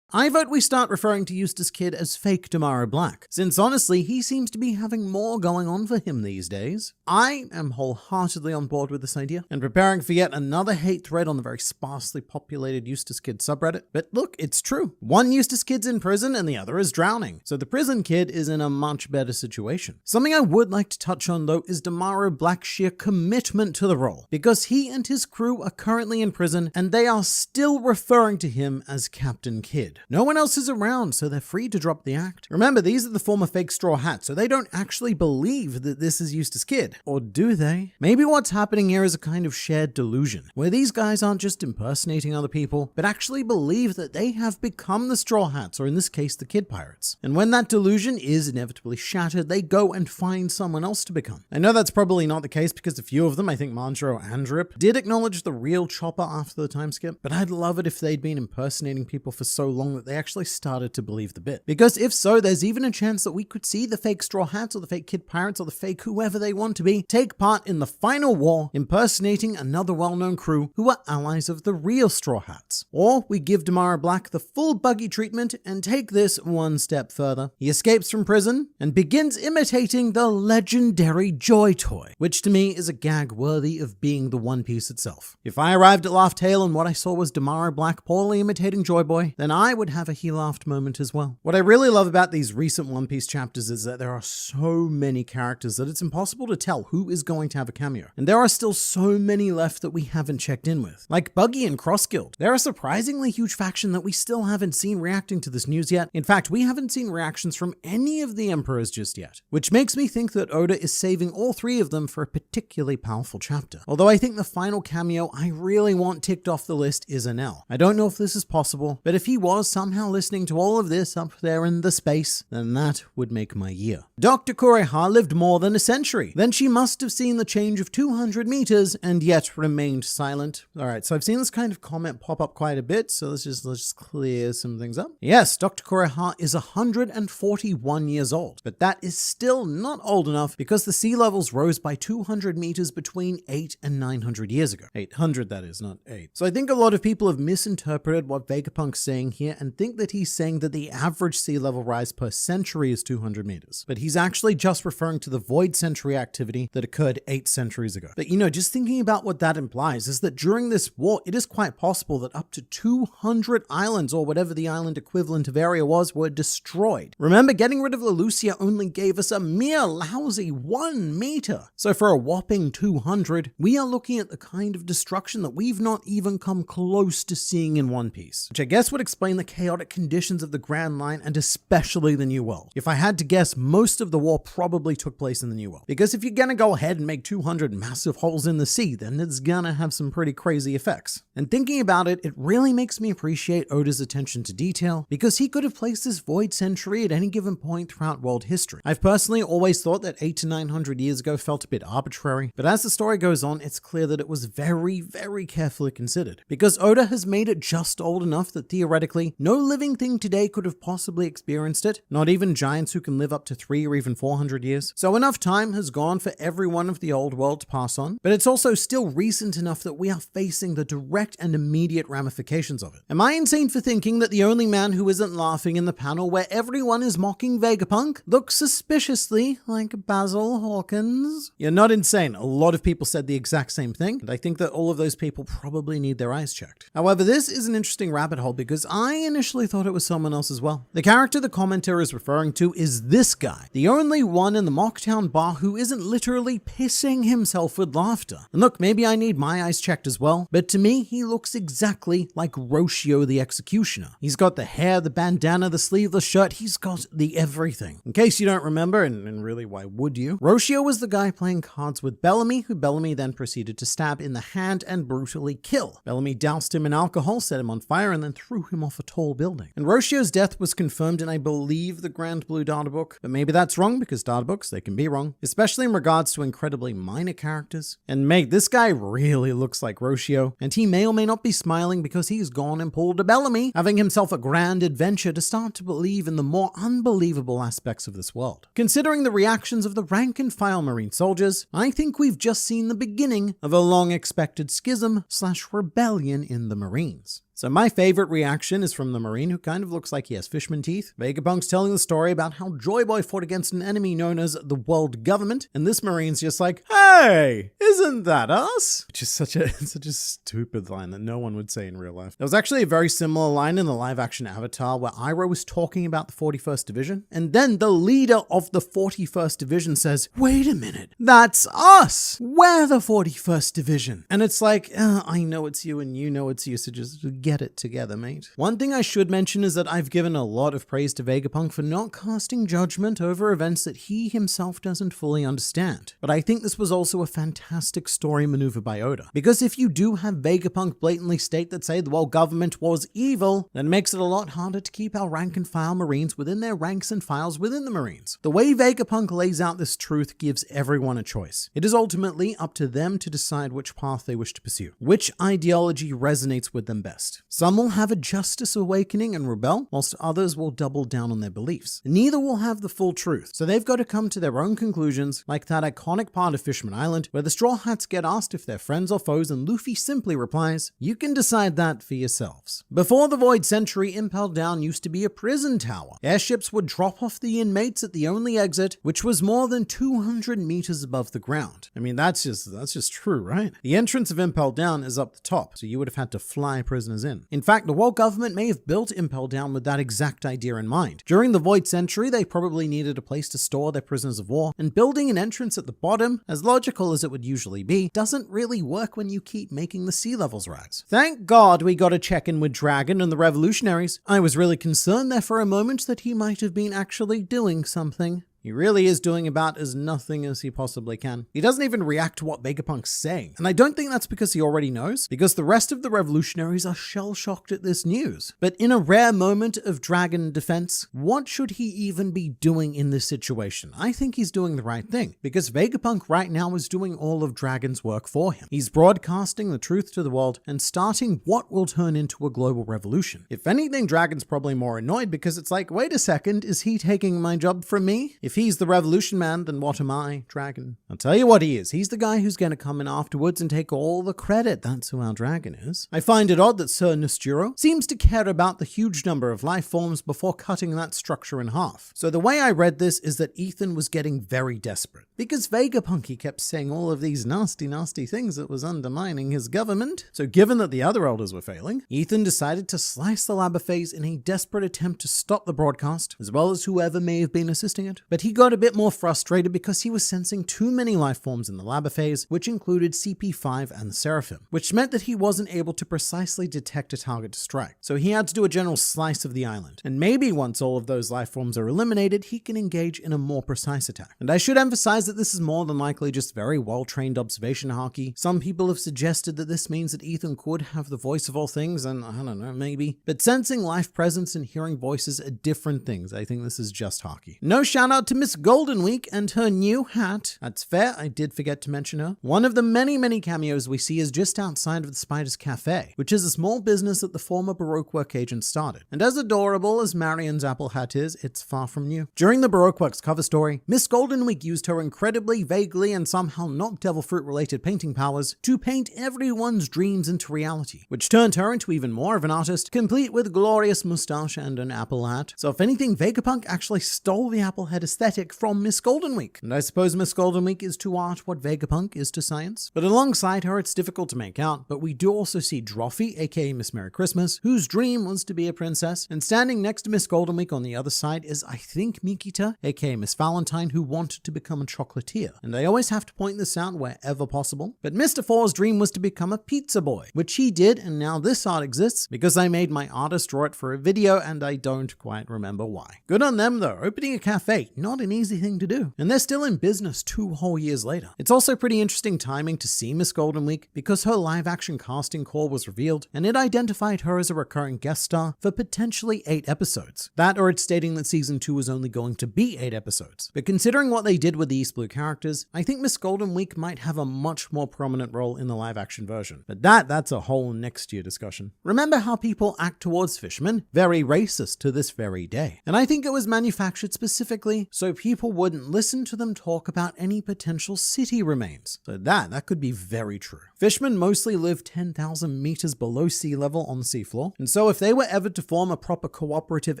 I vote we start referring to Eustace Kid as fake Tomorrow Black, since honestly he seems to be having more going on for him these days. I am wholeheartedly on board with this idea and preparing for yet another hate thread on the very sparsely populated Eustace Kid subreddit. But look, it's true. One Eustace Kid's in prison and the other is drowning, so the prison kid is in a much better situation. Something I would like to touch on though is Tomorrow Black's sheer commitment to the role, because he and his crew are currently in prison and they are still referring to him as Captain Kidd. No one else is around, so they're free to drop the act. Remember, these are the former fake Straw Hats, so they don't actually believe that this is Eustace Kid. Or do they? Maybe what's happening here is a kind of shared delusion, where these guys aren't just impersonating other people, but actually believe that they have become the Straw Hats, or in this case, the Kid Pirates. And when that delusion is inevitably shattered, they go and find someone else to become. I know that's probably not the case because a few of them, I think Manjaro and Rip, did acknowledge the real Chopper after the time skip, but I'd love it if they'd been impersonating people for so long that they actually started to believe the bit. Because if so, there's even a chance that we could see the fake Straw Hats or the fake Kid Pirates or the fake whoever they want to be take part in the final war, impersonating another well-known crew who are allies of the real Straw Hats. Or we give Tomorrow Black the full Buggy treatment and take this one step further. He escapes from prison and begins imitating the legendary Joy Toy, which to me is a gag worthy of being the One Piece itself. If I arrived at Laugh Tale and what I saw was Tomorrow Black poorly imitating Joy Boy, then I would have a he laughed moment as well. What I really love about these recent One Piece chapters is that there are so many characters that it's impossible to tell who is going to have a cameo. And there are still so many left that we haven't checked in with. Like Buggy and Cross Guild. They're a surprisingly huge faction that we still haven't seen reacting to this news yet. In fact, we haven't seen reactions from any of the Emperors just yet. Which makes me think that Oda is saving all three of them for a particularly powerful chapter. Although I think the final cameo I really want ticked off the list is Enel. I don't know if this is possible, but if he was somehow listening to all of this up there in the space, then that would make my year. Dr. Kureha lived more than a century. Then she must have seen the change of 200 meters and yet remained silent. Alright, so I've seen this kind of comment pop up quite a bit, so let's just clear some things up. Yes, Dr. Kureha is 141 years old, but that is still not old enough because the sea levels rose by 200 meters between 8 and 900 years ago. 800 that is, not 8. So I think a lot of people have misinterpreted what Vegapunk's saying here here and think that he's saying that the average sea level rise per century is 200 meters. But he's actually just referring to the void century activity that occurred 8 centuries ago. But just thinking about what that implies is that during this war, it is quite possible that up to 200 islands, or whatever the island equivalent of area was, were destroyed. Remember, getting rid of Lelucia only gave us a mere lousy 1 meter. So for a whopping 200, we are looking at the kind of destruction that we've not even come close to seeing in One Piece, which I guess would explain the chaotic conditions of the Grand Line and especially the New World. If I had to guess, most of the war probably took place in the New World, because if you're gonna go ahead and make 200 massive holes in the sea, then it's gonna have some pretty crazy effects. And thinking about it, it really makes me appreciate Oda's attention to detail, because he could have placed this void century at any given point throughout world history. I've personally always thought that 800 to 900 years ago felt a bit arbitrary, but as the story goes on, it's clear that it was very, very carefully considered, because Oda has made it just old enough that theoretically, no living thing today could have possibly experienced it, not even giants who can live up to 300 or even 400 years. So enough time has gone for everyone of the old world to pass on, but it's also still recent enough that we are facing the direct and immediate ramifications of it. Am I insane for thinking that the only man who isn't laughing in the panel where everyone is mocking Vegapunk looks suspiciously like Basil Hawkins? You're not insane. A lot of people said the exact same thing, and I think that all of those people probably need their eyes checked. However, this is an interesting rabbit hole because I initially thought it was someone else as well. The character the commenter is referring to is this guy, the only one in the Mocktown bar who isn't literally pissing himself with laughter. And look, maybe I need my eyes checked as well, but to me, he looks exactly like Roshio the Executioner. He's got the hair, the bandana, the sleeveless shirt, he's got the everything. In case you don't remember, and really why would you, Roshio was the guy playing cards with Bellamy, who Bellamy then proceeded to stab in the hand and brutally kill. Bellamy doused him in alcohol, set him on fire, and then threw him off a tall building. And Roshio's death was confirmed in, I believe, the Grand Blue Data Book, but maybe that's wrong because data books, they can be wrong, especially in regards to incredibly minor characters. And mate, this guy really looks like Roshio, and he may or may not be smiling because he's gone and pulled a Bellamy, having himself a grand adventure to start to believe in the more unbelievable aspects of this world. Considering the reactions of the rank and file Marine soldiers, I think we've just seen the beginning of a long-expected schism/rebellion in the Marines. So my favorite reaction is from the Marine who kind of looks like he has fishman teeth. Vegapunk's telling the story about how Joy Boy fought against an enemy known as the World Government, and this Marine's just like, "Hey, isn't that us?" Which is such a stupid line that no one would say in real life. There was actually a very similar line in the live-action Avatar where Iroh was talking about the 41st Division, and then the leader of the 41st Division says, "Wait a minute, that's us! We're the 41st Division!" And it's like, I know it's you and you know it's you, so just get it together, mate. One thing I should mention is that I've given a lot of praise to Vegapunk for not casting judgment over events that he himself doesn't fully understand. But I think this was also a fantastic story maneuver by Oda. Because if you do have Vegapunk blatantly state that, say, the world government was evil, then it makes it a lot harder to keep our rank and file Marines within their ranks and files within the Marines. The way Vegapunk lays out this truth gives everyone a choice. It is ultimately up to them to decide which path they wish to pursue, which ideology resonates with them best. Some will have a justice awakening and rebel, whilst others will double down on their beliefs. Neither will have the full truth, so they've got to come to their own conclusions, like that iconic part of Fishman Island, where the Straw Hats get asked if they're friends or foes, and Luffy simply replies, "You can decide that for yourselves." Before the Void Century, Impel Down used to be a prison tower. Airships would drop off the inmates at the only exit, which was more than 200 meters above the ground. I mean, that's just true, right? The entrance of Impel Down is up the top, so you would have had to fly prisoners in fact, the world government may have built Impel Down with that exact idea in mind. During the Void Century, they probably needed a place to store their prisoners of war, and building an entrance at the bottom, as logical as it would usually be, doesn't really work when you keep making the sea levels rise. Thank God we got a check-in with Dragon and the revolutionaries. I was really concerned there for a moment that he might have been actually doing something. He really is doing about as nothing as he possibly can. He doesn't even react to what Vegapunk's saying. And I don't think that's because he already knows, because the rest of the revolutionaries are shell-shocked at this news. But in a rare moment of Dragon defense, what should he even be doing in this situation? I think he's doing the right thing, because Vegapunk right now is doing all of Dragon's work for him. He's broadcasting the truth to the world and starting what will turn into a global revolution. If anything, Dragon's probably more annoyed because it's like, wait a second, is he taking my job from me? If he's the revolution man, then what am I, dragon? I'll tell you what he is. He's the guy who's going to come in afterwards and take all the credit. That's who our dragon is. I find it odd that Sir Nusturo seems to care about the huge number of life forms before cutting that structure in half. So the way I read this is that Ethan was getting very desperate because Vegapunk kept saying all of these nasty things that was undermining his government. So given that the other elders were failing, Ethan decided to slice the lava phase in a desperate attempt to stop the broadcast, as well as whoever may have been assisting it. But he got a bit more frustrated because he was sensing too many life forms in the lava phase, which included CP5 and the Seraphim, which meant that he wasn't able to precisely detect a target to strike. So he had to do a general slice of the island. And maybe once all of those life forms are eliminated, he can engage in a more precise attack. And I should emphasize that this is more than likely just very well-trained observation haki. Some people have suggested that this means that Ethan could have the voice of all things, and I don't know, maybe. But sensing life presence and hearing voices are different things. I think this is just haki. No shout out to Miss Golden Week and her new hat. That's fair, I did forget to mention her. One of the many cameos we see is just outside of the Spider's Cafe, which is a small business that the former Baroque Work agent started. And as adorable as Marion's apple hat is, it's far from new. During the Baroque Works cover story, Miss Golden Week used her incredibly vaguely and somehow not devil fruit related painting powers to paint everyone's dreams into reality, which turned her into even more of an artist, complete with glorious moustache and an apple hat. So if anything, Vegapunk actually stole the apple head aesthetic from Miss Golden Week. And I suppose Miss Golden Week is to art what Vegapunk is to science. But alongside her, it's difficult to make out, but we do also see Drophy, aka Miss Merry Christmas, whose dream was to be a princess, and standing next to Miss Golden Week on the other side is, I think, Mikita, aka Miss Valentine, who wanted to become a chocolatier. And I always have to point this out wherever possible, but Mr. Four's dream was to become a pizza boy, which he did, and now this art exists because I made my artist draw it for a video and I don't quite remember why. Good on them though, opening a cafe, not an easy thing to do. And they're still in business 2 whole years later. It's also pretty interesting timing to see Miss Golden Week because her live action casting call was revealed and it identified her as a recurring guest star for potentially 8 episodes. That or it's stating that season 2 was only going to be 8 episodes. But considering what they did with the East Blue characters, I think Miss Golden Week might have a much more prominent role in the live action version. But that's a whole next year discussion. Remember how people act towards fishermen? Very racist to this very day. And I think it was manufactured specifically so people wouldn't listen to them talk about any potential city remains. So that could be very true. Fishermen mostly live 10,000 meters below sea level on the seafloor. And so if they were ever to form a proper cooperative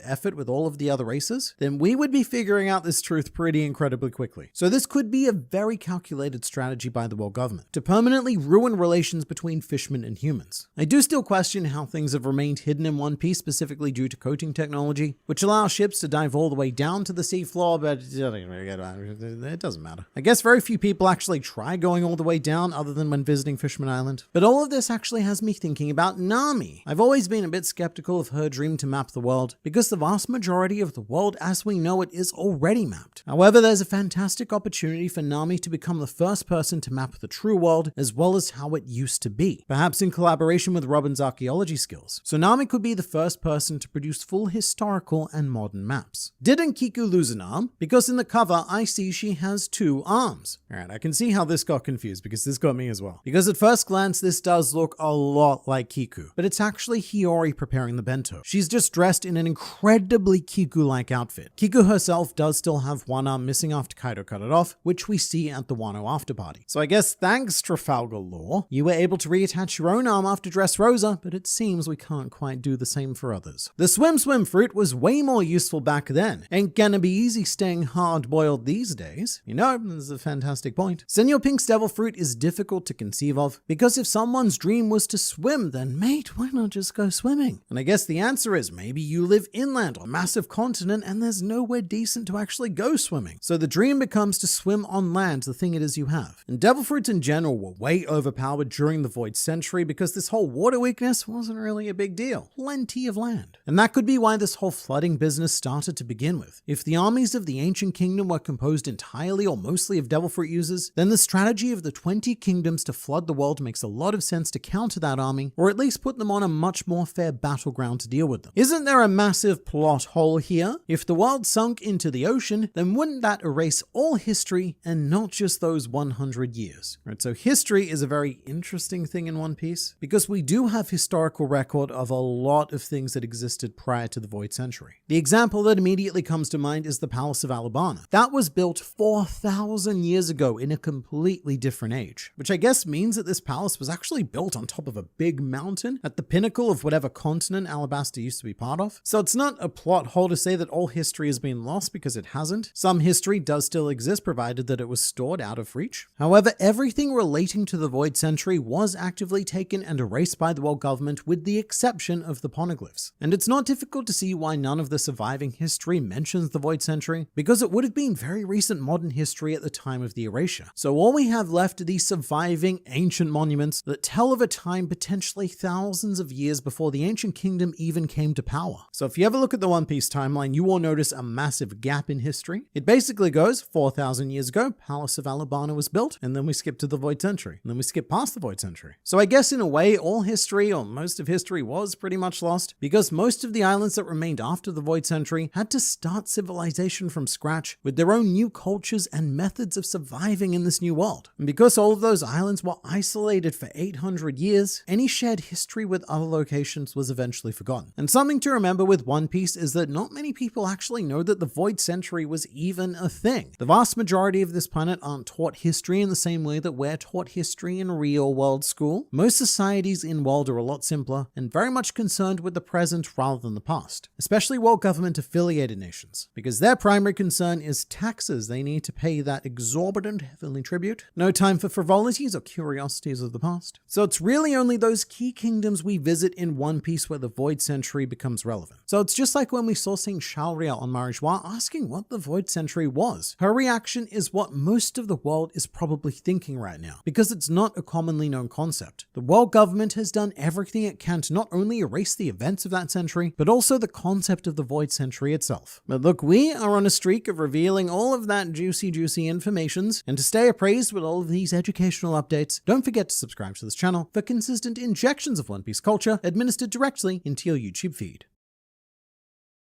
effort with all of the other races, then we would be figuring out this truth pretty incredibly quickly. So this could be a very calculated strategy by the world government to permanently ruin relations between fishermen and humans. I do still question how things have remained hidden in One Piece, specifically due to coating technology, which allows ships to dive all the way down to the seafloor, but it doesn't matter. I guess very few people actually try going all the way down other than when visiting Fisherman Island. But all of this actually has me thinking about Nami. I've always been a bit skeptical of her dream to map the world because the vast majority of the world as we know it is already mapped. However, there's a fantastic opportunity for Nami to become the first person to map the true world as well as how it used to be, perhaps in collaboration with Robin's archaeology skills. So Nami could be the first person to produce full historical and modern maps. Didn't Kiku lose an arm? Because in the cover, I see she has 2 arms. Alright, I can see how this got confused because this got me as well. Because at first glance, this does look a lot like Kiku, but it's actually Hiyori preparing the bento. She's just dressed in an incredibly Kiku-like outfit. Kiku herself does still have 1 arm missing after Kaido cut it off, which we see at the Wano after party. So I guess thanks Trafalgar Law, you were able to reattach your own arm after Dressrosa, but it seems we can't quite do the same for others. The swim fruit was way more useful back then. Ain't gonna be easy staying hard-boiled these days. You know, this is a fantastic point. Senor Pink's devil fruit is difficult to conceive of because if someone's dream was to swim, then mate, why not just go swimming? And I guess the answer is maybe you live inland on a massive continent and there's nowhere decent to actually go swimming. So the dream becomes to swim on land, the thing it is you have. And devil fruits in general were way overpowered during the Void Century because this whole water weakness wasn't really a big deal. Plenty of land. And that could be why this whole flooding business started to begin with. If the armies of the ancient kingdom were composed entirely or mostly of devil fruit users, then the strategy of the 20 kingdoms to flood the world makes a lot of sense to counter that army, or at least put them on a much more fair battleground to deal with them. Isn't there a massive plot hole here? If the world sunk into the ocean, then wouldn't that erase all history and not just those 100 years? Right, so history is a very interesting thing in One Piece because we do have historical record of a lot of things that existed prior to the Void Century. The example that immediately comes to mind is the Palace of of Alabama. That was built 4,000 years ago in a completely different age, which I guess means that this palace was actually built on top of a big mountain at the pinnacle of whatever continent Alabasta used to be part of. So it's not a plot hole to say that all history has been lost, because it hasn't. Some history does still exist, provided that it was stored out of reach. However, everything relating to the Void Century was actively taken and erased by the world government, with the exception of the poneglyphs. And it's not difficult to see why none of the surviving history mentions the Void Century, because it would have been very recent modern history at the time of the erasure. So all we have left are these surviving ancient monuments that tell of a time potentially thousands of years before the ancient kingdom even came to power. So if you ever look at the One Piece timeline, you will notice a massive gap in history. It basically goes 4,000 years ago, Palace of Alabama was built, and then we skip to the Void Century, and then we skip past the Void Century. So I guess in a way, all history, or most of history, was pretty much lost, because most of the islands that remained after the Void Century had to start civilization from scratch with their own new cultures and methods of surviving in this new world. And because all of those islands were isolated for 800 years, any shared history with other locations was eventually forgotten. And something to remember with One Piece is that not many people actually know that the Void Century was even a thing. The vast majority of this planet aren't taught history in the same way that we're taught history in real world school. Most societies in world are a lot simpler and very much concerned with the present rather than the past, especially world government affiliated nations, because their primary concern is taxes. They need to pay that exorbitant heavenly tribute. No time for frivolities or curiosities of the past. So it's really only those key kingdoms we visit in One Piece where the Void Century becomes relevant. So it's just like when we saw Saint Shalria on Marijois asking what the Void Century was. Her reaction is what most of the world is probably thinking right now, because it's not a commonly known concept. The world government has done everything it can to not only erase the events of that century, but also the concept of the Void Century itself. But look, we are on a streak of revealing all of that juicy informations, and to stay appraised with all of these educational updates, don't forget to subscribe to this channel for consistent injections of One Piece culture administered directly into your YouTube feed.